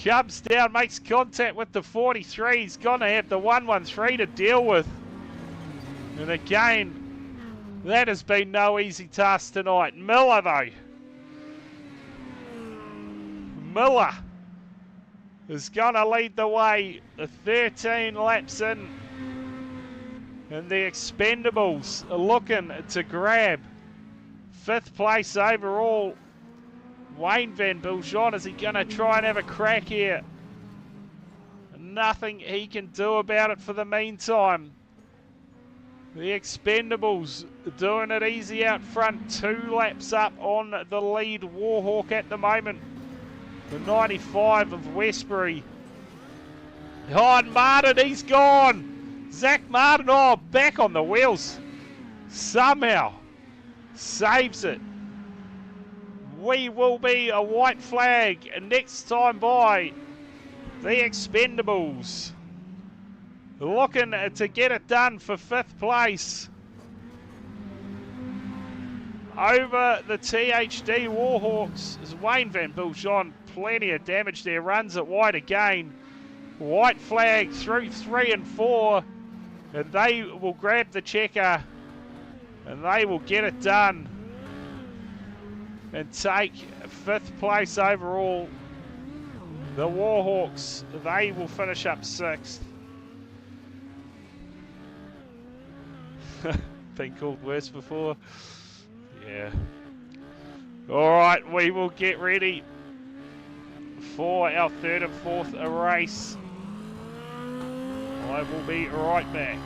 Comes down, makes contact with the 43. He's going to have the 113 to deal with. And again, that has been no easy task tonight. Miller, though. Miller is going to lead the way. The 13 laps in. And the expendables are looking to grab 5th place overall. Wayne Van Biljon, is he going to try and have a crack here? Nothing he can do about it for the meantime. The expendables doing it easy out front. 2 laps up on the lead Warhawk at the moment. The 95 of Westbury. Oh, and Martin, he's gone. Zach Martin, oh, back on the wheels. Somehow saves it. We will be a white flag next time by the expendables. Looking to get it done for 5th place. Over the THD Warhawks is Wayne Van Biljon. Plenty of damage there. Runs it wide again. White flag through 3 and 4. And they will grab the checker. And they will get it done. And take 5th place overall. The Warhawks, they will finish up 6th. Been called worse before. Yeah. Alright, we will get ready for our 3rd and 4th race. I will be right back.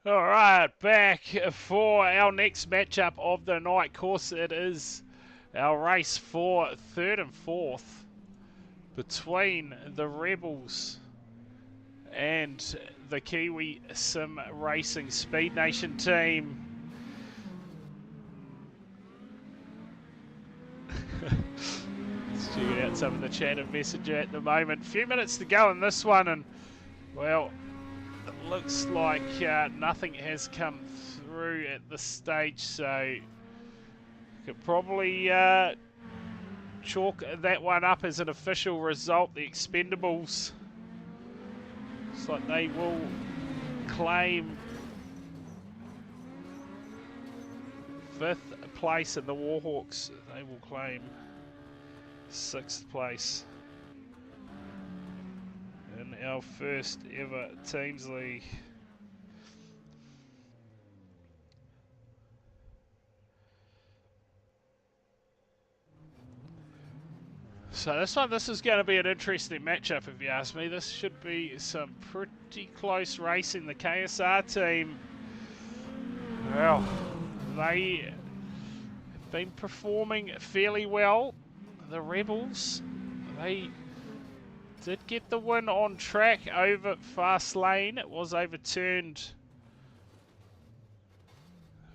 All right, back for our next matchup of the night. Of course, it is our race for 3rd and 4th between the Rebels and the Kiwi Sim Racing Speed Nation team. Let's check out some of the chat and messenger at the moment. A few minutes to go in this one, and well, it looks like nothing has come through at this stage, so could probably chalk that one up as an official result. The Expendables, looks like they will claim 5th place, and the Warhawks, they will claim 6th place in our first ever Teams League. So this is going to be an interesting matchup if you ask me. This should be some pretty close racing. The KSR team, well, they have been performing fairly well. The Rebels, they did get the win on track over Fast Lane. It was overturned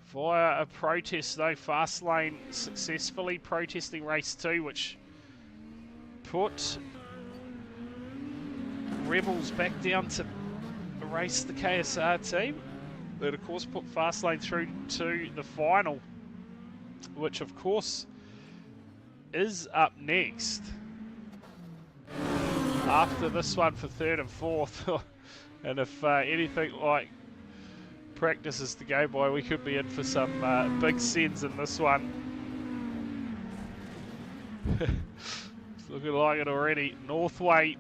via a protest though. Fast Lane successfully protesting race 2, which put Rebels back down to race the KSR team. That of course put Fast Lane through to the final, which of course is up next after this one for 3rd and 4th. And if anything like practice is to go by, we could be in for some big sends in this one. It's looking like it already. Northway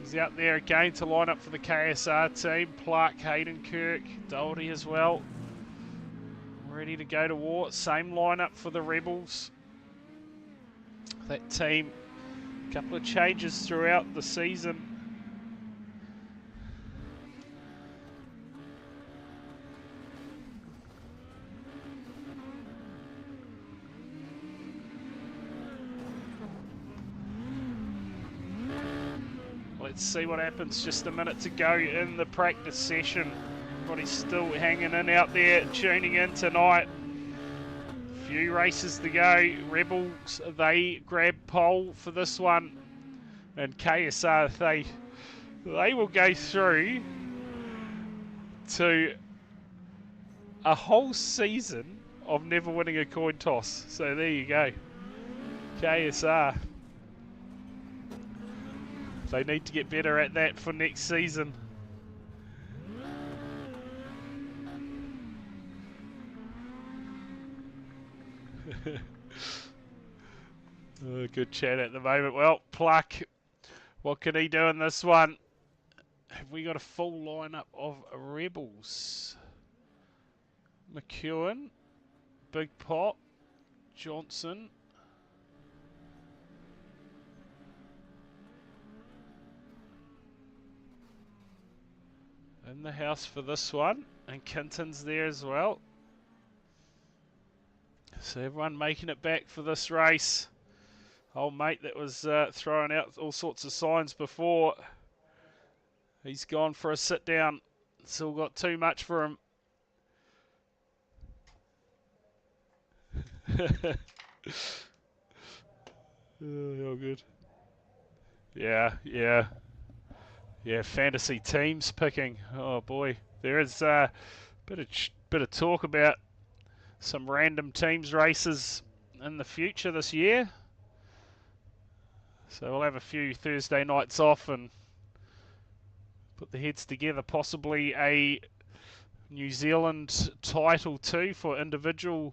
is out there again to line up for the KSR team. Clark, Hayden, Kirk, Doherty as well, ready to go to war. Same lineup for the Rebels. That team, a couple of changes throughout the season. Let's see what happens. Just a minute to go in the practice session. Everybody's still hanging in out there, tuning in tonight. Few races to go. Rebels, they grab pole for this one, and KSR, they will go through to a whole season of never winning a coin toss. So there you go, KSR. They need to get better at that for next season. Good chat at the moment. Well, Pluck, what can he do in this one? Have we got a full lineup of Rebels? McEwen, Big Pot, Johnson, in the house for this one, and Kinton's there as well. So everyone making it back for this race. Old mate that was throwing out all sorts of signs before, he's gone for a sit down. Still got too much for him. Oh, good. Yeah, fantasy teams picking. Oh boy, there is a bit of talk about some random teams races in the future this year. So we'll have a few Thursday nights off and put the heads together. Possibly a New Zealand title too for individual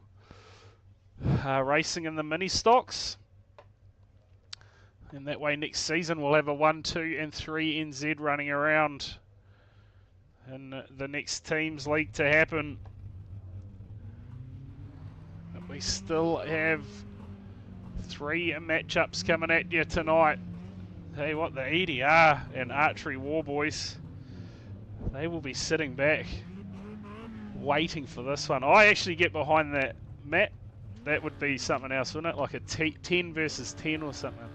racing in the mini stocks. And that way next season we'll have a 1, 2 and 3 NZ running around in the next teams league to happen. But we still have 3 matchups coming at you tonight. Tell you what, the EDR and Archery War Boys, they will be sitting back waiting for this one. I actually get behind that, Matt. That would be something else, wouldn't it? Like a 10 versus 10 or something.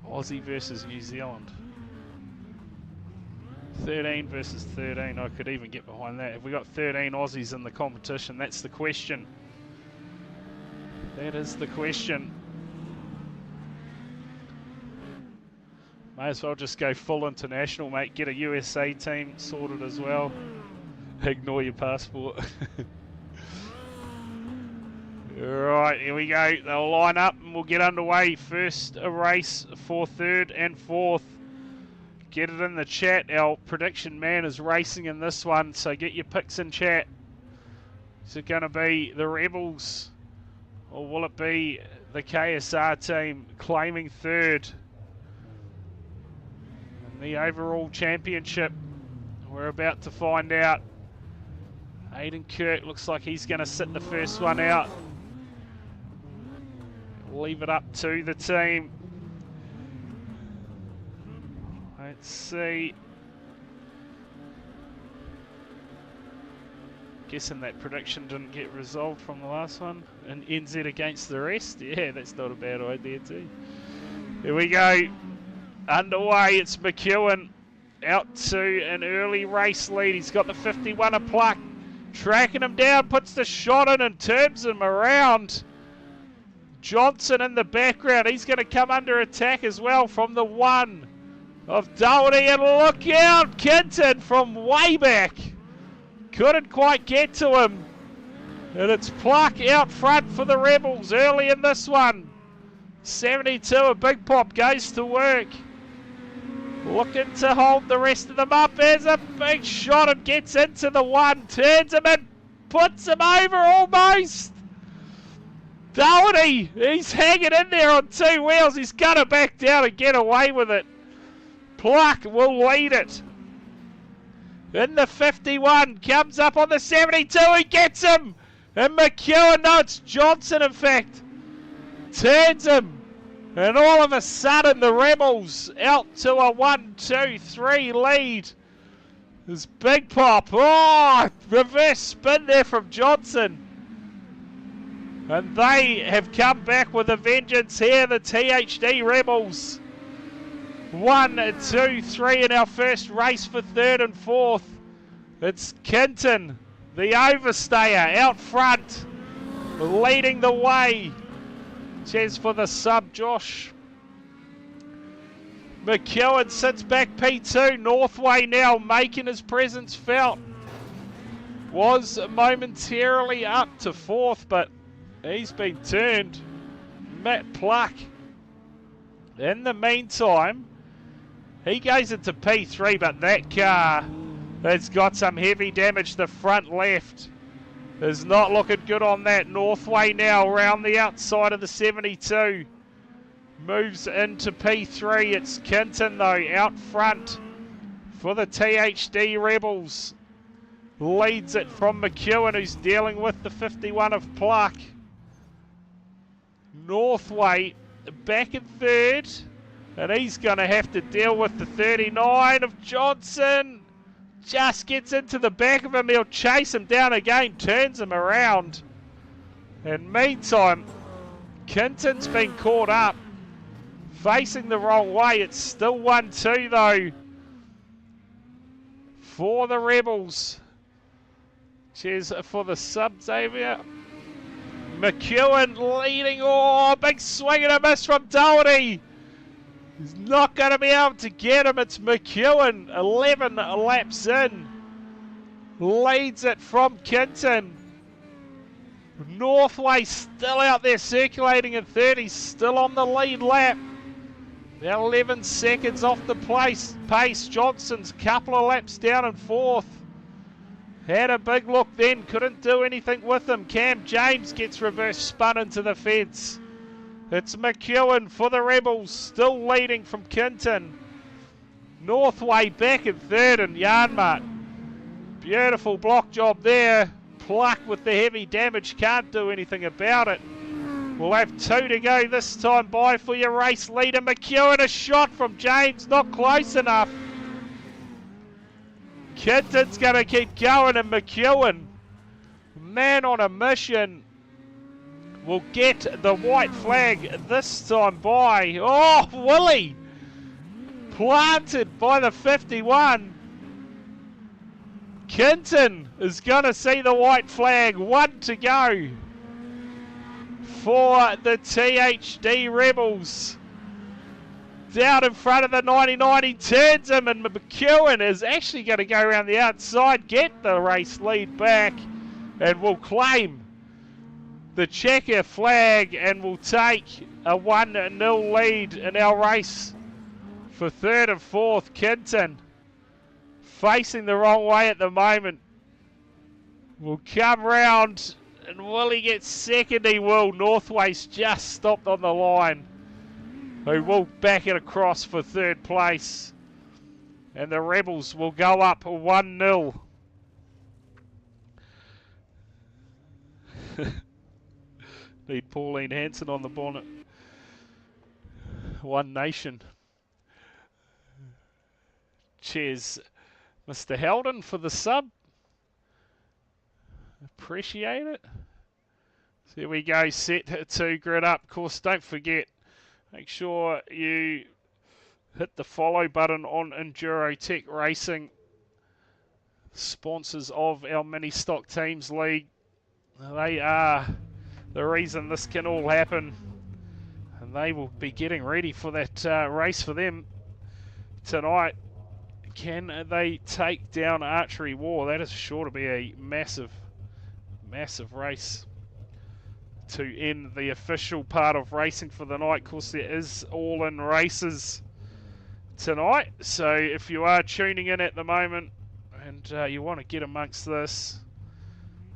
Aussie versus New Zealand. 13 versus 13. I could even get behind that. Have we got 13 Aussies in the competition? That's the question. That is the question. May as well just go full international, mate. Get a USA team sorted as well. Ignore your passport. Right, here we go. They'll line up and we'll get underway. First a race for third and fourth. Get it in the chat. Our prediction man is racing in this one, so get your picks in chat. Is it going to be the Rebels or will it be the KSR team claiming third in the overall championship? We're about to find out. Aiden Kirk looks like he's going to sit the first one out. Leave it up to the team. Let's see. Guessing that prediction didn't get resolved from the last one. And NZ against the rest. Yeah, that's not a bad idea too. Here we go. Underway. It's McEwen out to an early race lead. He's got the 51 a pluck. Tracking him down. Puts the shot in and turns him around. Johnson in the background. He's going to come under attack as well from the one of Doherty. And look out, Kinton from way back. Couldn't quite get to him. And it's Pluck out front for the Rebels early in this one. 72, a big pop goes to work. Looking to hold the rest of them up. There's a big shot and gets into the one. Turns him in. Puts him over almost. Doherty, he's hanging in there on two wheels. He's going to back down and get away with it. Pluck will lead it. In the 51, comes up on the 72, he gets him. And McEwen, no, it's Johnson in fact, turns him. And all of a sudden the Rebels out to a 1-2-3 lead. This big pop, oh, reverse spin there from Johnson. And they have come back with a vengeance here, the THD Rebels. 1, 2, 3 in our first race for third and fourth. It's Kinton, the overstayer, out front, leading the way. Cheers for the sub, Josh. McEwen sits back P2. Northway now making his presence felt. Was momentarily up to fourth, but he's been turned. Matt Pluck. In the meantime, he goes into P3, but that car has got some heavy damage. The front left is not looking good on that. Northway now around the outside of the 72. Moves into P3. It's Kinton though out front for the THD Rebels. Leads it from McEwen, who's dealing with the 51 of Pluck. Northway back in third, and he's going to have to deal with the 39 of Johnson. Just gets into the back of him. He'll chase him down again, turns him around. And meantime, Kinton's been caught up, facing the wrong way. It's still 1-2 though for the Rebels. Cheers for the sub, Xavier. McEwen leading. Oh, big swing and a miss from Doherty. He's not going to be able to get him. It's McEwen, 11 laps in. Leads it from Kinton. Northway still out there circulating in third. He's still on the lead lap. Now 11 seconds off the pace. Johnson's couple of laps down in fourth. Had a big look then, couldn't do anything with him. Cam James gets reverse spun into the fence. It's McEwen for the Rebels, still leading from Kinton. Northway back in third and Yarnmart. Beautiful block job there. Pluck with the heavy damage, can't do anything about it. We'll have 2 to go this time by for your race leader. McEwen, a shot from James, not close enough. Kinton's going to keep going, and McEwen, man on a mission, will get the white flag this time by. Oh, Willie! Planted by the 51. Kinton is going to see the white flag. 1 to go for the THD Rebels. Down in front of the 99, he turns him, and McEwen is actually going to go around the outside, get the race lead back, and will claim the checker flag, and will take a 1-0 lead in our race for third and fourth. Kinton, facing the wrong way at the moment, will come round, and will he get second? He will. Northway's just stopped on the line, who will back it across for third place, and the Rebels will go up 1-0. Need Pauline Hanson on the bonnet. One Nation. Cheers, Mr. Heldon, for the sub. Appreciate it. So here we go, set to grid up. Of course, don't forget, make sure you hit the follow button on Enduro Tech Racing, sponsors of our Mini Stock Teams League. They are the reason this can all happen, and they will be getting ready for that race for them tonight. Can they take down Archery War? That is sure to be a massive, massive race to end the official part of racing for the night. Of course, there is all-in races tonight, so if you are tuning in at the moment and you want to get amongst this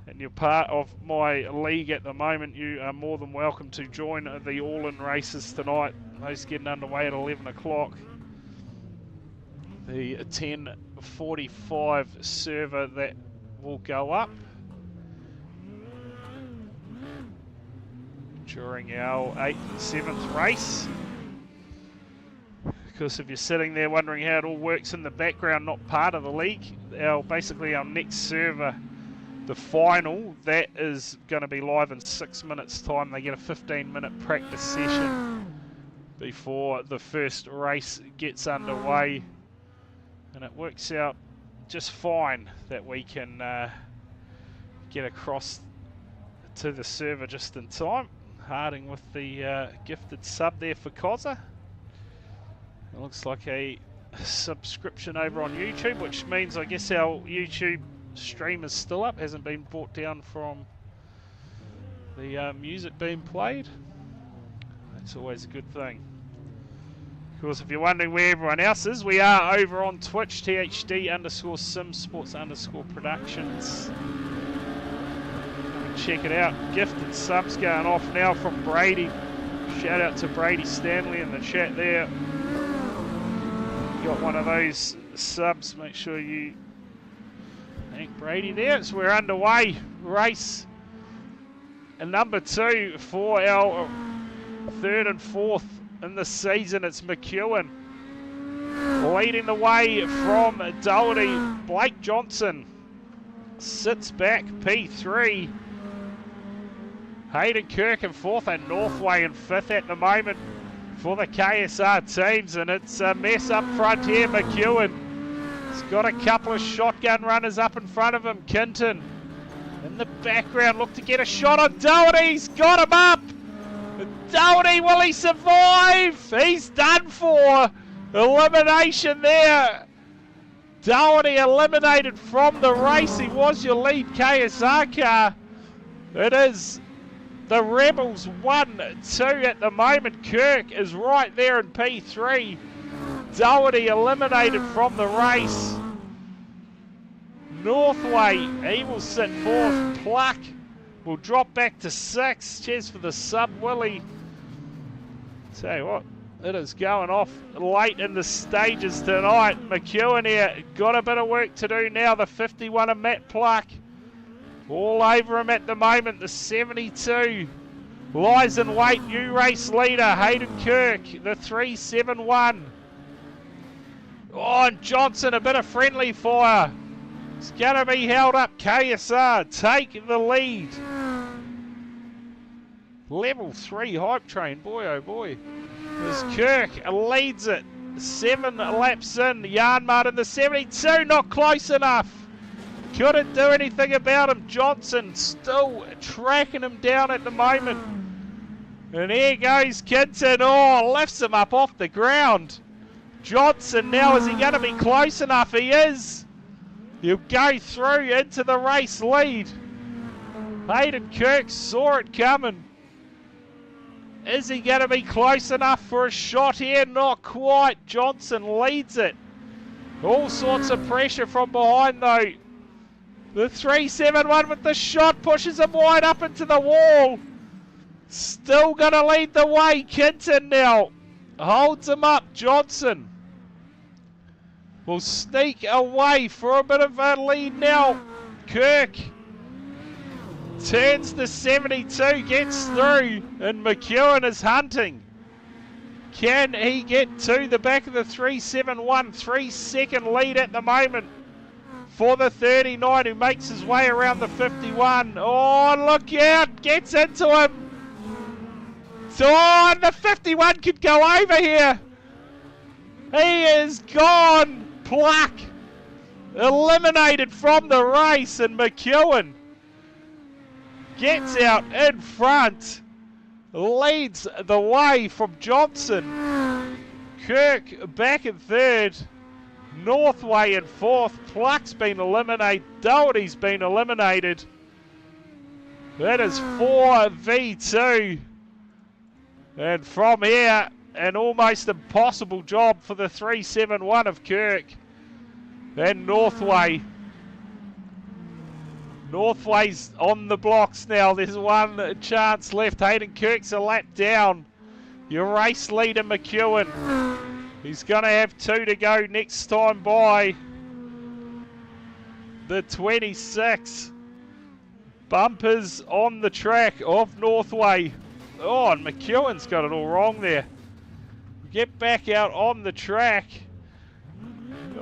and you're part of my league at the moment, you are more than welcome to join the all-in races tonight. Those getting underway at 11 o'clock. The 10:45 server that will go up during our 8th and 7th race. Because if you're sitting there wondering how it all works in the background, not part of the league, basically our next server, the final, that is going to be live in 6 minutes time. They get a 15-minute practice session before the first race gets underway, and it works out just fine that we can get across to the server just in time. Harding with the gifted sub there for Cozza. It looks like a subscription over on YouTube, which means I guess our YouTube stream is still up, hasn't been brought down from the music being played. That's always a good thing. Of course, if you're wondering where everyone else is, we are over on Twitch, THD_Simsports_Productions. Check it out. Gifted subs going off now from Brady. Shout out to Brady Stanley in the chat there. Got one of those subs, make sure you thank Brady there. So we're underway. Race and number 2 for our third and fourth in the season. It's McEwen leading the way from Doherty. Blake Johnson sits back, P3. Hayden Kirk in 4th, and Northway in 5th at the moment for the KSR teams, and it's a mess up front here. McEwen has got a couple of shotgun runners up in front of him. Kinton in the background, look to get a shot on Doherty. He's got him up. Doherty, will he survive? He's done for. Elimination there. Doherty eliminated from the race. He was your lead KSR car. It is the Rebels 1-2 at the moment. Kirk is right there in P3. Doherty eliminated from the race. Northway, he will sit 4th. Pluck will drop back to 6th. Cheers for the sub, Willie. Tell you what, it is going off late in the stages tonight. McEwen here, got a bit of work to do now. The 51 of Matt Pluck. All over him at the moment. The 72 lies in wait. New race leader, Hayden Kirk. The 371. Oh, and Johnson, a bit of friendly fire. It's going to be held up. KSR take the lead. Level 3 hype train. Boy, oh boy. As Kirk leads it. 7 laps in. Yarnmart in the 72. Not close enough. Couldn't do anything about him. Johnson still tracking him down at the moment. And here goes Kinton. Oh, lifts him up off the ground. Johnson now, is he going to be close enough? He is. He'll go through into the race lead. Hayden Kirk saw it coming. Is he going to be close enough for a shot here? Not quite. Johnson leads it. All sorts of pressure from behind though. The 371 with the shot pushes him wide up into the wall. Still going to lead the way. Kinton now holds him up. Johnson will sneak away for a bit of a lead now. Kirk turns the 72, gets through, and McEwen is hunting. Can he get to the back of the 371? 3-second lead at the moment for the 39, who makes his way around the 51. Oh, look out! Gets into him. Oh, and the 51 could go over here. He is gone. Pluck eliminated from the race, and McEwen gets out in front, leads the way from Johnson. Kirk back in third, Northway in fourth. Pluck's been eliminated, Doherty's been eliminated. That is 4v2. And from here, an almost impossible job for the 371 of Kirk. And Northway. Northway's on the blocks now. There's one chance left. Hayden Kirk's a lap down. Your race leader, McEwen. He's going to have 2 to go next time by. The 26. Bumpers on the track of Northway. Oh, and McEwen's got it all wrong there. Get back out on the track.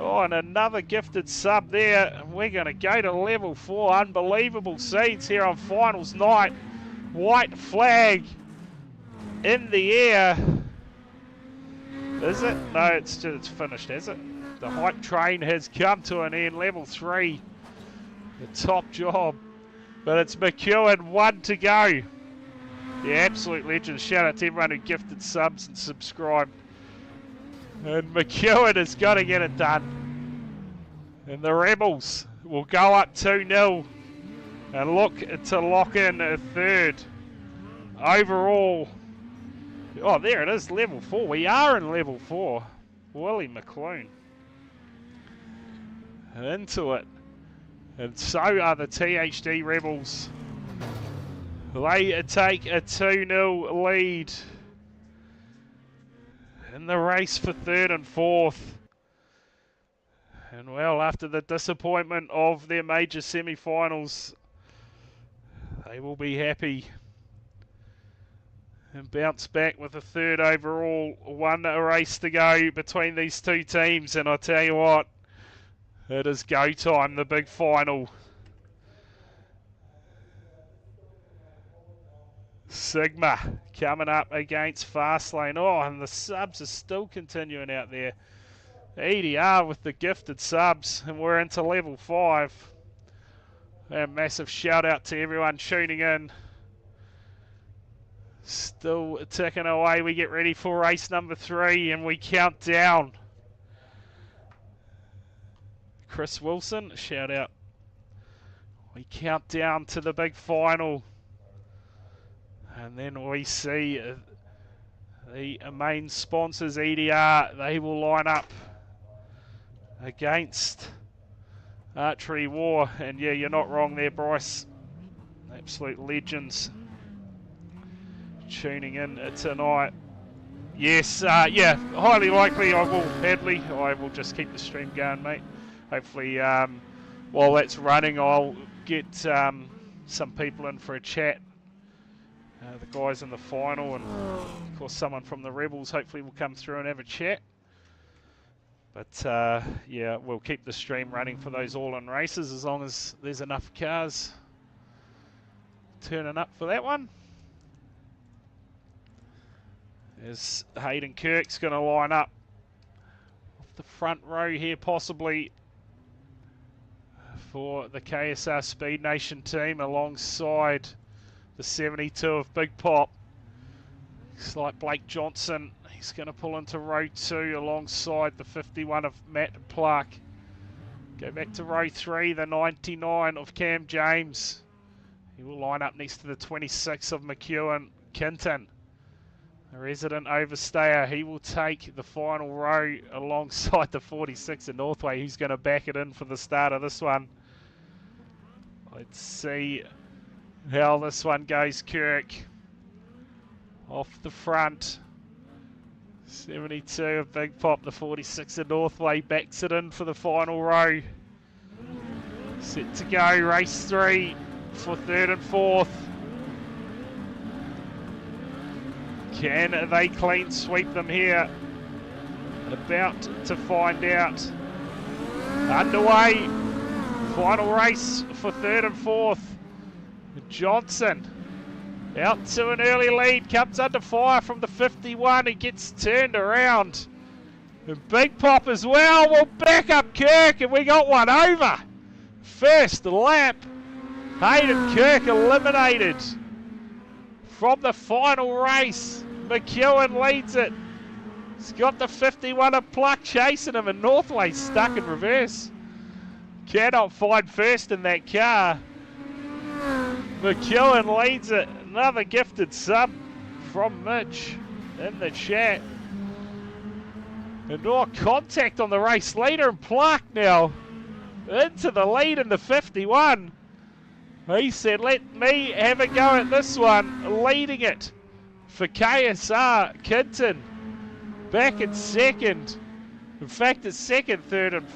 Oh, and another gifted sub there. We're going to go to level 4. Unbelievable seeds here on finals night. White flag in the air. Is it? No, it's finished, is it? The hype train has come to an end. Level 3. The top job. But it's McEwen, 1 to go. The absolute legend. Shout out to everyone who gifted subs and subscribed. And McEwen has got to get it done. And the Rebels will go up 2-0 and look to lock in a third. Overall, oh, there it is, level 4. We are in level 4. Willie McClune. Into it. And so are the THD Rebels. They take a 2-0 lead in the race for third and fourth. And well, after the disappointment of their major semi-finals, they will be happy and bounce back with a third overall. 1 race to go between these two teams, and I tell you what, it is go time, the big final. Sigma coming up against Fastlane. Oh, and the subs are still continuing out there. EDR with the gifted subs, and we're into level 5. A massive shout out to everyone tuning in. Still ticking away. We get ready for race number 3, and we count down. Chris Wilson, shout out. We count down to the big final. And then we see the main sponsors, EDR, they will line up against Archery War. And yeah, you're not wrong there, Bryce. Absolute legends tuning in tonight. Yes, yeah, highly likely I will, Hadley. I will just keep the stream going, mate. Hopefully, while that's running, I'll get some people in for a chat. The guys in the final, and of course someone from the Rebels hopefully will come through and have a chat. But yeah, we'll keep the stream running for those all-in races as long as there's enough cars turning up for that one. As Hayden Kirk's going to line up off the front row here, possibly for the KSR Speed Nation team, alongside the 72 of Big Pop. Looks like Blake Johnson, he's going to pull into row 2 alongside the 51 of Matt Clark. Go back to row 3, the 99 of Cam James. He will line up next to the 26 of McEwen Kinton. A resident overstayer, he will take the final row alongside the 46 of Northway, who's going to back it in for the start of this one. Let's see how this one goes. Kirk off the front. 72 of Big Pop, the 46 of Northway backs it in for the final row. Set to go, race 3 for 3rd and 4th. Can they clean sweep them here? About to find out. Underway. Final race for 3rd and 4th. Johnson out to an early lead. Comes under fire from the 51. He gets turned around. And Big Pop as well will back up Kirk. And we got one over. First lap. Hayden Kirk eliminated from the final race. McEwen leads it. He's got the 51 of Pluck chasing him, and Northway stuck in reverse. Cannot find first in that car. McEwen leads it. Another gifted sub from Mitch in the chat. And more contact on the race leader, and Pluck now into the lead in the 51. He said, let me have a go at this one, leading it for KSR. Kinton back in second. In fact, it's second, third, and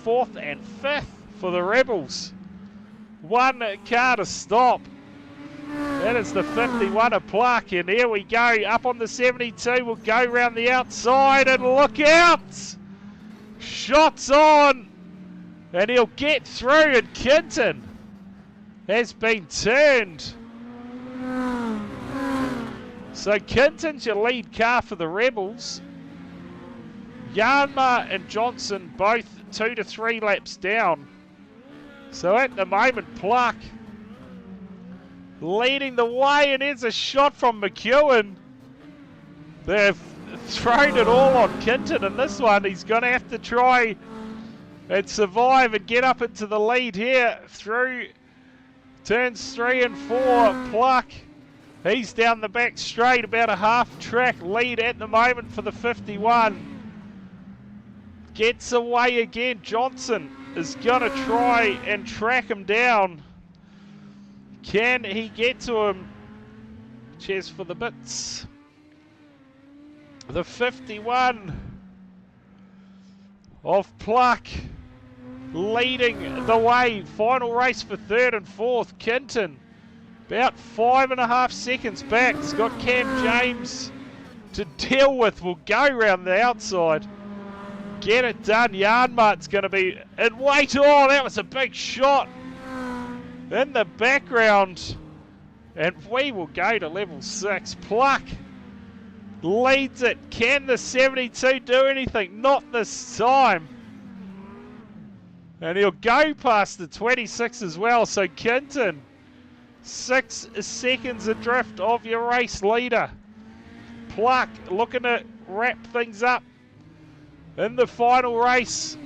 4th and 5th for the Rebels. One car to stop. That is the 51 of Pluck, and here we go. Up on the 72, we'll go round the outside, and look out! Shots on, and he'll get through, and Kinton has been turned. So Kinton's your lead car for the Rebels. Yarnma and Johnson both 2 to 3 laps down. So at the moment, Pluck leading the way, and here's a shot from McEwen. They've thrown it all on Kinton in this one. He's going to have to try and survive and get up into the lead here through turns 3 and 4. Pluck, he's down the back straight, about a half track lead at the moment for the 51. Gets away again. Johnson is going to try and track him down. Can he get to him? Cheers for the bits. The 51 of Pluck leading the way. Final race for 3rd and 4th. Kinton about 5.5 seconds back. He's got Cam James to deal with. We'll go round the outside. Get it done. Yarnmart's going to be in wait. Oh, that was a big shot in the background. And we will go to level 6. Pluck leads it. Can the 72 do anything? Not this time. And he'll go past the 26 as well. So Kinton, 6 seconds adrift of your race leader. Pluck looking to wrap things up in the final race.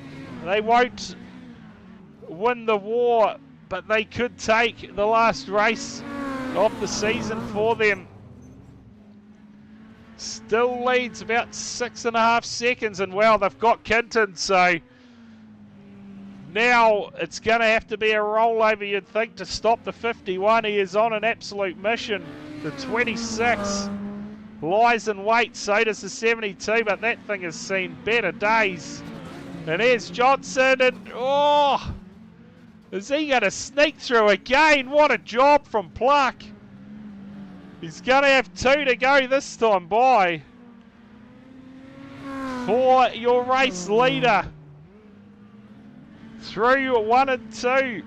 They won't win the war, but they could take the last race of the season for them. Still leads about 6.5 seconds, and well, they've got Kinton, so now it's going to have to be a rollover, you'd think, to stop the 51. He is on an absolute mission. The 26 lies in wait, so does the 72, but that thing has seen better days. And here's Johnson, and oh, is he going to sneak through again? What a job from Pluck. He's going to have 2 to go this time by for your race leader. Through 1 and 2.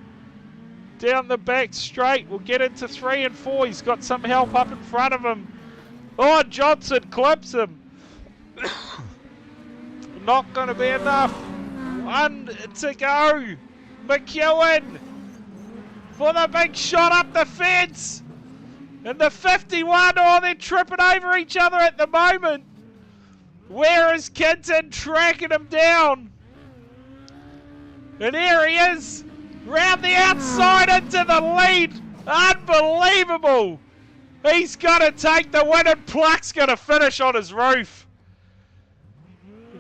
Down the back straight. We'll get into 3 and 4. He's got some help up in front of him. Oh, Johnson clips him. Not going to be enough. 1 to go. McEwen for the big shot up the fence. And the 51, oh, they're tripping over each other at the moment. Where is Kinton tracking him down? And here he is. Round the outside into the lead. Unbelievable. He's got to take the win and Pluck's going to finish on his roof.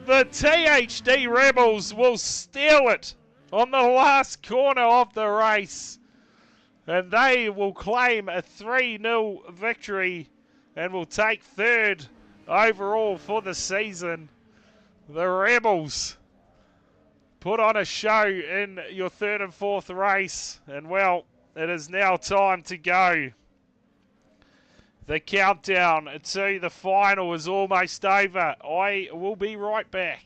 The THD Rebels will steal it on the last corner of the race. And they will claim a 3-0 victory and will take 3rd overall for the season. The Rebels put on a show in your 3rd and 4th race. And well, it is now time to go. The countdown to the final is almost over. I will be right back.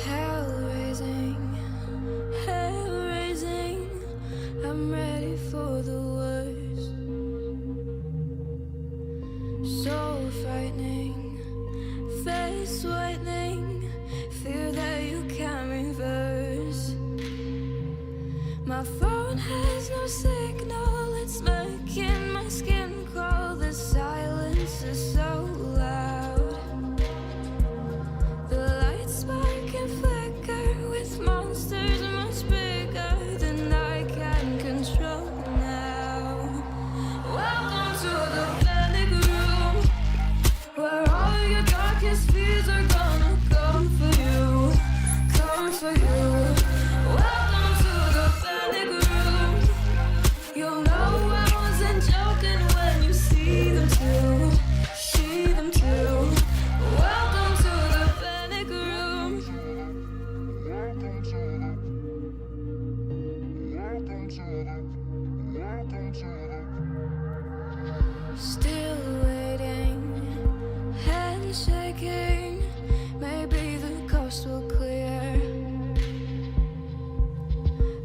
Hell raising, I'm ready for the worst. So frightening, face whitening, fear that you can't reverse. My phone has no signal, it's making my skin crawl. The silence is so loud. The lights spark and flicker with monsters much bigger than I can control now. Welcome to the panic room, where all your darkest fears are gonna come for you, come for you. Welcome to the panic room. You'll know I wasn't joking when you see them too, see them too. Welcome to the panic room. Still waiting, hand shaking. Maybe the coast will clear.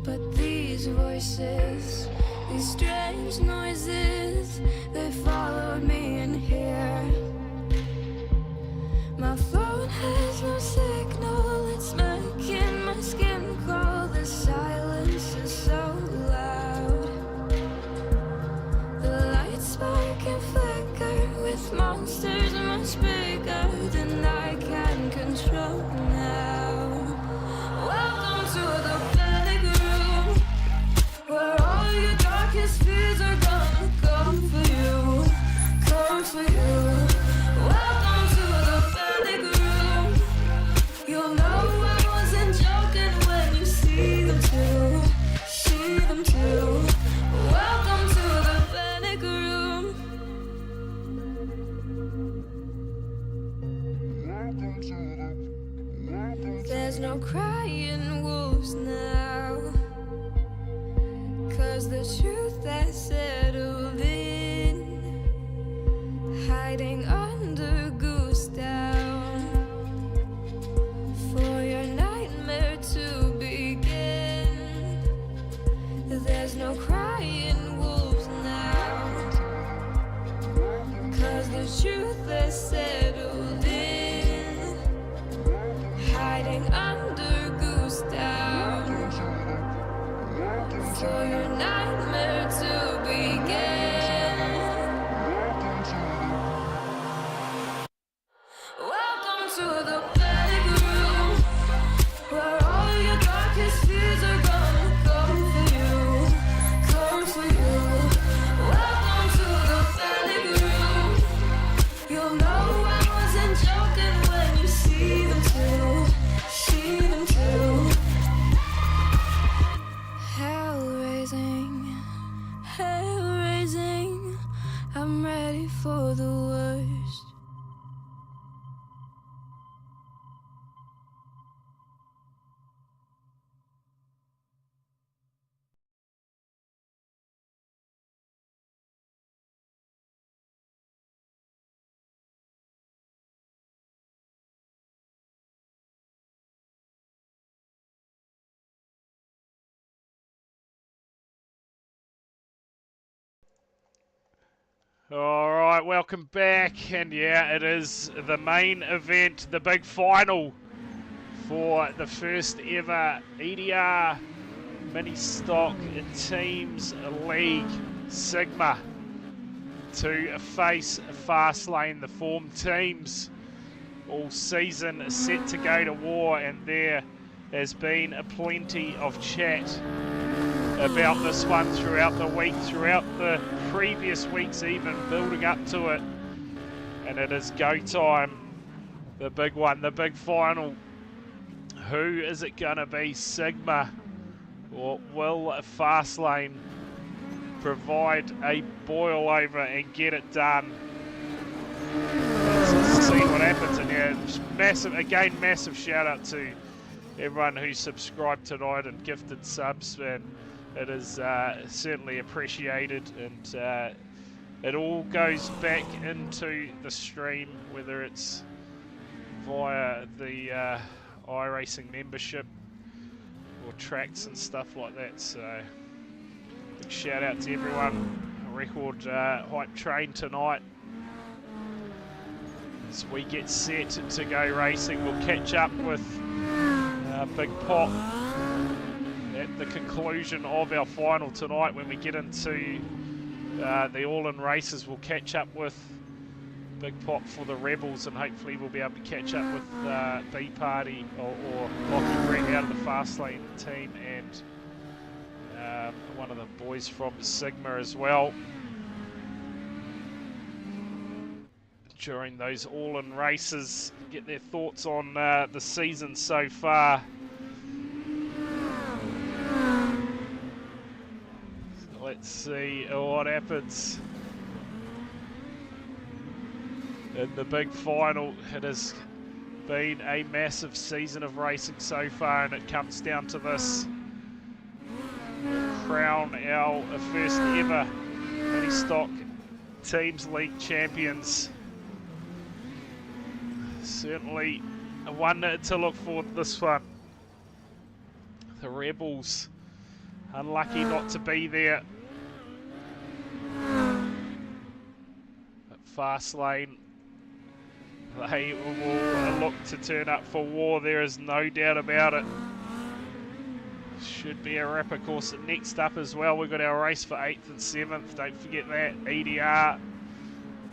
But these voices, these strange noises, they followed me in here. My phone has no signal, it's making my skin crawl. The silence is so loud. The lights spark and flicker with monsters much bigger than I can control now. Welcome to the panic room, where all your darkest fears are gonna come for you, come for you. Welcome to the panic room. You'll know I wasn't joking when you see them too, see them too. Welcome to the panic room. There's no crying wolves now, 'cause the truth has settled in, hiding under goose down, for your nightmare to begin. There's no crying wolves now, 'cause the truth has settled in, hiding under goose All right, welcome back, and yeah, it is the main event, the big final for the first ever EDR Ministock Teams League Sigma to face Fastlane, the form teams all season set to go to war, and there has been plenty of chat about this one throughout the week, throughout the previous weeks even, building up to it. And it is go time. The big one, the big final. Who is it going to be, Sigma? Or will Fastlane provide a boil over and get it done? Let's see what happens. And yeah, massive, again, massive shout out to everyone who subscribed tonight and gifted subs, and it is certainly appreciated, and it all goes back into the stream, whether it's via the iRacing membership or tracks and stuff like that. So big shout out to everyone. A record hype train tonight as we get set to go racing. We'll catch up with Big Pop at the conclusion of our final tonight. When we get into the all-in races, we'll catch up with Big Pop for the Rebels, and hopefully we'll be able to catch up with B Party or Lockie Brett out of the Fastlane team, and one of the boys from Sigma as well during those all-in races, get their thoughts on the season so far. So let's see what happens in the big final. It has been a massive season of racing so far, and it comes down to this. We'll crown our first ever Ministock Teams League champions. Certainly a one to look forward to, this one. The Rebels, unlucky not to be there. But Fastlane, they will look to turn up for war, there is no doubt about it. Should be a ripper. Of course, next up as well, we've got our race for 8th and 7th. Don't forget that, EDR.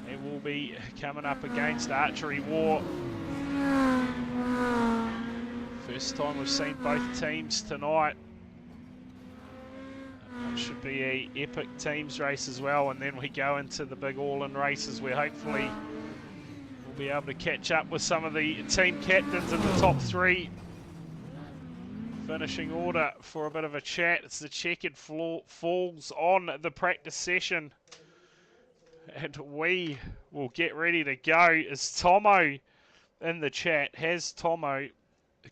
They will be coming up against Archery War. First time we've seen both teams tonight. It should be a epic teams race as well, and then we go into the big all-in races where hopefully we'll be able to catch up with some of the team captains in the top 3. Finishing order for a bit of a chat. It's the checkered falls on the practice session, and we will get ready to go. Is Tomo in the chat? Has Tomo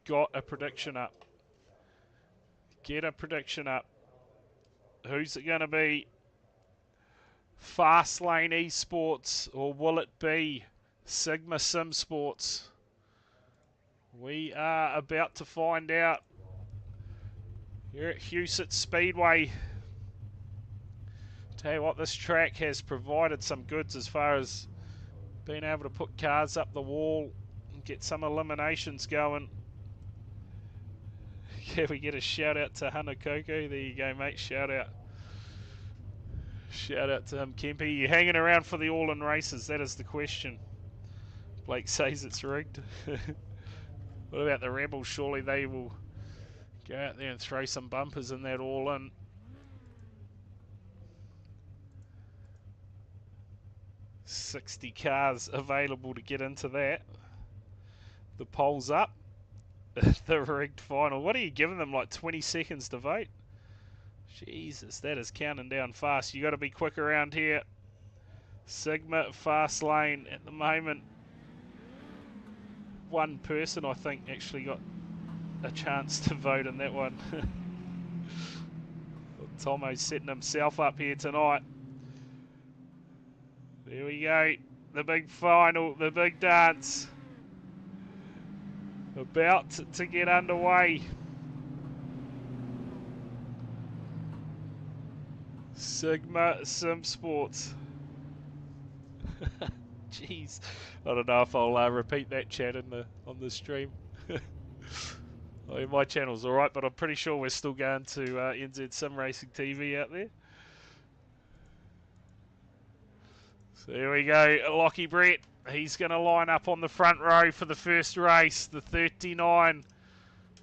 got a prediction up? Get a prediction up. Who's it going to be? Fastlane Esports, or will it be Sigma Simsports? We are about to find out here at Huset Speedway. Tell you what, this track has provided some goods as far as being able to put cars up the wall and get some eliminations going. Yeah, we get a shout out to Hanakoko. There you go, mate. Shout out. Shout out to him, Kempe. You hanging around for the all-in races? That is the question. Blake says it's rigged. What about the Rebels? Surely they will go out there and throw some bumpers in that all-in. $60 cars available to get into that. The poll's up. The rigged final. What are you giving them, like 20 seconds to vote? Jesus, that is counting down fast. You got to be quick around here. Sigma, Fastlane at the moment. One person, I think, actually got a chance to vote in that one. Tomo's setting himself up here tonight. There we go. The big final, the big dance. About to get underway. Sigma Simsports. Jeez, I don't know if I'll repeat that chat on the stream. I mean, my channel's alright, but I'm pretty sure we're still going to NZ Sim Racing TV out there. So here we go, Lockie Brett. He's going to line up on the front row for the first race. The 39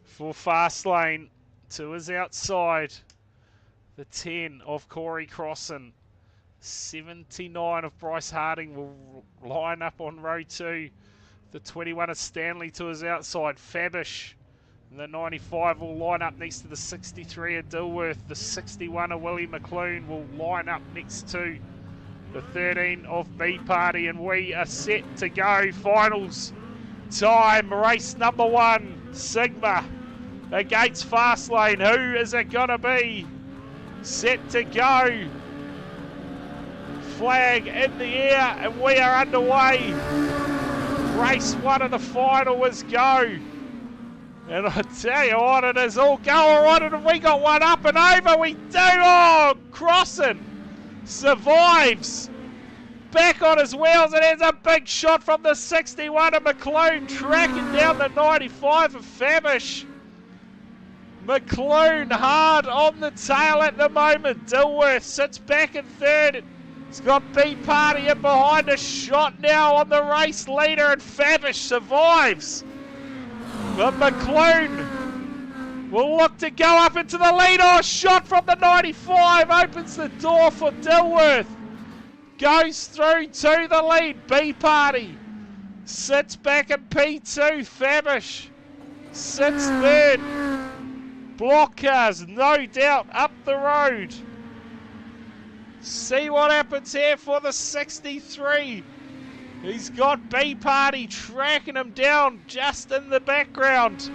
for Fastlane to his outside. The 10 of Corey Crossan. 79 of Bryce Harding will line up on row 2. The 21 of Stanley to his outside. Fabish. And the 95 will line up next to the 63 of Dilworth. The 61 of Willie McClune will line up next to the 13 of B Party. And we are set to go. Finals time. Race number 1. Sigma against Fastlane. Who is it going to be? Set to go. Flag in the air and we are underway. Race 1 of the final is go. And I tell you what, it is all go alright, and we got one up and over. We do. Oh, Crossan survives. Back on his wheels, and there's a big shot from the 61 of McClune, tracking down the 95 of Fabish. McClune hard on the tail at the moment. Dilworth sits back in third. It's got B Party in behind, a shot now on the race leader, and Fabish survives. But McClune will look to go up into the lead. Oh, shot from the 95 opens the door for Dilworth. Goes through to the lead. B Party sits back in P2. Fabish sits third. Block cars, no doubt, up the road. See what happens here for the 63. He's got B Party tracking him down just in the background.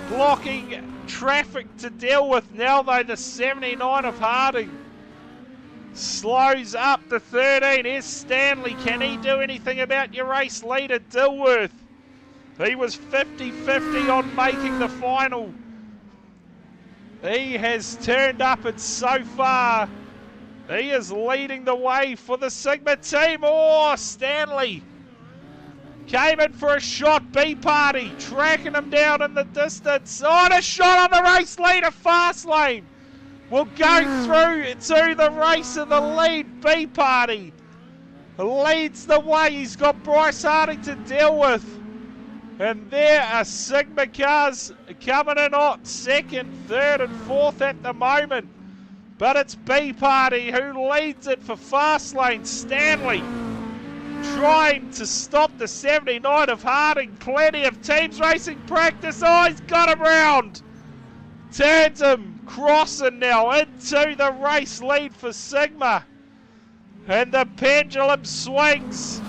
Blocking traffic to deal with now though, the 79 of Harding. Slows up the 13. Here's Stanley. Can he do anything about your race leader, Dilworth? He was 50-50 on making the final. He has turned up, and so far he is leading the way for the Sigma team. Oh, Stanley came in for a shot. B Party tracking him down in the distance. Oh, and a shot on the race leader. Fastlane will go through to the race in the lead. B Party leads the way. He's got Bryce Harding to deal with. And there are Sigma cars coming in hot, second, third and fourth at the moment. But it's B Party who leads it for Fastlane. Stanley trying to stop the 79 of Harding. Plenty of teams racing practice. Oh, he's got him round. Turns him. Crossan now into the race lead for Sigma. And the pendulum swings.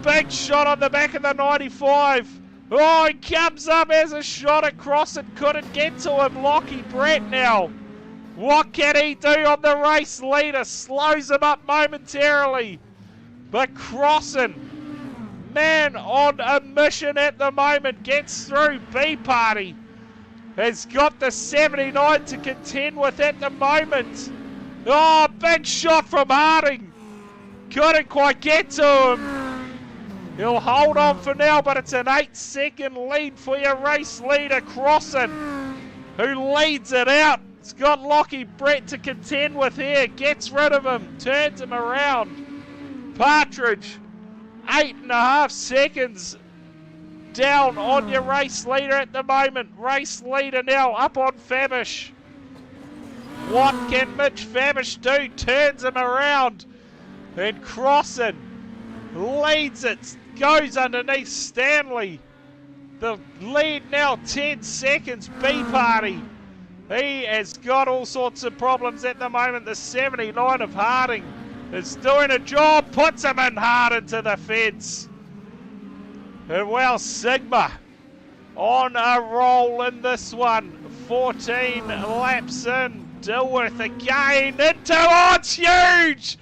Big shot on the back of the 95. Oh, he comes up as a shot at Crossan. Couldn't get to him. Lockie Brett now. What can he do on the race leader? Slows him up momentarily. But Crossan, man on a mission at the moment, gets through. B Party has got the 79 to contend with at the moment. Oh, big shot from Harding. Couldn't quite get to him. He'll hold on for now, but it's an 8-second lead for your race leader, Crossan, who leads it out. It's got Lockie Brett to contend with here. Gets rid of him. Turns him around. Partridge, 8.5 seconds down on your race leader at the moment. Race leader now up on Fabish. What can Mitch Fabish do? Turns him around. And Crossan leads it. Goes underneath Stanley. The lead now 10 seconds. B Party. He has got all sorts of problems at the moment. The 79 of Harding is doing a job. Puts him in hard into the fence. And well, Sigma on a roll in this one. 14 laps in. Dilworth again into, oh, it's huge!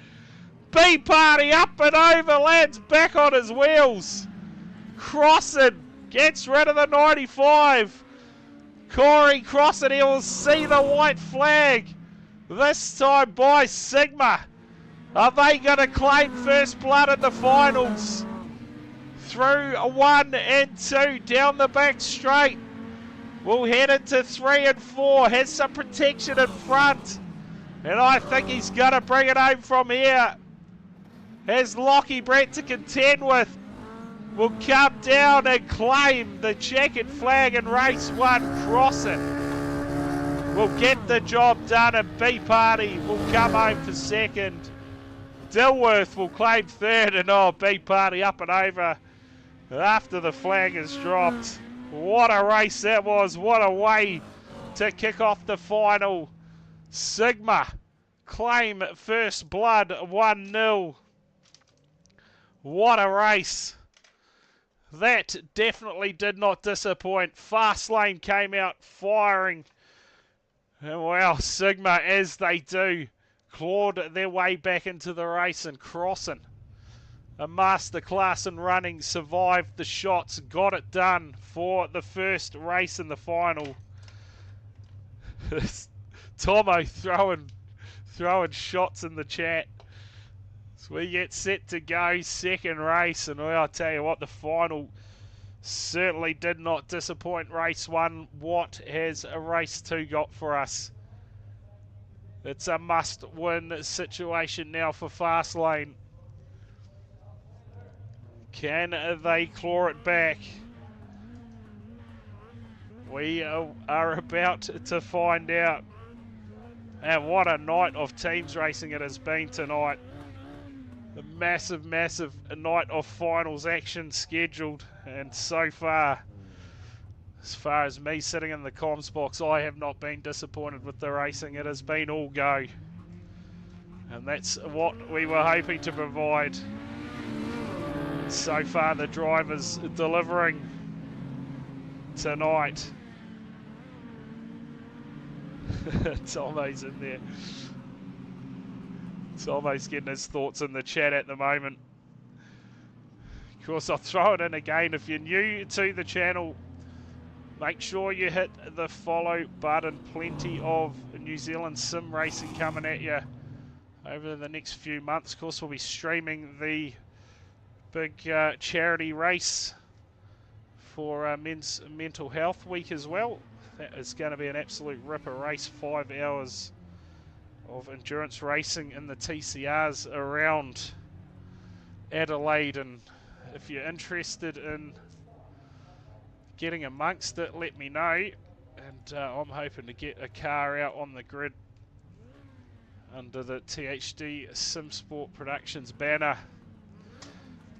B Party up and over, lands back on his wheels. Crossan gets rid of the 95. Corey Crossan, he will see the white flag. This time by Sigma. Are they going to claim first blood in the finals? Through 1 and 2, down the back straight. We'll head into 3 and 4. Has some protection in front. And I think he's going to bring it home from here. Has Lockie Brett to contend with. Will come down and claim the checkered flag in race 1. Crossing will get the job done, and B Party will come home for second. Dilworth will claim third, and B Party up and over after the flag is dropped. What a race that was. What a way to kick off the final. Sigma claim first blood 1-0. What a race. That definitely did not disappoint. Fastlane came out firing. And well, Sigma, as they do, clawed their way back into the race, and Crossing, a masterclass in running, survived the shots, got it done for the first race in the final. Tomo throwing shots in the chat. So we get set to go, second race, and well, I'll tell you what, the final certainly did not disappoint race 1. What has race 2 got for us? It's a must-win situation now for Fastlane. Can they claw it back? We are about to find out. And what a night of teams racing it has been tonight. A massive, massive night of finals action scheduled. And so far, as far as me sitting in the comms box, I have not been disappointed with the racing. It has been all go. And that's what we were hoping to provide. So far, the drivers delivering tonight. Tomo's in there. Tomo's getting his thoughts in the chat at the moment. Of course, I'll throw it in again. If you're new to the channel, make sure you hit the follow button. Plenty of New Zealand sim racing coming at you over the next few months. Of course, we'll be streaming the big charity race for Men's Mental Health Week as well. That is going to be an absolute ripper race. 5 hours of endurance racing in the TCRs around Adelaide, and if you're interested in getting amongst it, let me know, and I'm hoping to get a car out on the grid under the THD Simsports Productions banner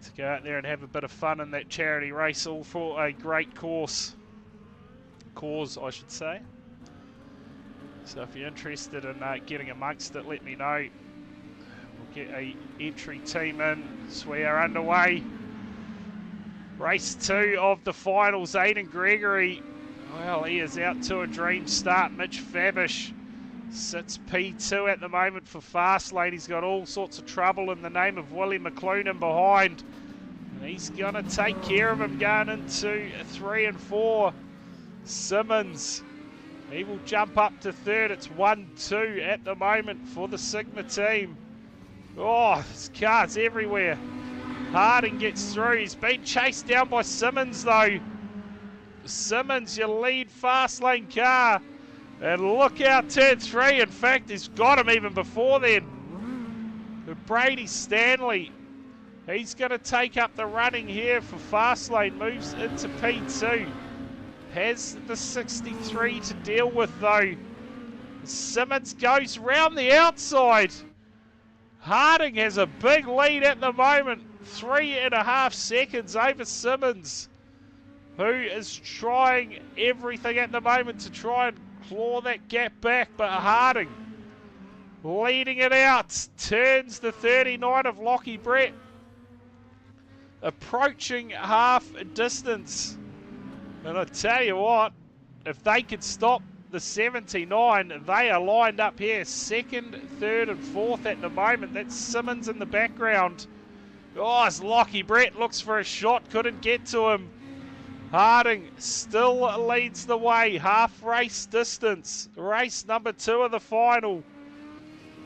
to go out there and have a bit of fun in that charity race, all for a great cause I should say. So if you're interested in getting amongst it, let me know. We'll get a entry team in. So we are underway. Race 2 of the finals. Aiden Gregory, well, he is out to a dream start. Mitch Fabish sits P2 at the moment for Fastlane. He's got all sorts of trouble in the name of Willie McCloonan behind. And he's going to take care of him going into 3 and 4. Simmons, he will jump up to third. It's 1-2 at the moment for the Sigma team. Oh, there's cars everywhere. Harding gets through. He's been chased down by Simmons though. Simmons, your lead Fastlane car. And look out, turn 3. In fact, he's got him even before then. But Brady Stanley, he's going to take up the running here for Fastlane. Moves into P2. Has the 63 to deal with though. Simmons goes round the outside. Harding has a big lead at the moment. 3.5 seconds over Simmons, who is trying everything at the moment to try and claw that gap back. But Harding leading it out. Turns the 39 of Lockie Brett. Approaching half distance. And I tell you what, if they could stop the 79, they are lined up here. 2nd, 3rd and 4th at the moment. That's Simmons in the background. Oh, as Lockie Brett looks for a shot, couldn't get to him. Harding still leads the way. Half race distance. Race number 2 of the final.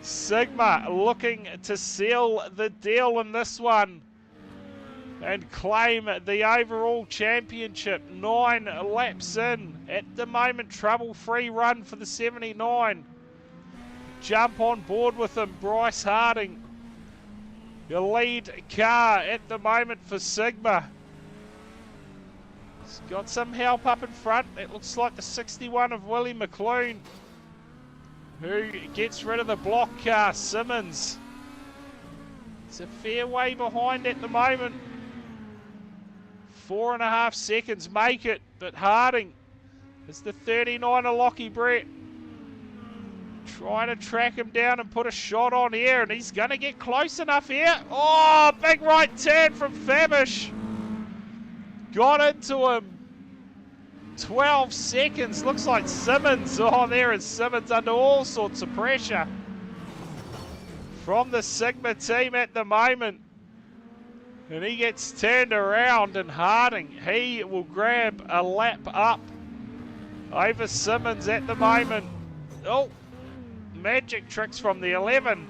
Sigma looking to seal the deal in this one and claim the overall championship. 9 laps in. At the moment, trouble-free run for the 79. Jump on board with him, Bryce Harding. Your lead car at the moment for Sigma. He's got some help up in front. It looks like the 61 of Willie McClune, who gets rid of the block car, Simmons. It's a fair way behind at the moment. 4.5 seconds make it, but Harding is the 39 of Lockie Brett. Trying to track him down and put a shot on here, and he's going to get close enough here. Oh, big right turn from Fabish. Got into him. 12 seconds. Looks like Simmons. Oh, there is Simmons under all sorts of pressure from the Sigma team at the moment. And he gets turned around, and Harding, he will grab a lap up over Simmons at the moment. Oh, magic tricks from the 11.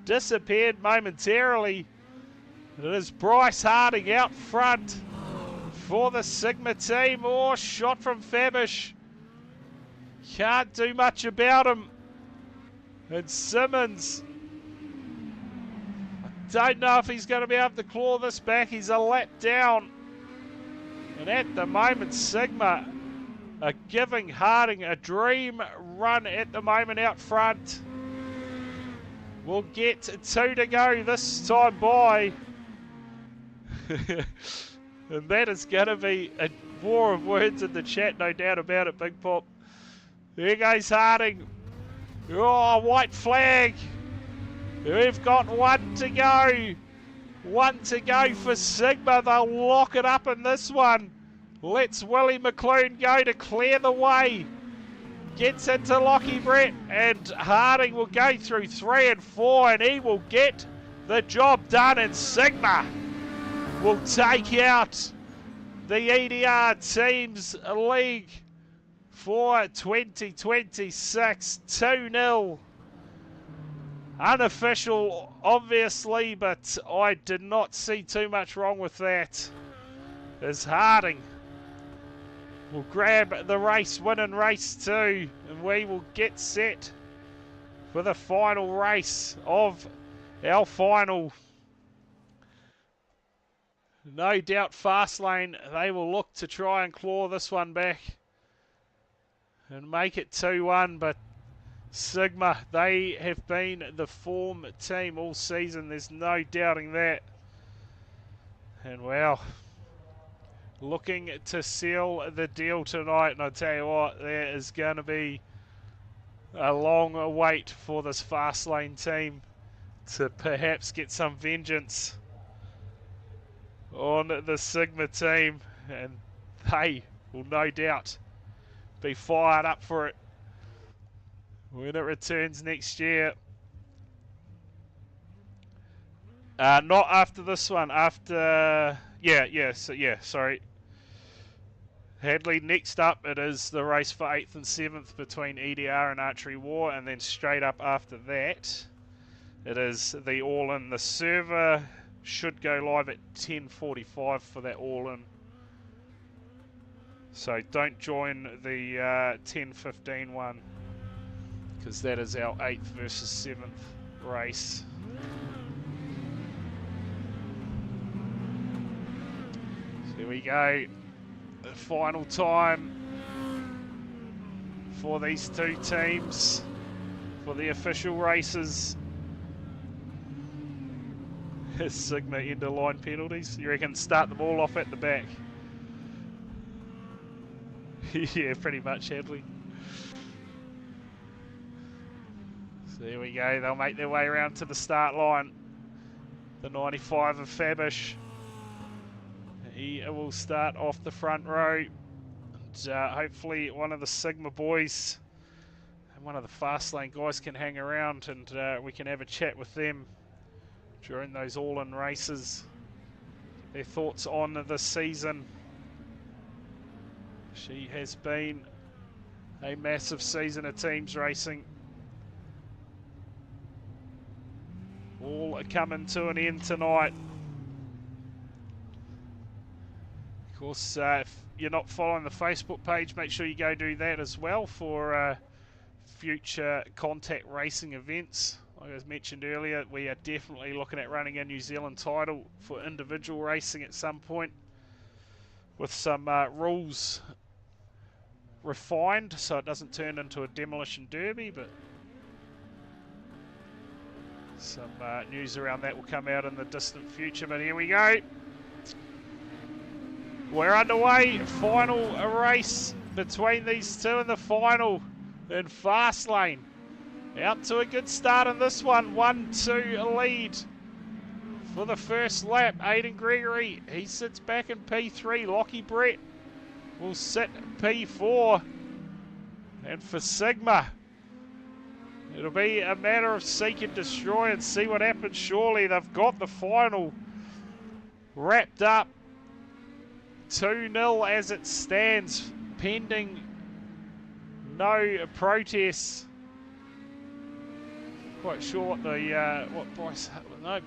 Disappeared momentarily. It is Bryce Harding out front for the Sigma team. Oh, shot from Fabish. Can't do much about him. And Simmons, I don't know if he's going to be able to claw this back. He's a lap down. And at the moment, Sigma are giving Harding a dream run at the moment out front. We'll get 2 to go this time by. And that is going to be a war of words in the chat, no doubt about it, Big Pop. There goes Harding. Oh, white flag. We've got 1 to go. 1 to go for Sigma. They'll lock it up in this one. Let's Willie McClune go to clear the way. Gets into Lockie Brett, and Harding will go through 3 and 4, and he will get the job done, and Sigma will take out the EDR Teams League for 2026 2-0. Unofficial, obviously, but I did not see too much wrong with that, as Harding will grab the race win in race 2, and we will get set for the final race of our final. No doubt Fastlane, they will look to try and claw this one back and make it 2-1, but Sigma, they have been the form team all season. There's no doubting that. And wow, looking to seal the deal tonight. And I tell you what, there is going to be a long wait for this Fastlane team to perhaps get some vengeance on the Sigma team. And they will no doubt be fired up for it when it returns next year. Not after this one. After, sorry. Hadley, next up it is the race for 8th and 7th between EDR and Archery War, and then straight up after that it is the All-In. The server should go live at 10:45 for that All-In. So don't join the 10:15 one, because that is our 8th versus 7th race. So here we go. The final time for these two teams for the official races. Sigma end of line penalties. You reckon start them all off at the back? Yeah, pretty much, Hadley. So there we go. They'll make their way around to the start line. The 95 of Fabish. He will start off the front row. And, hopefully one of the Sigma boys and one of the Fastlane guys can hang around, and we can have a chat with them during those all-in races. Their thoughts on this season. She has been a massive season of teams racing. all coming to an end tonight. Of course, if you're not following the Facebook page, make sure you go do that as well for future contact racing events. Like I mentioned earlier, we are definitely looking at running a New Zealand title for individual racing at some point, with some rules refined so it doesn't turn into a demolition derby, but some news around that will come out in the distant future. But here we go. We're underway. Final race between these two in the final in fast lane. Out to a good start in this one. 1-2 lead for the first lap. Aidan Gregory, he sits back in P3. Lockie Brett will sit P4. And for Sigma, it'll be a matter of seek and destroy and see what happens. Surely they've got the final wrapped up. 2-0 as it stands, pending no protests. Quite sure what the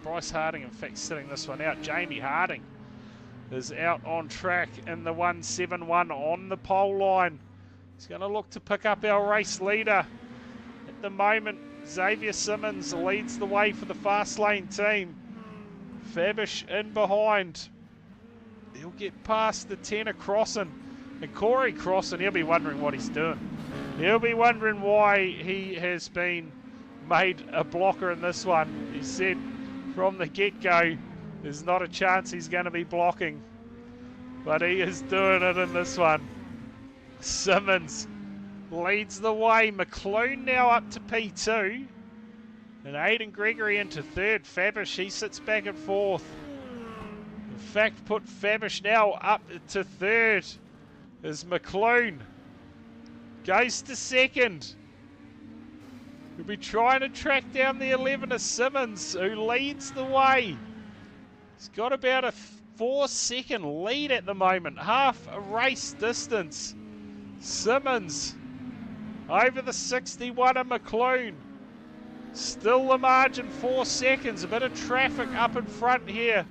Bryce Harding in fact sitting this one out. Jamie Harding is out on track in the 171 on the pole line. He's going to look to pick up our race leader. At the moment, Xavier Simmons leads the way for the fast lane team. Fabish in behind. He'll get past the 10 of Crossan. And Corey Crossan, he'll be wondering what he's doing. He'll be wondering why he has been made a blocker in this one. He said from the get-go, there's not a chance he's going to be blocking. But he is doing it in this one. Simmons leads the way. McLean now up to P2. And Aidan Gregory into third. Fabish, he sits back at fourth. In fact, put Fabish now up to third as McLean goes to second. We'll be trying to track down the 11 of Simmons, who leads the way. He's got about a 4-second lead at the moment, half a race distance. Simmons over the 61 of McLean. Still the margin 4 seconds. A bit of traffic up in front here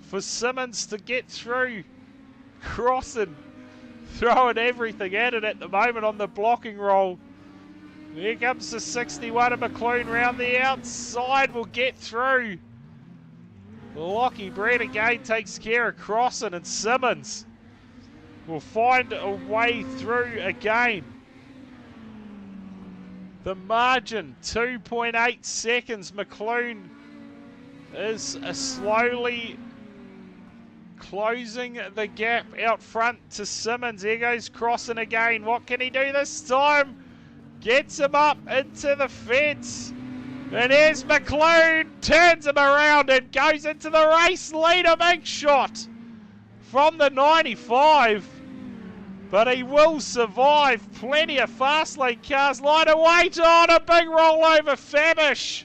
for Simmons to get through. Crossan throwing everything at it at the moment on the blocking roll. Here comes the 61 of McLean round the outside. Will get through. Lockie Brett again takes care of Crossan, and Simmons will find a way through again. The margin, 2.8 seconds. McLean is slowly closing the gap out front to Simmons. Here goes Crossan again. What can he do this time? Gets him up into the fence. And here's McLean. Turns him around and goes into the race leader. Big shot from the 95. But he will survive. Plenty of fast lane cars. Line of weight on. A big rollover. Fabish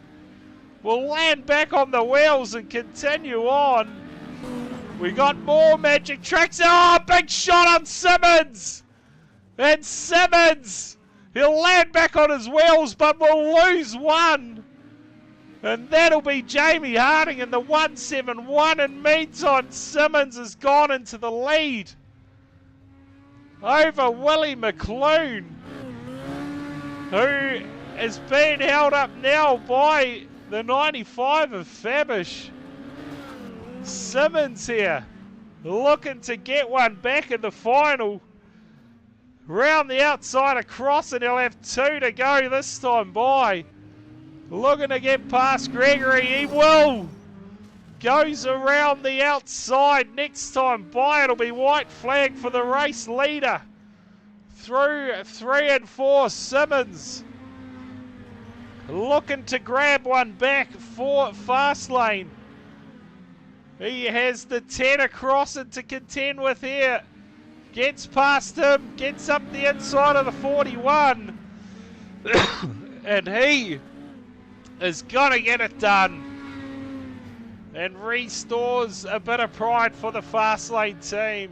will land back on the wheels and continue on. We got more magic tricks. Oh, big shot on Simmons. And Simmons, he'll land back on his wheels, but will lose one. And that'll be Jamie Harding in the 171. In meantime, Simmons has gone into the lead over Willie McLean, who is being held up now by the 95 of Fabish. Simmons here looking to get one back in the final. Round the outside across, and he'll have 2 to go this time by. Looking to get past Gregory. He will. Goes around the outside. Next time by, it'll be white flag for the race leader. Through 3 and 4, Simmons looking to grab one back for fast lane. He has the 10 across it to contend with here. Gets past him, gets up the inside of the 41. And he is going to get it done. And restores a bit of pride for the fast lane team.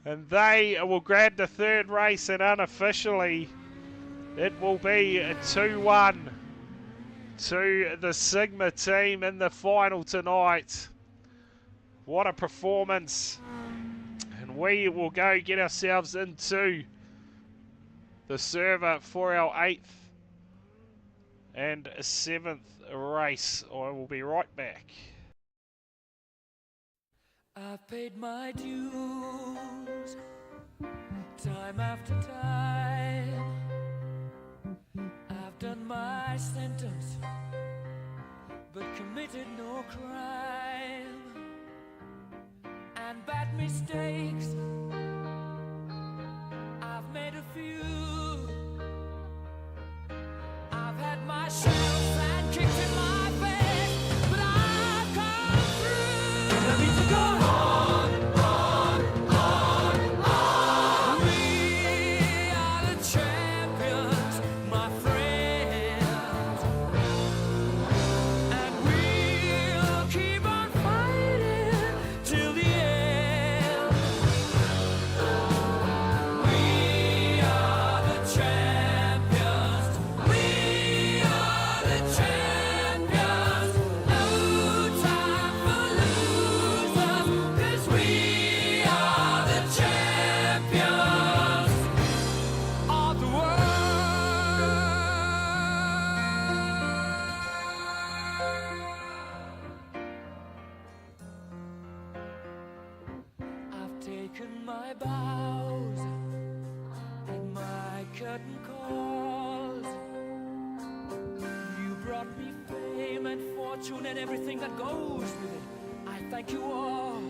And they will grab the third race, and unofficially it will be a 2-1 to the Sigma team in the final tonight. What a performance. And we will go get ourselves into the server for our 8th and 7th race. I will be right back. I've paid my dues time after time. I've done my sentence but committed no crime. And bad mistakes, I've made a few. I've had my share of bad kicks in my face, but I've come through. And I need to go on, on. We are the champions, my friends, and we'll keep on fighting till the end. We are the champions. We are the champions. No time for losers, 'cause we are the champions of the world. I've taken my bows and my curtain calls. You brought me fame and fortune and everything that goes with it. I thank you all,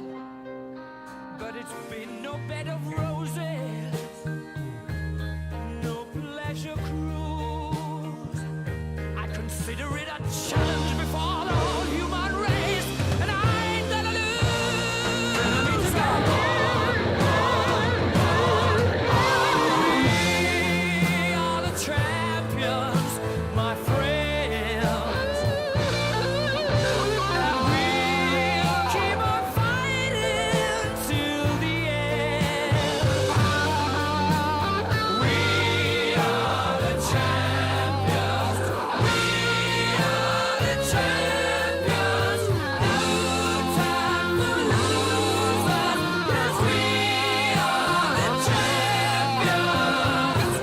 but it's been no bed of roses, no pleasure cruise. I consider it a challenge before the whole human race, and I ain't gonna lose. I need to go We are the champions, my friends, and we'll keep on fighting till the end. We are the champions. We are the champions. No time for losers, 'cause we are the champions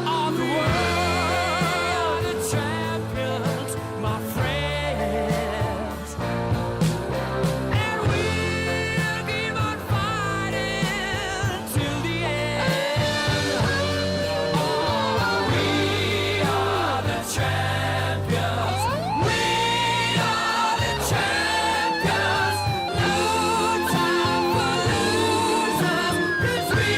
of the world. The champions, my friends, and we'll keep on fighting till the end. Oh, we are the champions. We are the champions. No time for losers, 'cause we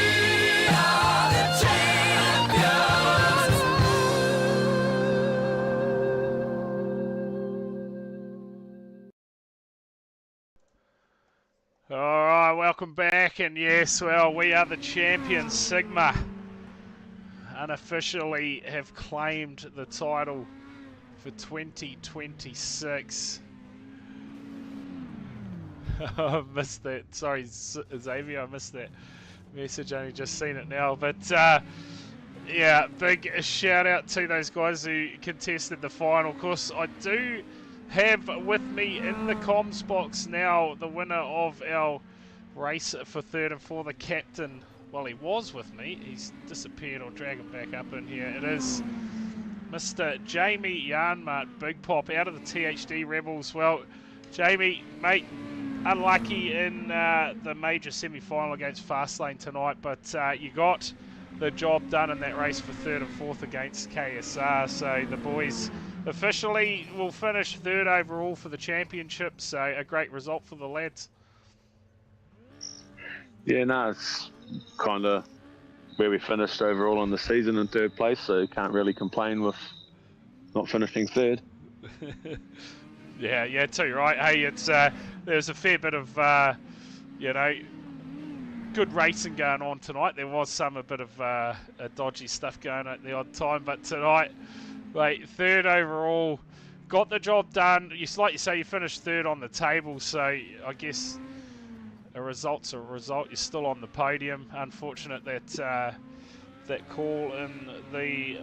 are the champions. All right, welcome back. And yes, well, we are the champions. Sigma unofficially have claimed the title for 2026. I missed that. Sorry, Xavier, I missed that message. Only just seen it now. But yeah, big shout out to those guys who contested the final. Of course, I do have with me in the comms box now the winner of our race for 3rd and 4th, the captain. Well, he was with me. He's disappeared. I'll drag him back up in here. It is Mr. Jamie Yarnmart, Big Pop, out of the THD Rebels. Well, Jamie, mate, unlucky in the major semi-final against Fastlane tonight, but you got the job done in that race for 3rd and 4th against KSR. So the boys officially will finish 3rd overall for the championship. So a great result for the lads. Yeah, no, it's kind of where we finished overall in the season in 3rd place, so can't really complain with not finishing 3rd. Yeah, too right. Hey, it's there's a fair bit of you know, good racing going on tonight. There was a bit of dodgy stuff going on at the odd time, but tonight, mate, 3rd overall, got the job done. Like you say, you finished 3rd on the table, so I guess a result's a result. You're still on the podium. Unfortunate that that call in the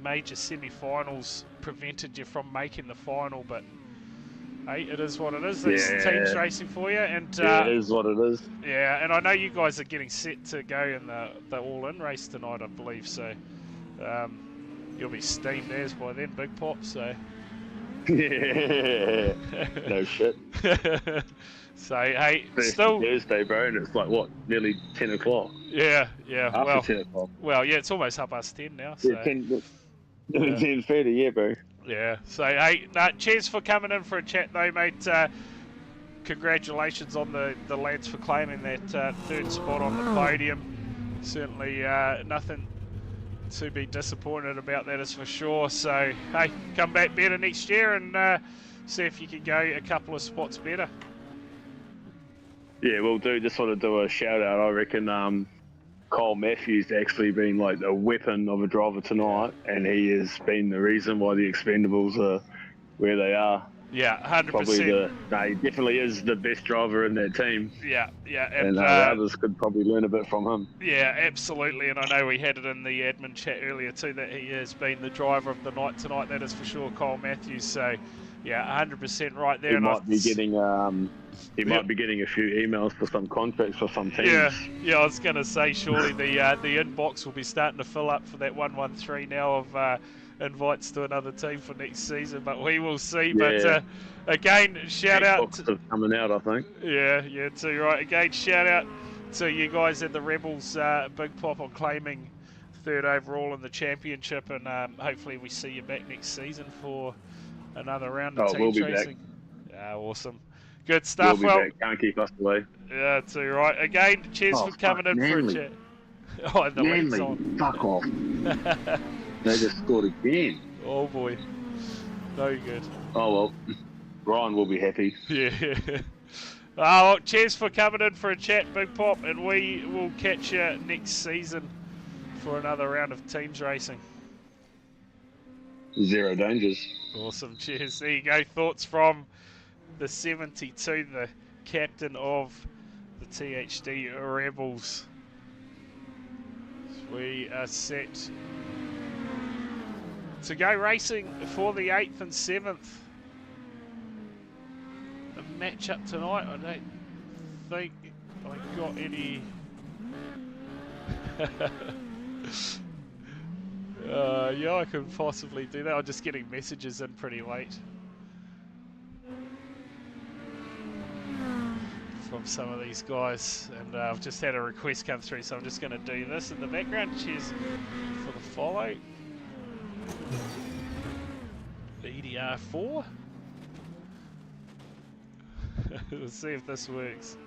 major semi-finals prevented you from making the final, but hey, it is what it is. There's teams racing for you, and it is what it is. Yeah, and I know you guys are getting set to go in the all-in race tonight, I believe. So you'll be steamed as by then, Big Pop. So Yeah, no shit. So hey, It's still Thursday, bro, and it's like what, nearly 10 o'clock. Yeah. After 10 o'clock. Well, yeah, it's almost 10:30 now. So. Yeah, 10:30, yeah, bro. Yeah. So hey, cheers for coming in for a chat, though, mate. Congratulations on the lads for claiming that third spot on the podium. Certainly nothing to be disappointed about, that is for sure. So hey, come back better next year and see if you can go a couple of spots better. Yeah, we'll do. Just want to do a shout out. I reckon Kyle Matthews actually been like the weapon of a driver tonight, and he has been the reason why the Expendables are where they are. Yeah, 100%. Probably he definitely is the best driver in that team. Yeah, and others could probably learn a bit from him. Yeah, absolutely. And I know we had it in the admin chat earlier too that he has been the driver of the night tonight. That is for sure, Kyle Matthews. So yeah, 100% right there. He might be getting might be getting a few emails for some contracts for some teams. Yeah. I was going to say, surely the inbox will be starting to fill up for that 113 now of invites to another team for next season, but we will see. Yeah. But again, shout out to coming out, I think. Yeah, too right. Again, shout out to you guys at the Rebels, Big Pop, on claiming third overall in the championship, and hopefully we see you back next season for another round of team racing. Yeah, awesome. Good stuff. We'll be back. Can't keep us away. Yeah, too right. Again, cheers for coming in Manly. for a chat. Oh, the lead's on. Fuck off. They just scored again. Oh boy. No good. Oh well. Ryan will be happy. Yeah. Well, cheers for coming in for a chat, Big Pop, and we will catch you next season for another round of teams racing. Zero dangers. Awesome. Cheers. There you go. Thoughts from the 72, the captain of the THD Rebels. We are set to go racing for the 8th and 7th. A match-up tonight. I don't think I got any... yeah, I could possibly do that. I'm just getting messages in pretty late from some of these guys, and I've just had a request come through, so I'm just going to do this in the background. Cheers for the follow. EDR 4. Let's see if this works.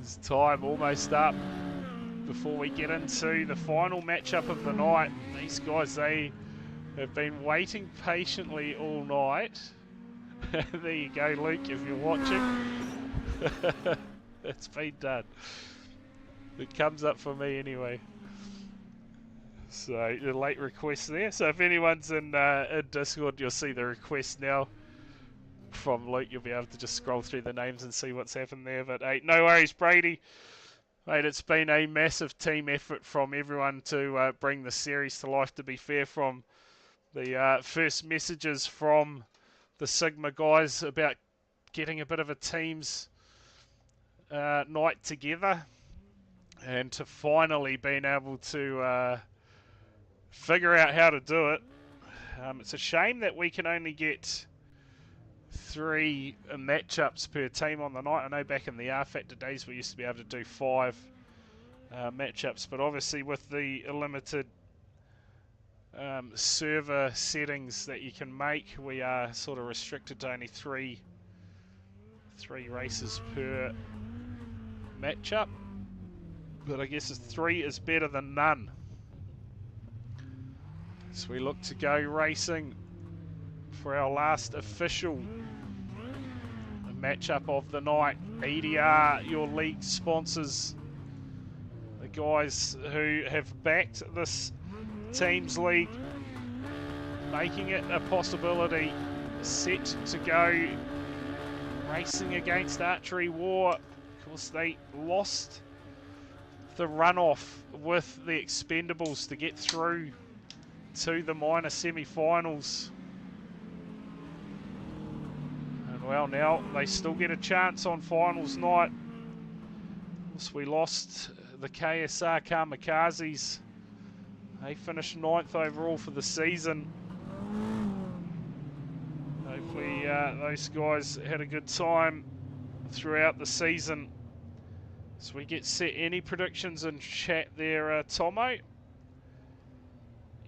It's time almost up before we get into the final matchup of the night. These guys, they have been waiting patiently all night. There you go, Luke, if you're watching. It's been done. It comes up for me anyway. So, the late request there. So if anyone's in Discord, you'll see the request now from Luke. You'll be able to just scroll through the names and see what's happened there. But hey, no worries, Brady. Mate, it's been a massive team effort from everyone to bring the series to life, to be fair. From the first messages from the Sigma guys about getting a bit of a team's night together, and to finally being able to figure out how to do it. It's a shame that we can only get 3 matchups per team on the night. I know back in the R Factor days we used to be able to do 5 matchups, but obviously with the limited server settings that you can make, we are sort of restricted to only 3 races per matchup. But I guess 3 is better than none. So we look to go racing for our last official matchup of the night. EDR, your league sponsors, the guys who have backed this teams league, making it a possibility, set to go racing against Archery War. Of course, they lost the runoff with the Expendables to get through to the minor semi-finals. And well, now they still get a chance on finals night. So we lost the KSR Kamikazes. They finished 9th overall for the season. Hopefully those guys had a good time throughout the season. So we get set. Any predictions in chat there, Tomo?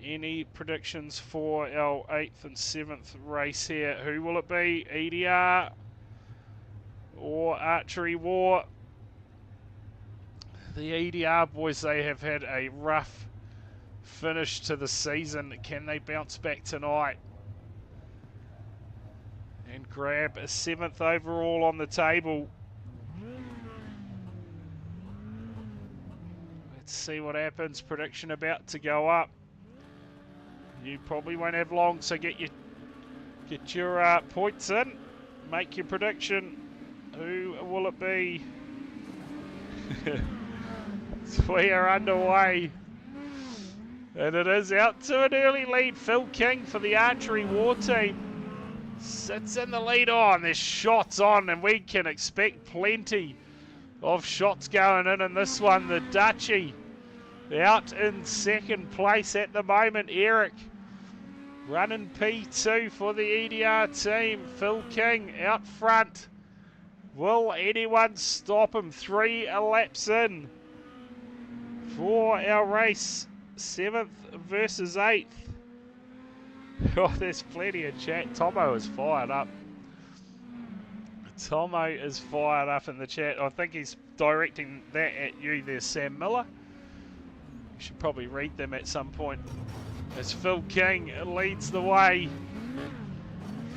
Any predictions for our 8th and 7th race here? Who will it be? EDR or Archery War? The EDR boys, they have had a rough finish to the season. Can they bounce back tonight and grab a 7th overall on the table? Let's see what happens. Prediction about to go up. You probably won't have long, so get your points in. Make your prediction. Who will it be? So we are underway. And it is out to an early lead. Phil King for the Archery War team sits in the lead on. There's shots on, and we can expect plenty of shots going in this one. The Dutchie out in second place at the moment. Eric running P2 for the EDR team. Phil King out front. Will anyone stop him? 3 laps in for our race. 7th versus 8th. Oh, there's plenty of chat. Tomo is fired up. Tomo is fired up in the chat. I think he's directing that at you there, Sam Miller. You should probably read them at some point. As Phil King leads the way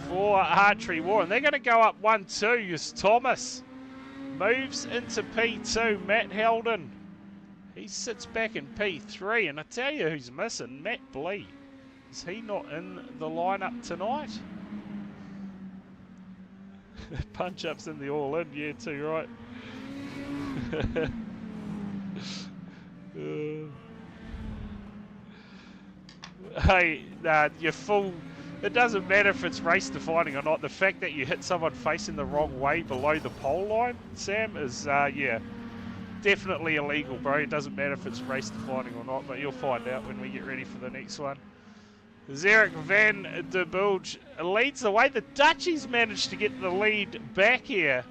for Archery War. And they're going to go up 1-2 as Thomas moves into P2. Matt Helden, he sits back in P3. And I tell you who's missing, Matt Blee. Is he not in the lineup tonight? Punch-ups in the all-in, yeah, too right. Hey, you're full. It doesn't matter if it's race defining or not. The fact that you hit someone facing the wrong way below the pole line, Sam, is yeah, definitely illegal, bro. It doesn't matter if it's race defining or not, but you'll find out when we get ready for the next one. Zarek van der Bulge leads the way. The Dutchies managed to get the lead back here.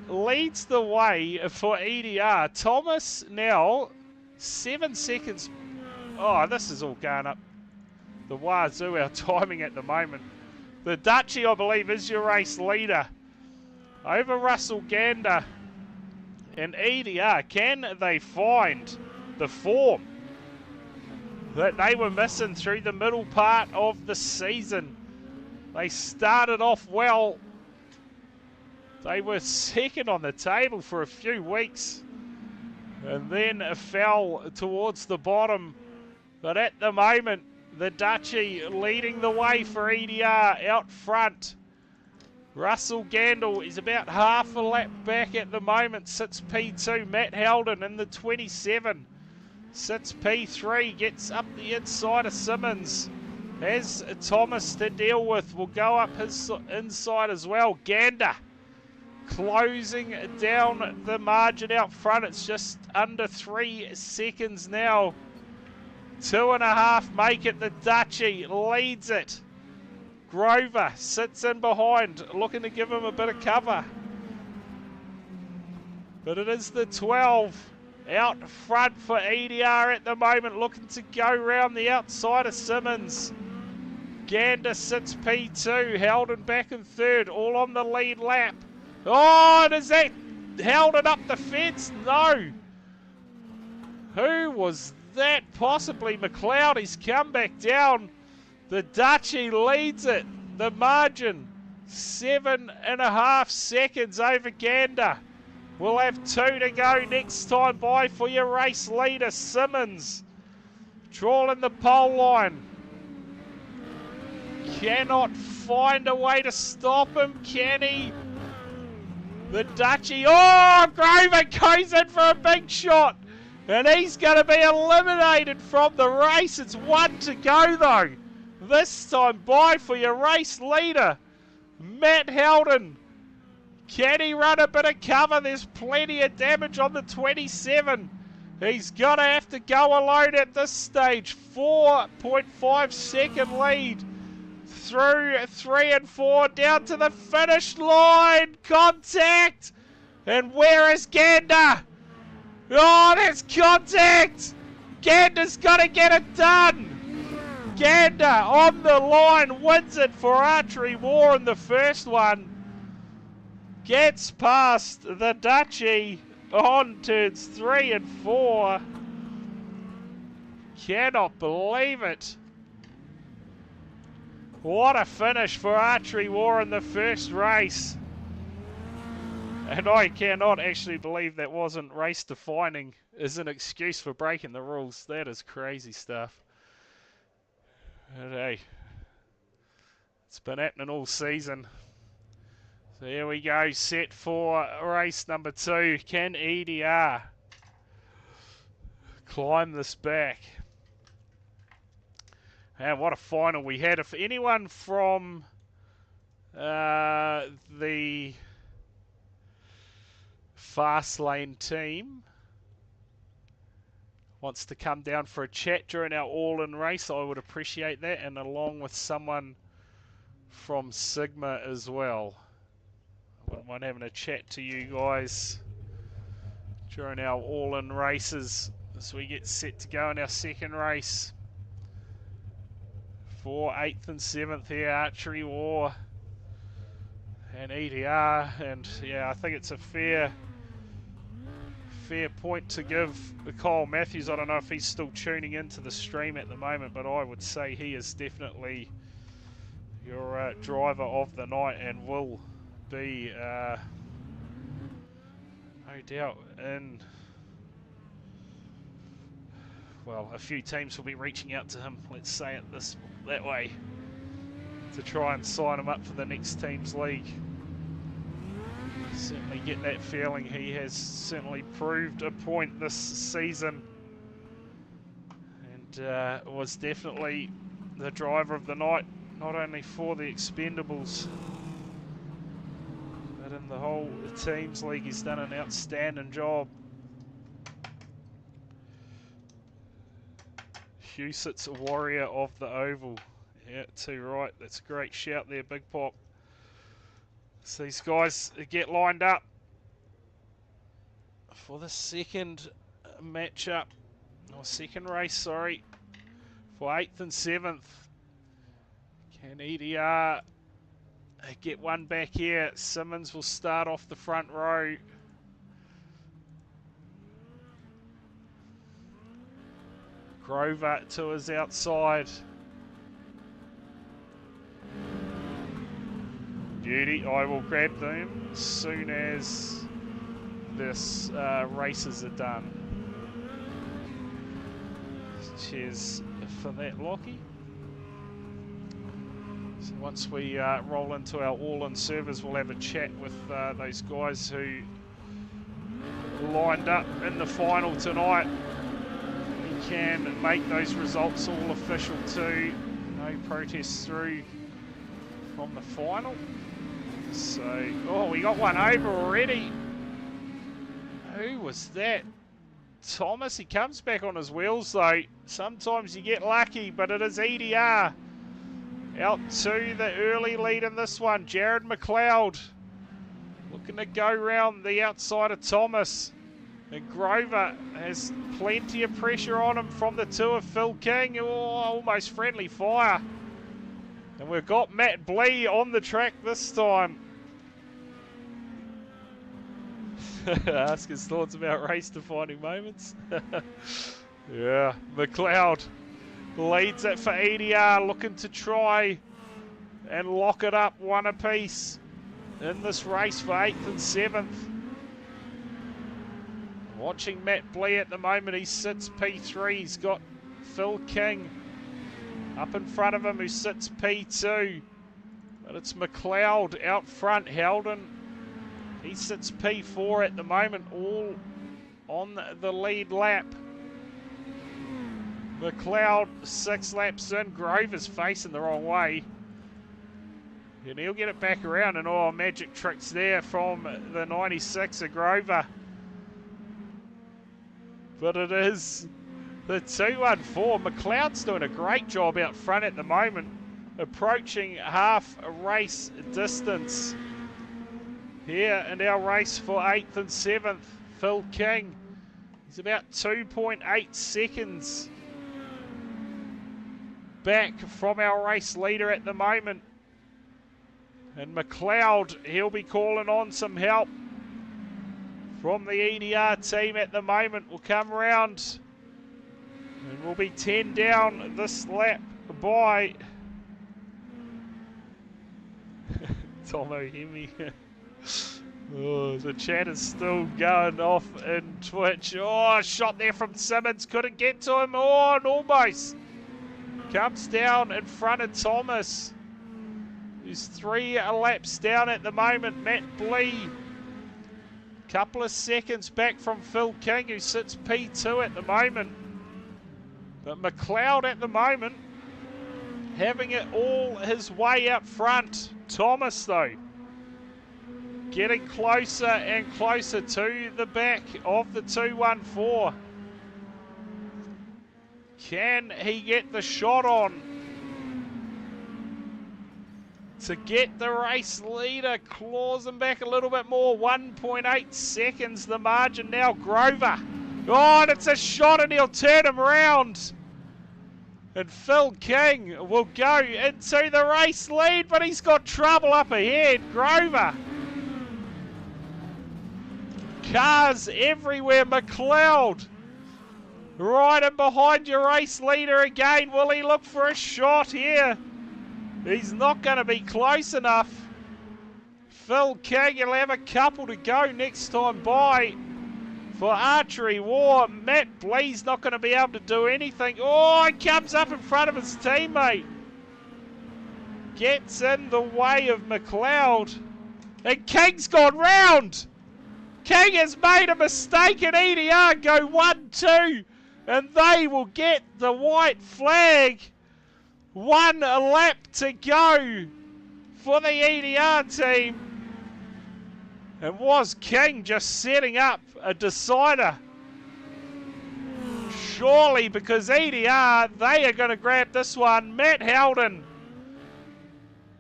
Leads the way for EDR. Thomas now 7 seconds. Oh, this is all going up the wazoo, our timing at the moment. The Dutchie, I believe, is your race leader over Russell Gander. And EDR, can they find the form that they were missing through the middle part of the season? They started off well. They were second on the table for a few weeks and then fell towards the bottom. But at the moment, the Dutchie leading the way for EDR out front. Russell Gandel is about half a lap back at the moment, sits P2. Matt Helden in the 27. Sits P3, gets up the inside of Simmons. Has Thomas to deal with, will go up his inside as well. Gander closing down the margin out front. It's just under 3 seconds now. 2.5 make it. The Dutchie leads it. Grover sits in behind, looking to give him a bit of cover. But it is the 12 out front for EDR at the moment, looking to go round the outside of Simmons. Gander sits P2, Helden back in third, all on the lead lap. Oh, and is that Helden up the fence? No. Who was that? Possibly McLeod. He's come back down. The Dutchie leads it. The margin, 7.5 seconds over Gander. We'll have 2 to go next time by for your race leader, Simmons. Trawling the pole line. Cannot find a way to stop him, can he? The Dutchie. Oh, Grover goes in for a big shot. And he's going to be eliminated from the race. It's one to go, though. This time, bye for your race leader, Matt Howden. Can he run a bit of cover? There's plenty of damage on the 27. He's going to have to go alone at this stage. 4.5 second lead through 3 and 4 down to the finish line. Contact. And where is Gander? Oh, there's contact. Gander's got to get it done. Gander on the line wins it for Archery War in the first one. Gets past the Dutchie on turns 3 and 4. Cannot believe it. What a finish for Archery War in the first race. And I cannot actually believe that wasn't race defining as an excuse for breaking the rules. That is crazy stuff. But hey, it's been happening all season. So here we go, set for race number 2. Can EDR climb this back? And what a final we had. If anyone from the Fast Lane team wants to come down for a chat during our all-in race, I would appreciate that, and along with someone from Sigma as well. I wouldn't mind having a chat to you guys during our all-in races as we get set to go in our second race for 8th and 7th here, Archery War and EDR. And yeah, I think it's a fair point to give Kyle Matthews. I don't know if he's still tuning into the stream at the moment, but I would say he is definitely your driver of the night and will be no doubt in, well, a few teams will be reaching out to him, let's say it that way, to try and sign him up for the next team's league. Certainly get that feeling. He has certainly proved a point this season and was definitely the driver of the night, not only for the Expendables but in the whole teams league. He's done an outstanding job. Huset's a warrior of the oval. Yeah, too right. That's a great shout there, Big Pop. So these guys get lined up for the second matchup, or second race, sorry, for 8th and 7th. Can EDR get one back here? Simmons will start off the front row. Grover to his outside. Beauty, I will grab them as soon as this races are done. Cheers for that, Lockie. So once we roll into our all-in servers, we'll have a chat with those guys who lined up in the final tonight. We can make those results all official too. No protests through from the final. So, oh, we got one over already. Who was that? Thomas, he comes back on his wheels though. Sometimes you get lucky, but it is EDR. Out to the early lead in this one. Jared McLeod looking to go round the outside of Thomas. And Grover has plenty of pressure on him from the two of Phil King. Oh, almost friendly fire. And we've got Matt Blee on the track this time. Ask his thoughts about race-defining moments. Yeah, McLeod leads it for EDR, looking to try and lock it up one apiece in this race for 8th and 7th. Watching Matt Blee at the moment, he sits P3. He's got Phil King up in front of him, who sits P2. But it's McLeod out front. Howden He sits P4 at the moment, all on the lead lap. McLeod 6 laps in. Grover's facing the wrong way. And he'll get it back around, and oh, magic tricks there from the 96 of Grover. But it is the 214. McLeod's doing a great job out front at the moment, approaching half a race distance here in our race for 8th and 7th. Phil King, he's about 2.8 seconds back from our race leader at the moment. And McLeod, he'll be calling on some help from the EDR team at the moment. Will come round and we'll be 10 down this lap by Tomo Hemi. Oh, the chat is still going off in Twitch. Oh, a shot there from Simmons. Couldn't get to him. Oh, and almost comes down in front of Thomas, who's 3 laps down at the moment. Matt Blee, couple of seconds back from Phil King, who sits P2 at the moment. But McLeod at the moment having it all his way up front. Thomas, though, getting closer and closer to the back of the 214. Can he get the shot on to get the race leader? Claws him back a little bit more. 1.8 seconds the margin now. Grover. Oh, and it's a shot, and he'll turn him around. And Phil King will go into the race lead, but he's got trouble up ahead. Grover. Cars everywhere. McLeod right in behind your race leader again. Will he look for a shot here? He's not going to be close enough. Phil King, he'll have a couple to go next time by for Archery War. Matt Blee's not going to be able to do anything. Oh, he comes up in front of his teammate. Gets in the way of McLeod. And King's gone round. King has made a mistake, and EDR go 1-2. And they will get the white flag. 1 lap to go for the EDR team. And was King just setting up a decider? Surely, because EDR, they are going to grab this one. Matt Howden.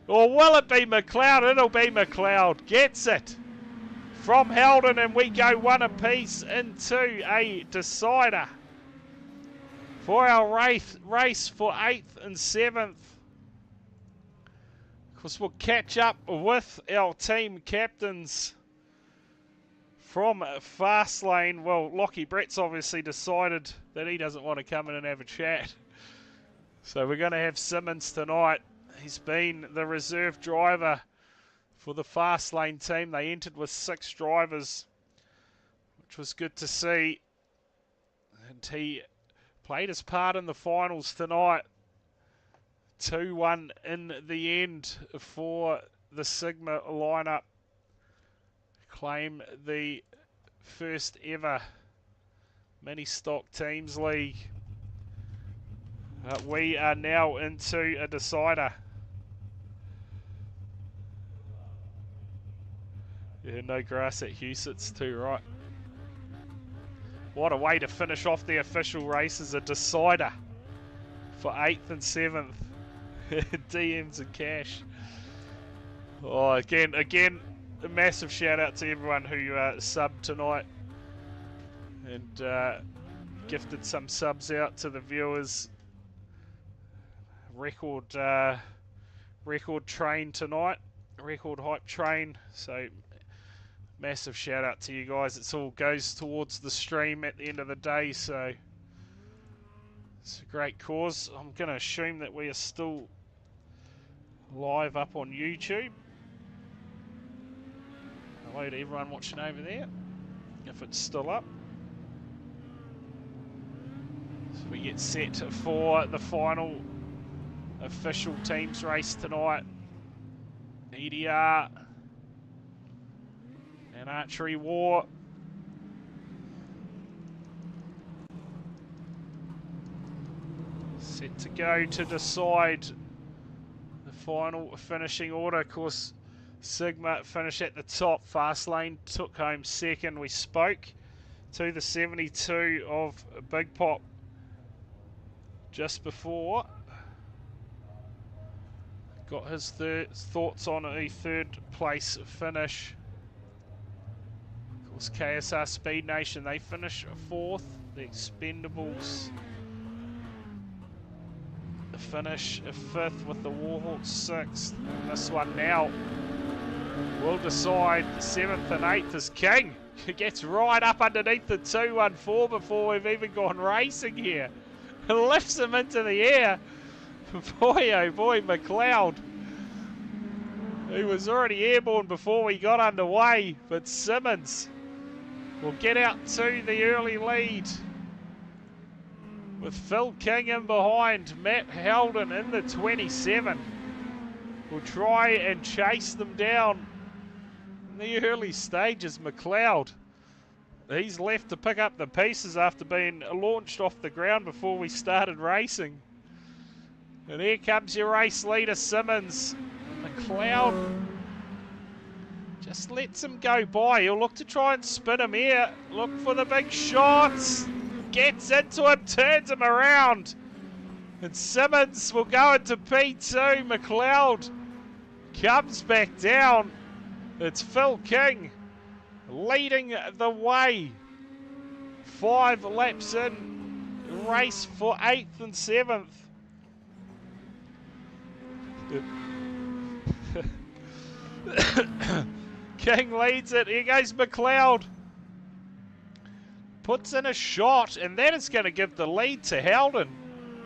Or will it be McLeod? It'll be McLeod. Gets it from Howden, and we go 1 apiece into a decider for our race for 8th and 7th. Of course, we'll catch up with our team captains from Fastlane. Well, Lockie Brett's obviously decided that he doesn't want to come in and have a chat. So we're going to have Simmons tonight. He's been the reserve driver for the Fastlane team. They entered with 6 drivers, which was good to see. And he played his part in the finals tonight. 2-1 in the end for the Sigma lineup. Claim the first ever Ministock Teams League. We are now into a decider. Yeah, no grass at Huset's too, right? What a way to finish off the official race as a decider for 8th and 7th. DMs and cash. Oh, again, a massive shout out to everyone who subbed tonight and gifted some subs out to the viewers. Record train tonight, record hype train. So massive shout out to you guys. It all goes towards the stream at the end of the day. So it's a great cause. I'm going to assume that we are still live up on YouTube. Hello to everyone watching over there, if it's still up. So we get set for the final official teams race tonight. EDR And Archery War set to go to decide the final finishing order. Of course, Sigma finished at the top. Fastlane took home second. We spoke to the 72 of Big Pop just before. Got his thoughts on a third place finish. Of course, KSR Speed Nation, they finish fourth. The Expendables finish fifth with the Warhawks sixth. And this one now will decide. 7th and 8th is King. He gets right up underneath the 214 before we've even gone racing here. It lifts him into the air. Boy, oh boy, McLeod. He was already airborne before we got underway, but Simmons will get out to the early lead. With Phil King in behind, Matt Helden in the 27. Will try and chase them down in the early stages. McLeod, he's left to pick up the pieces after being launched off the ground before we started racing. And here comes your race leader, Simmons. McLeod just lets him go by. He'll look to try and spin him here. Look for the big shots. Gets into him, turns him around. And Simmons will go into P2. McLeod comes back down. It's Phil King leading the way. 5 laps in. Race for 8th and 7th. King leads it. Here goes McLeod. Puts in a shot, and that is going to give the lead to Helden.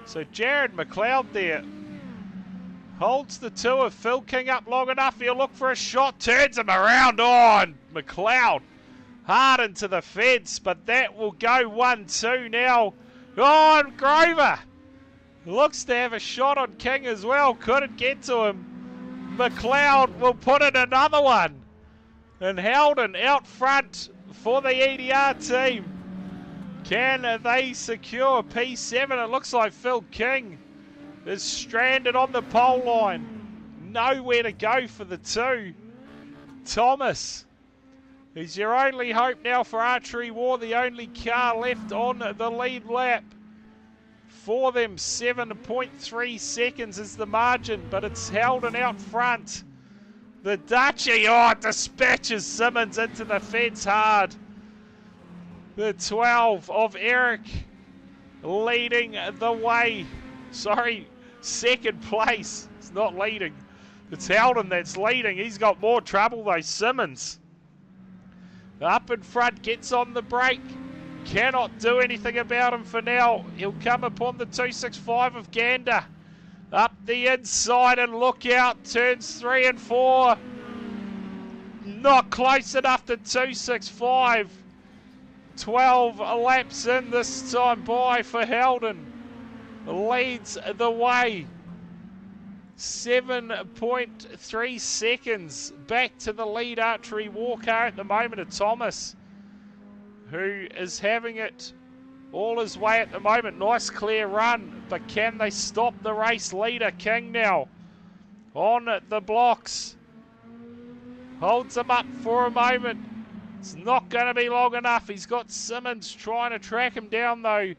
So Jared McLeod there holds the 2 of Phil King up long enough. He'll look for a shot, turns him around on. McLeod hard into the fence, but that will go 1-2 now. Oh, and Grover looks to have a shot on King as well. Couldn't get to him. McLeod will put in another one. And Helden out front for the EDR team. Can they secure P7? It looks like Phil King is stranded on the pole line. Nowhere to go for the 2. Thomas, he's your only hope now for Archery War. The only car left on the lead lap. For them, 7.3 seconds is the margin, but it's Helden out front. The Dutchie, it dispatches Simmons into the fence hard. The 12 of Eric leading the way. Sorry, second place. It's not leading. It's Helden that's leading. He's got more trouble though, Simmons. Up in front, gets on the brake. Cannot do anything about him for now. He'll come upon the 265 of Gander. Up the inside and look out. Turns 3 and 4. Not close enough to 265. 12 laps in this time by for Helden. Leads the way. 7.3 seconds back to the lead Archery War car at the moment of Thomas, who is having it all his way at the moment. Nice clear run, but can they stop the race leader? King now on the blocks. Holds him up for a moment. It's not going to be long enough. He's got Simmons trying to track him down though.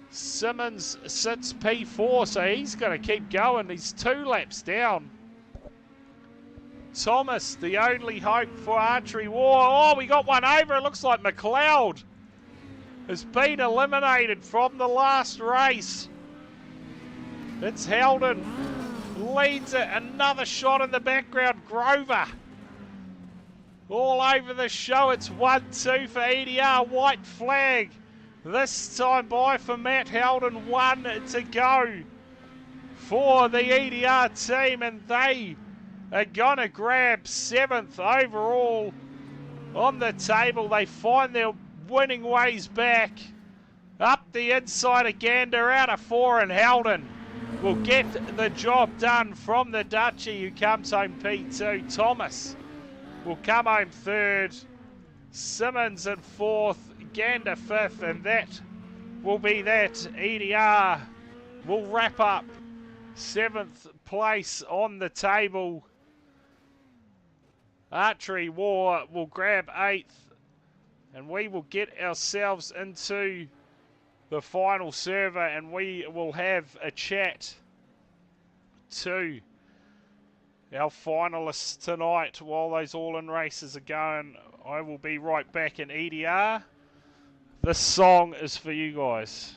Simmons sits P4, so he's going to keep going. He's 2 laps down. Thomas, the only hope for Archery War. Oh, we got one over. It looks like McLeod has been eliminated from the last race. It's Helden. Leads it. Another shot in the background. Grover. All over the show. It's 1-2 for EDR. White flag. This time by for Matt Helden. 1 to go for the EDR team. And they are going to grab 7th overall on the table. They find their winning ways back. Up the inside of Gander, out of 4, and Helden will get the job done from the Dutchie, who comes home P2. Thomas will come home third. Simmons in fourth, Gander fifth, and that will be that. EDR will wrap up seventh place on the table. Archery War will grab eighth, and we will get ourselves into the final server, and we will have a chat to our finalists tonight while those all-in races are going. I will be right back in EDR. This song is for you guys.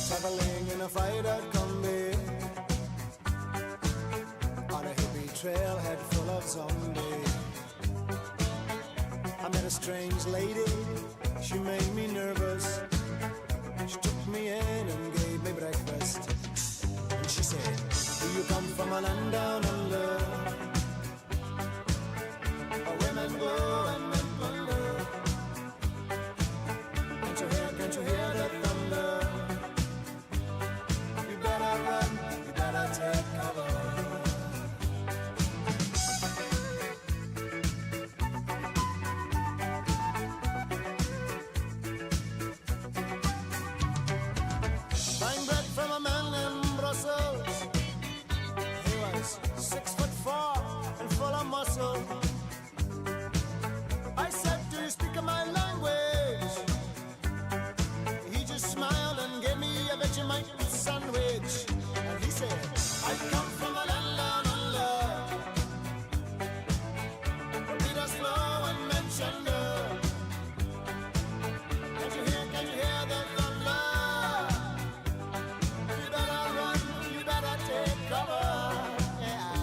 Traveling in a fight-out combi on a hippie trailhead full of zombies. I met a strange lady, she made me nervous. She took me in and gave me breakfast. And she said, do you come from a land down under? Where women go and men plunder. Can't you hear the thunder? You better run, you better take cover. Buying bread from a man in Brussels. He was 6'4" and full of muscle. I said, do you speak my language? He just smiled and gave me a Vegemite sandwich. And he said, I come from a land down under, where leaders flow and men chunder. Can you hear the thunder? You better run, you better take cover. Yeah.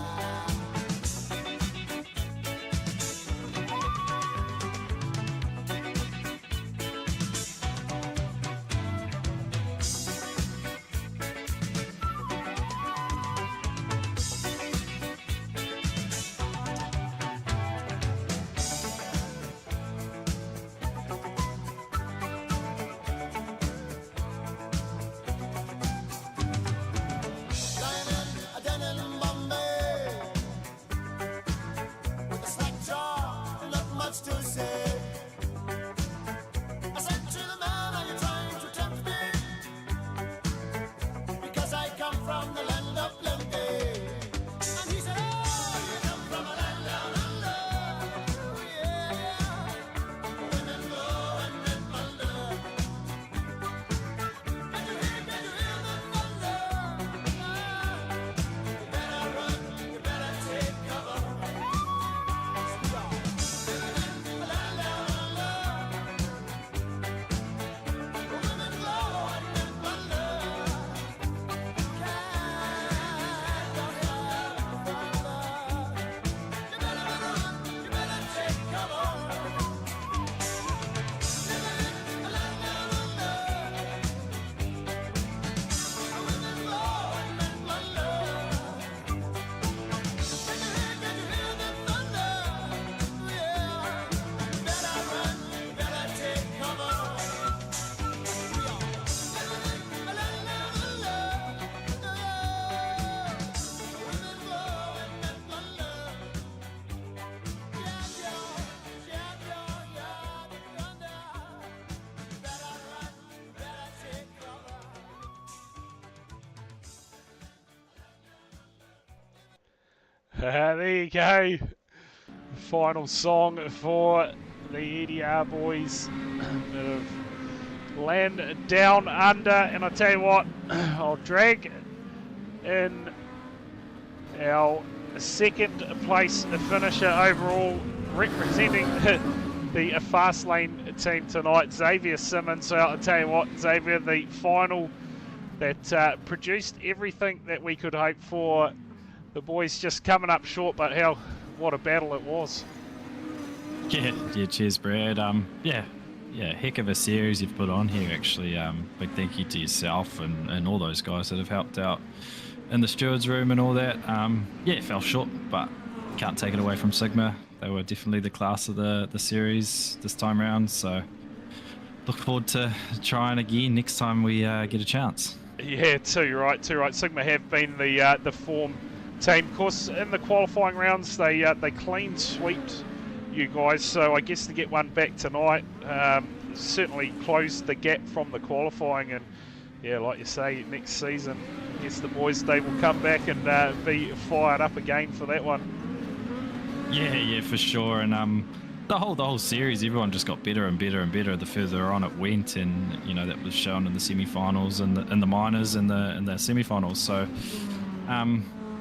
Lying in a den in Bombay, with a slack jaw, not much to say. I said to the man, are you trying to tempt me? Because I come from the land of plenty. And he said, oh, you come from a land down under. Oh, yeah. Women go and men plunder. Can you hear the thunder? You better run, you better take cover. Living in a land down under. Women go and men plunder. Can't go hear the thunder. You better run, you better take cover. Living in a land down under. Women go and men plunder. Can you hear the thunder? Yeah. You better run, you better take cover. Living in a land down under. Women go and men plunder. Yeah, the thunder. You better run, you better take cover. There you go. Final song for the EDR boys that have land down under. And I tell you what, I'll drag in our second place finisher overall, representing the fast lane team tonight, Xavier Simmons. So I'll tell you what, Xavier, the final that produced everything that we could hope for. The boys just coming up short, but what a battle it was. Yeah, cheers, Brad. Yeah, heck of a series you've put on here, actually. Big thank you to yourself and all those guys that have helped out in the stewards room and all that. Yeah, it fell short, but can't take it away from Sigma. They were definitely the class of the series this time round. So look forward to trying again next time we get a chance. Yeah, too right. Sigma have been the form team. Of course, in the qualifying rounds, they clean sweeped you guys. So I guess to get one back tonight certainly closed the gap from the qualifying. And yeah, like you say, next season, I guess the boys, they will come back and be fired up again for that one. Yeah, for sure. And the whole series, everyone just got better and better and better the further on it went, and you know that was shown in the semi-finals and the minors and the semi-finals. So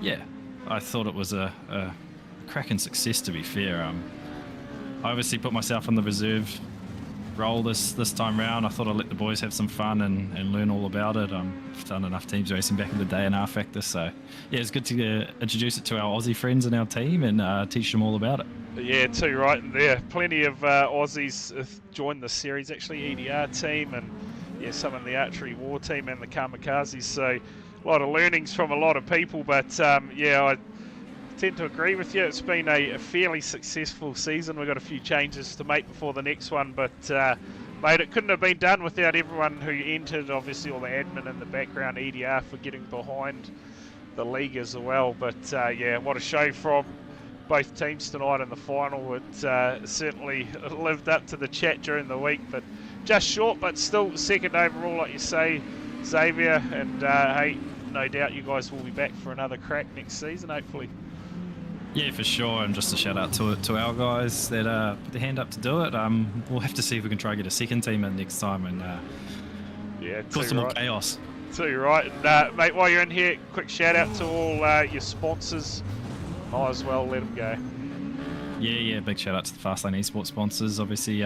yeah, I thought it was a cracking success, to be fair. I obviously put myself in the reserve role this time round. I thought I'd let the boys have some fun and learn all about it. I've done enough teams racing back in the day in R Factor, so yeah, it's good to introduce it to our Aussie friends in our team and teach them all about it. Yeah, too right. And there, plenty of Aussies joined the series, actually, EDR team, and yeah, some in the archery war team and the kamikazes. So a lot of learnings from a lot of people, but yeah, I tend to agree with you. It's been a fairly successful season. We've got a few changes to make before the next one, but mate, it couldn't have been done without everyone who entered, obviously all the admin in the background, EDR for getting behind the league as well. But yeah, what a show from both teams tonight in the final. It certainly lived up to the chat during the week, but just short, but still second overall, like you say, Xavier. And hey, no doubt you guys will be back for another crack next season, hopefully. Yeah, for sure, and just a shout out to our guys that put their hand up to do it. We'll have to see if we can try and get a second team in next time and yeah, cause some more chaos. Too right. And mate, while you're in here, quick shout out to all your sponsors. Might as well let them go. Yeah, big shout out to the Fastlane Esports sponsors. Obviously,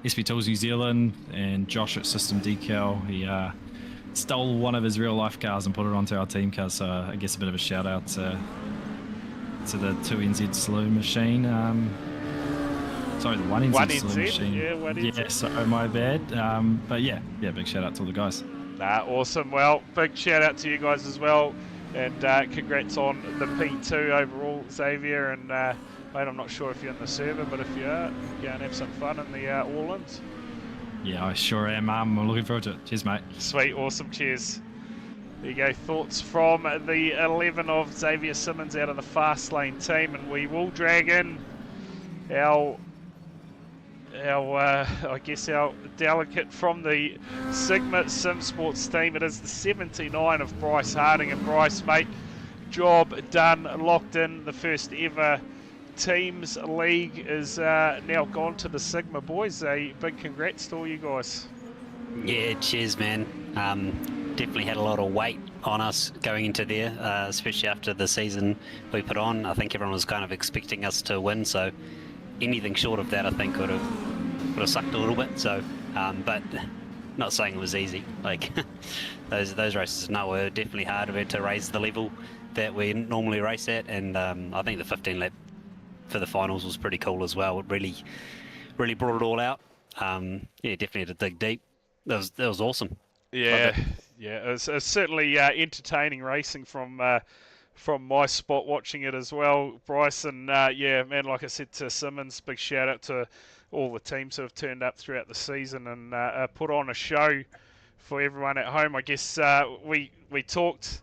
SP Tools New Zealand and Josh at System Decal. He stole one of his real life cars and put it onto our team cars. So I guess a bit of a shout out to the 2NZ Slow Machine. Sorry, the 1NZ Slow Machine. Yeah, 1NZ. Yeah, sorry, my bad. But yeah, big shout out to all the guys. Awesome. Well, big shout out to you guys as well. And congrats on the P2 overall, Xavier. And mate, I'm not sure if you're in the server, but if you are, go and have some fun in the All-Ins. Yeah, I sure am. I'm looking forward to it. Cheers, mate. Sweet, awesome, cheers. There you go, thoughts from the 11 of Xavier Simmons out of the Fastlane team, and we will drag in our I guess our delegate from the Sigma Simsports team. It is the 79 of Bryce Harding. And Bryce, mate, job done, locked in. The first ever Teams League is now gone to the Sigma boys. A big congrats to all you guys. Yeah, cheers, man. Definitely had a lot of weight on us going into there, especially after the season we put on. I think everyone was kind of expecting us to win, so anything short of that I think would have sucked a little bit. So but not saying it was easy. Like those races were definitely hard. We had to raise the level that we normally race at, and I think the 15 lap for the finals was pretty cool as well. It really brought it all out. Yeah, definitely had to dig deep. That was awesome. Yeah, it's certainly entertaining racing from my spot watching it as well, Bryce. And yeah, man, like I said to Simmons, big shout out to all the teams who have turned up throughout the season and put on a show for everyone at home. I guess we talked,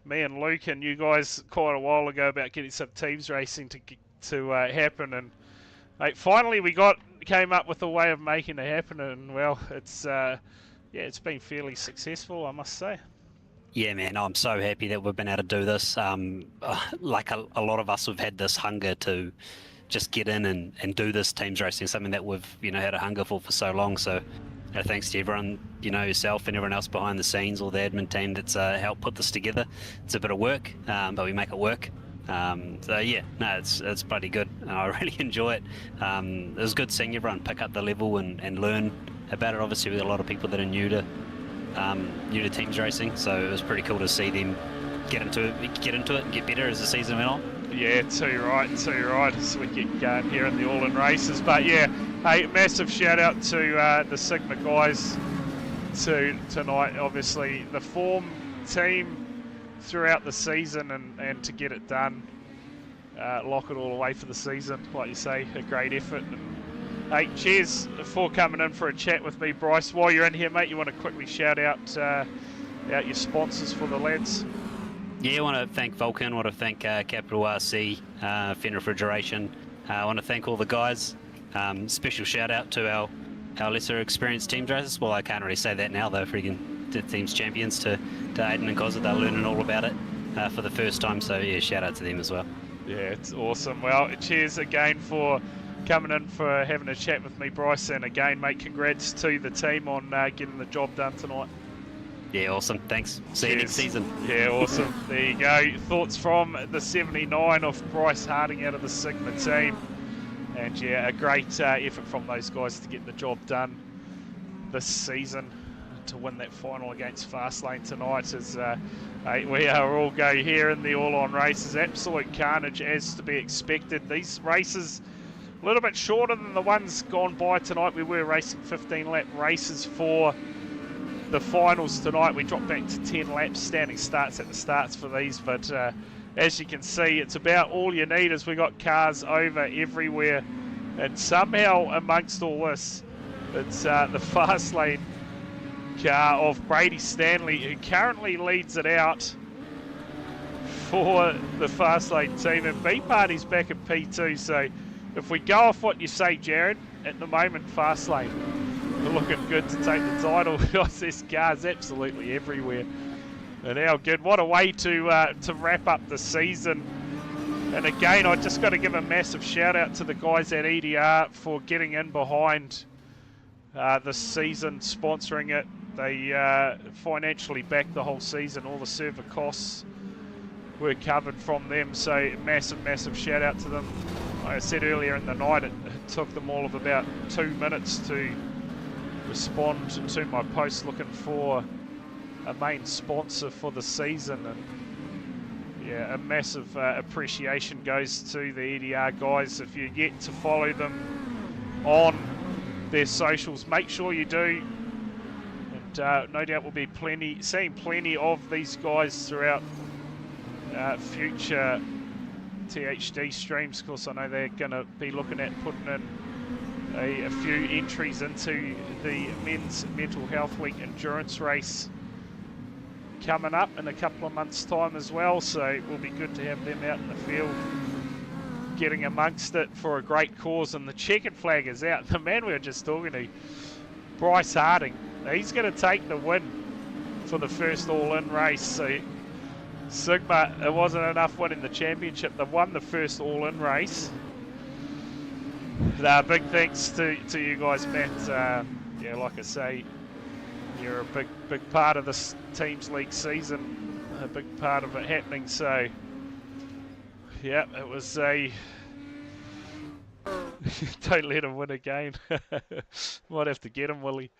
me and Luke and you guys, quite a while ago about getting some teams racing to happen, and mate, finally we came up with a way of making it happen, and well, it's it's been fairly successful, I must say. Yeah, man, I'm so happy that we've been able to do this. Like a lot of us have had this hunger to just get in and do this teams racing, something that we've had a hunger for so long. So thanks to everyone, yourself and everyone else behind the scenes, all the admin team that's helped put this together. It's a bit of work, but we make it work. So yeah, no, it's bloody good. I really enjoy it. It was good seeing everyone pick up the level and learn about it. Obviously, with a lot of people that are new to teams racing, so it was pretty cool to see them get into it and get better as the season went on. Yeah, too right as we get going here in the all-in races. But yeah, hey, massive shout out to the Sigma guys tonight. Obviously, the form team throughout the season and to get it done lock it all away for the season. Like you say, a great effort. And, hey, cheers for coming in for a chat with me, Bryce. While you're in here, mate, you want to quickly shout out your sponsors for the lads? Yeah, I want to thank Vulcan, I want to thank Capital RC, Fen Refrigeration. I want to thank all the guys. Special shout out to our lesser experienced team drivers. Well, I can't really say that now, though, freaking the team's champions to Aiden and Gozza. They're learning all about it for the first time, so yeah, shout out to them as well. Yeah, it's awesome. Well, cheers again for coming in, for having a chat with me, Bryce, and again, mate, congrats to the team on getting the job done tonight. Yeah, awesome. Thanks. See you next season. Yeah, awesome. There you go. Thoughts from the 79 of Bryce Harding out of the Sigma team. And yeah, a great effort from those guys to get the job done this season, to win that final against Fastlane tonight. As we are all go here in the all-on races. Absolute carnage as to be expected. These races a little bit shorter than the ones gone by tonight. We were racing 15-lap races for the finals tonight. We dropped back to 10 laps, standing starts at the starts for these, but as you can see, it's about all you need, as we got cars over everywhere. And somehow amongst all this, it's the fast lane car of Brady Stanley, who currently leads it out for the fast lane team, and B Party's back at P2. So if we go off what you say, Jared, at the moment fast lane are looking good to take the title, because this car's absolutely everywhere. And how good, what a way to wrap up the season. And again, I just got to give a massive shout out to the guys at EDR for getting in behind this season, sponsoring it. They financially backed the whole season. All the server costs were covered from them, so massive shout out to them. Like I said earlier in the night, it took them all of about 2 minutes to respond to my post looking for a main sponsor for the season. And yeah, a massive appreciation goes to the EDR guys. If you get to follow them on their socials, make sure you do. And no doubt we'll be seeing plenty of these guys throughout future THD streams. Of course, I know they're going to be looking at putting in a few entries into the Men's Mental Health Week endurance race coming up in a couple of months' time as well. So it will be good to have them out in the field getting amongst it for a great cause. And the checkered flag is out. The man we were just talking to, Bryce Harding, he's going to take the win for the first all-in race. So Sigma, it wasn't enough winning the championship. They won the first all-in race. Big thanks to you guys, Matt. Yeah, like I say, you're a big part of this team's league season, a big part of it happening. So yeah, it was a don't let him win again. Might have to get him, Willie.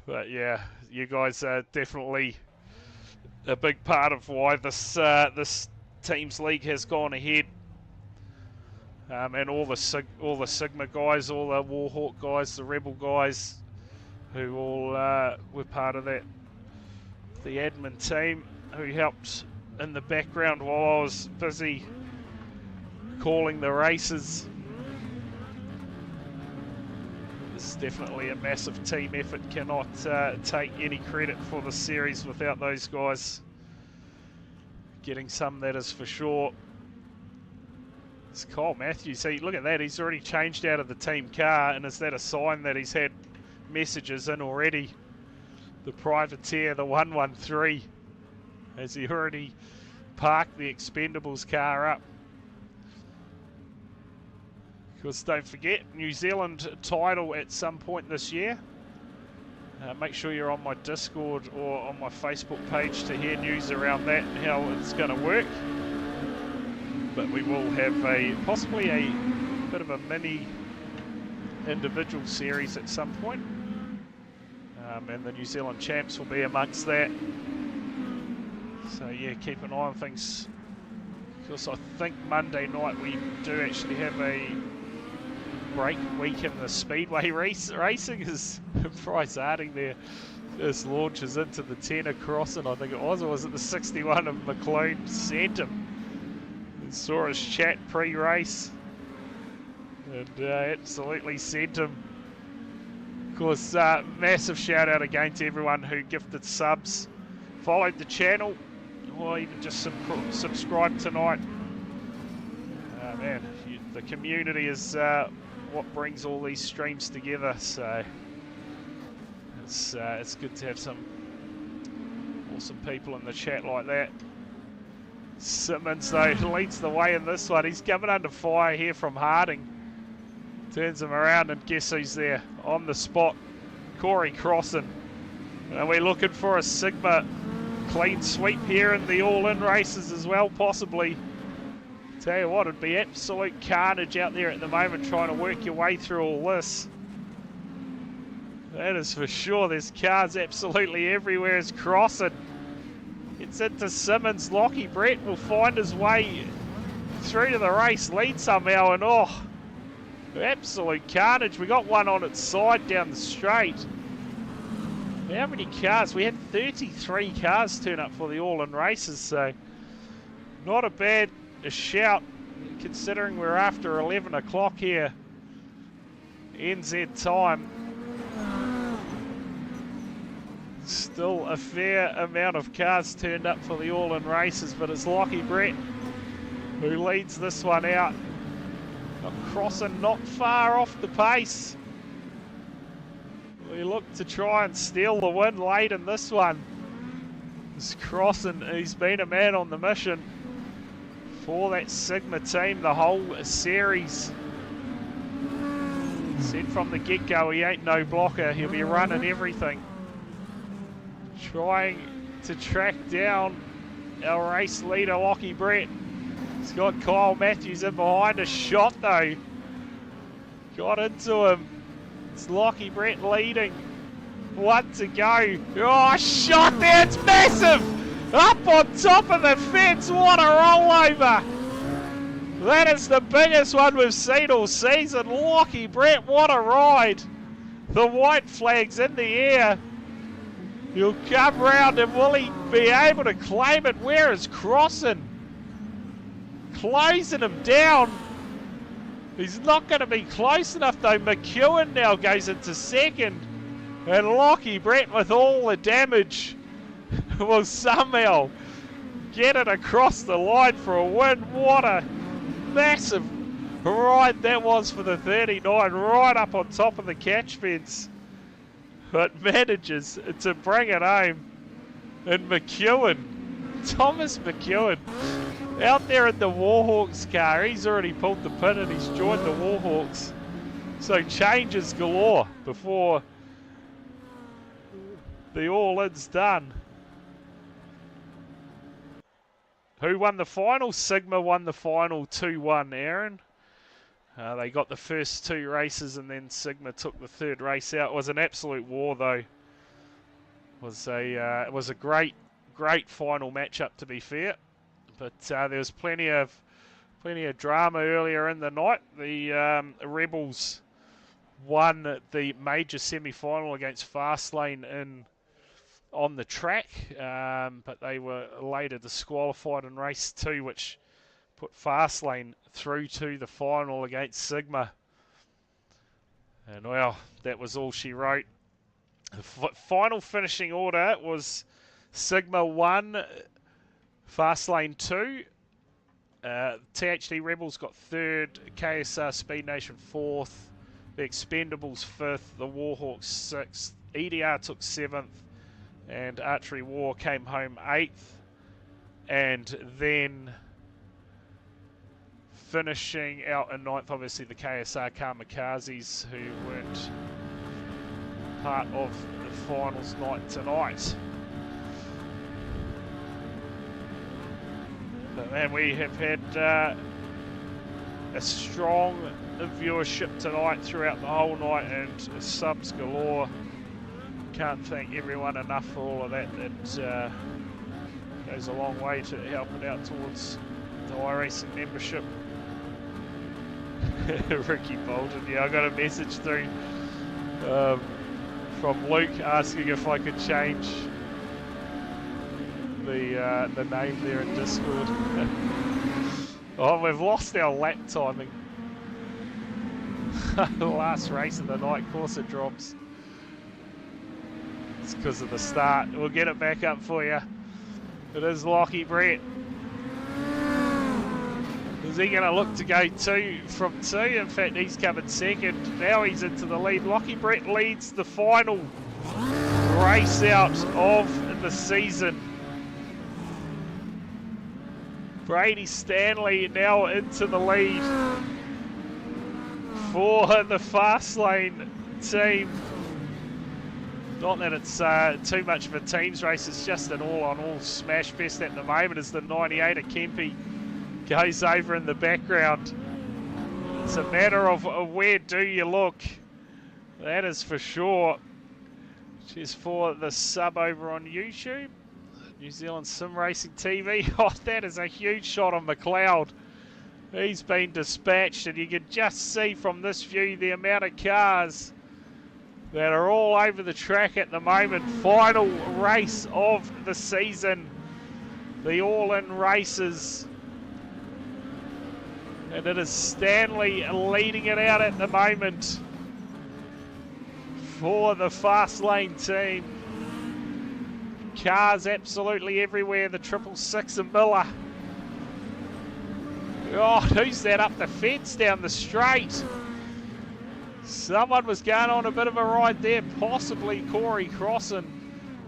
But yeah, you guys are definitely a big part of why this team's league has gone ahead. And all the Sigma guys, all the Warhawk guys, the Rebel guys, who all were part of that. The admin team who helped in the background while I was busy calling the races. It's definitely a massive team effort. Cannot take any credit for the series without those guys getting some, that is for sure. It's Kyle Matthews. See, look at that. He's already changed out of the team car, and is that a sign that he's had messages in already? The privateer, the 113, has he already parked the Expendables car up? Because don't forget, New Zealand title at some point this year. Make sure you're on my Discord or on my Facebook page to hear news around that and how it's going to work. But we will have possibly a bit of a mini individual series at some point. And the New Zealand champs will be amongst that. So yeah, keep an eye on things. Because I think Monday night we do actually have a break week in the Speedway racing, as Bryce Harding there just launches into the 10 across, and I think it was, or was it the 61 of McLean sent him. Saw his chat pre-race and absolutely sent him. Of course, massive shout out again to everyone who gifted subs, followed the channel, or even just subscribed tonight. Man, the community is what brings all these streams together, so it's good to have some awesome people in the chat like that. Simmons though leads the way in this one. He's coming under fire here from Harding. Turns him around and guess who's there on the spot? Corey Crossan. And we're looking for a Sigma clean sweep here in the all-in races as well, possibly. Tell you what, it'd be absolute carnage out there at the moment trying to work your way through all this. That is for sure. There's cars absolutely everywhere as Crossan gets into Simmons. Lockie Brett will find his way through to the race lead somehow, and oh, absolute carnage. We got one on its side down the straight. How many cars? We had 33 cars turn up for the all-in races, so not a bad shout considering we're after 11 o'clock here NZ time. Still a fair amount of cars turned up for the all-in races, but it's Lockie Brett who leads this one out. Crossan not far off the pace. We look to try and steal the win late in this one. It's Crossan, he's been a man on the mission for that Sigma team the whole series. Said from the get-go he ain't no blocker, he'll be running everything. Trying to track down our race leader Lockie Brett. He's got Kyle Matthews in behind, a shot though. Got into him. It's Lockie Brett leading. One to go. Oh, shot there, it's massive! Up on top of the fence, what a rollover! That is the biggest one we've seen all season. Lockie Brett, what a ride! The white flag's in the air. He'll come round and will he be able to claim it? Where is Crossan? Closing him down. He's not going to be close enough though. McEwen now goes into second. And Lockie Brett with all the damage will somehow get it across the line for a win. What a massive ride that was for the 39, right up on top of the catch fence. But manages to bring it home. And McEwen, Thomas McEwen, out there in the Warhawks car. He's already pulled the pin and he's joined the Warhawks. So changes galore before the all-in's done. Who won the final? Sigma won the final 2-1, Aaron. They got the first two races and then Sigma took the third race out. It was an absolute war though. It was a great final matchup to be fair. But there was plenty of drama earlier in the night. The Rebels won the major semi-final against Fastlane on the track, but they were later disqualified in race 2, which put Fastlane through to the final against Sigma. And well, that was all she wrote. The final finishing order was Sigma 1, Fastlane 2. THD Rebels got 3rd, KSR Speed Nation 4th, the Expendables 5th, the Warhawks 6th, EDR took 7th, and Archery War came home 8th. And then finishing out in 9th, obviously the KSR Kamikazes, who weren't part of the finals night tonight. But man, we have had a strong viewership tonight throughout the whole night and subs galore. Can't thank everyone enough for all of that. It goes a long way to helping out towards the iRacing membership. Ricky Bolton, yeah, I got a message through from Luke asking if I could change the name there in Discord. Oh, we've lost our lap timing. The last race of the night, of course it drops. It's because of the start. We'll get it back up for you. It is Lockie Brett. Is he going to look to go from two? In fact, he's coming second. Now he's into the lead. Lockie Brett leads the final race out of the season. Brady Stanley now into the lead for the Fastlane team. Not that it's too much of a teams race, it's just an all-on-all smash fest at the moment as the 98 of Kempe goes over in the background. It's a matter of where do you look, that is for sure. Cheers for the sub over on YouTube. New Zealand Sim Racing TV. Oh, that is a huge shot on McLeod. He's been dispatched, and you can just see from this view the amount of cars that are all over the track at the moment. Final race of the season. The all-in races. And it is Stanley leading it out at the moment for the Fastlane team. Cars absolutely everywhere. The 666 and Miller. Oh, who's that up the fence down the straight? Someone was going on a bit of a ride there, possibly Corey Crossan.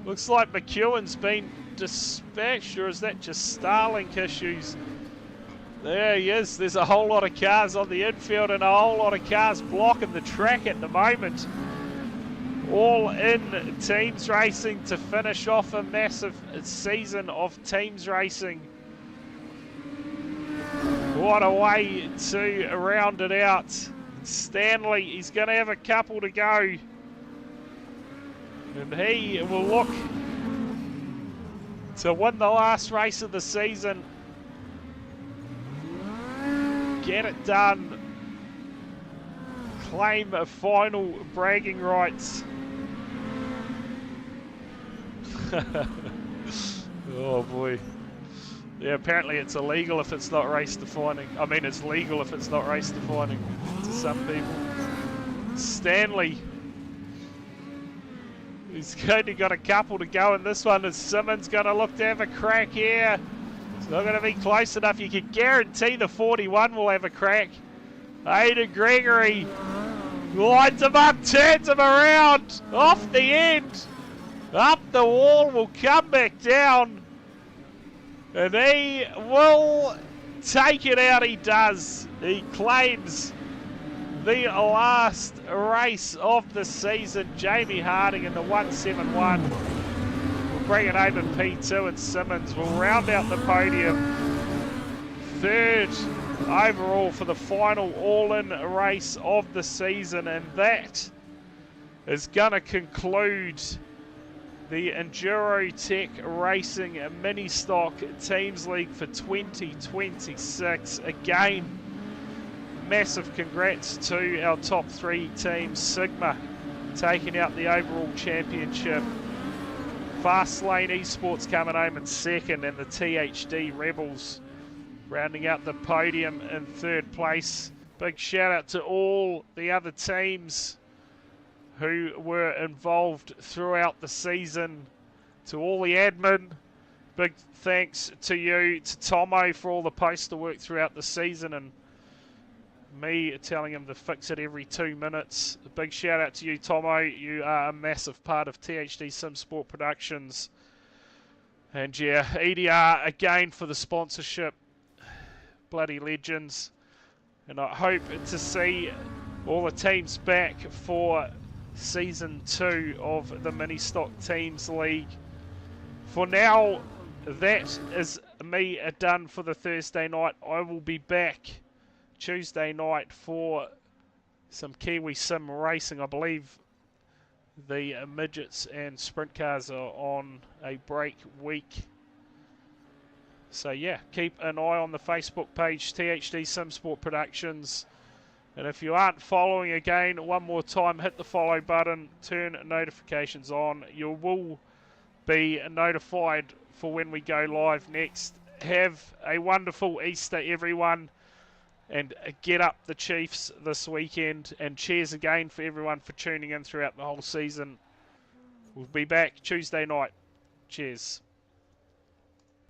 Looks like McEwen's been dispatched, or is that just Starlink issues? There he is. There's a whole lot of cars on the infield and a whole lot of cars blocking the track at the moment. All in teams racing to finish off a massive season of teams racing. What a way to round it out. Stanley, he's going to have a couple to go. And he will look to win the last race of the season. Get it done. Claim a final bragging rights. Oh boy. Yeah, apparently it's illegal if it's not race defining. I mean, it's legal if it's not race defining to some people. Stanley. He's only got a couple to go in this one. Is Simmons going to look to have a crack here? It's not going to be close enough. You can guarantee the 41 will have a crack. Aidan Gregory lines him up, turns him around, off the end. Up the wall, will come back down. And he will take it out, he does. He claims the last race of the season. Jamie Harding in the 171. We'll bring it home in P2 and Simmons will round out the podium. Third overall for the final all-in race of the season. And that is going to conclude the Enduro Tech Racing Ministock Teams League for 2026. Again, massive congrats to our top three teams. Sigma taking out the overall championship. Fastlane Esports coming home in second, and the THD Rebels rounding out the podium in third place. Big shout out to all the other teams who were involved throughout the season, to all the admin. Big thanks to you, to Tomo for all the poster work throughout the season, and me telling him to fix it every 2 minutes. A big shout out to you, Tomo. You are a massive part of THD Simsport Productions. And yeah, EDR again for the sponsorship. Bloody legends. And I hope to see all the teams back for Season 2 of the Ministock Teams League. For now, that is me done for the Thursday night. I will be back Tuesday night for some Kiwi Sim racing. I believe the midgets and sprint cars are on a break week. So yeah, keep an eye on the Facebook page, THD Simsport Productions. And if you aren't following, again, one more time, hit the follow button, turn notifications on. You will be notified for when we go live next. Have a wonderful Easter, everyone. And get up the Chiefs this weekend. And cheers again for everyone for tuning in throughout the whole season. We'll be back Tuesday night. Cheers.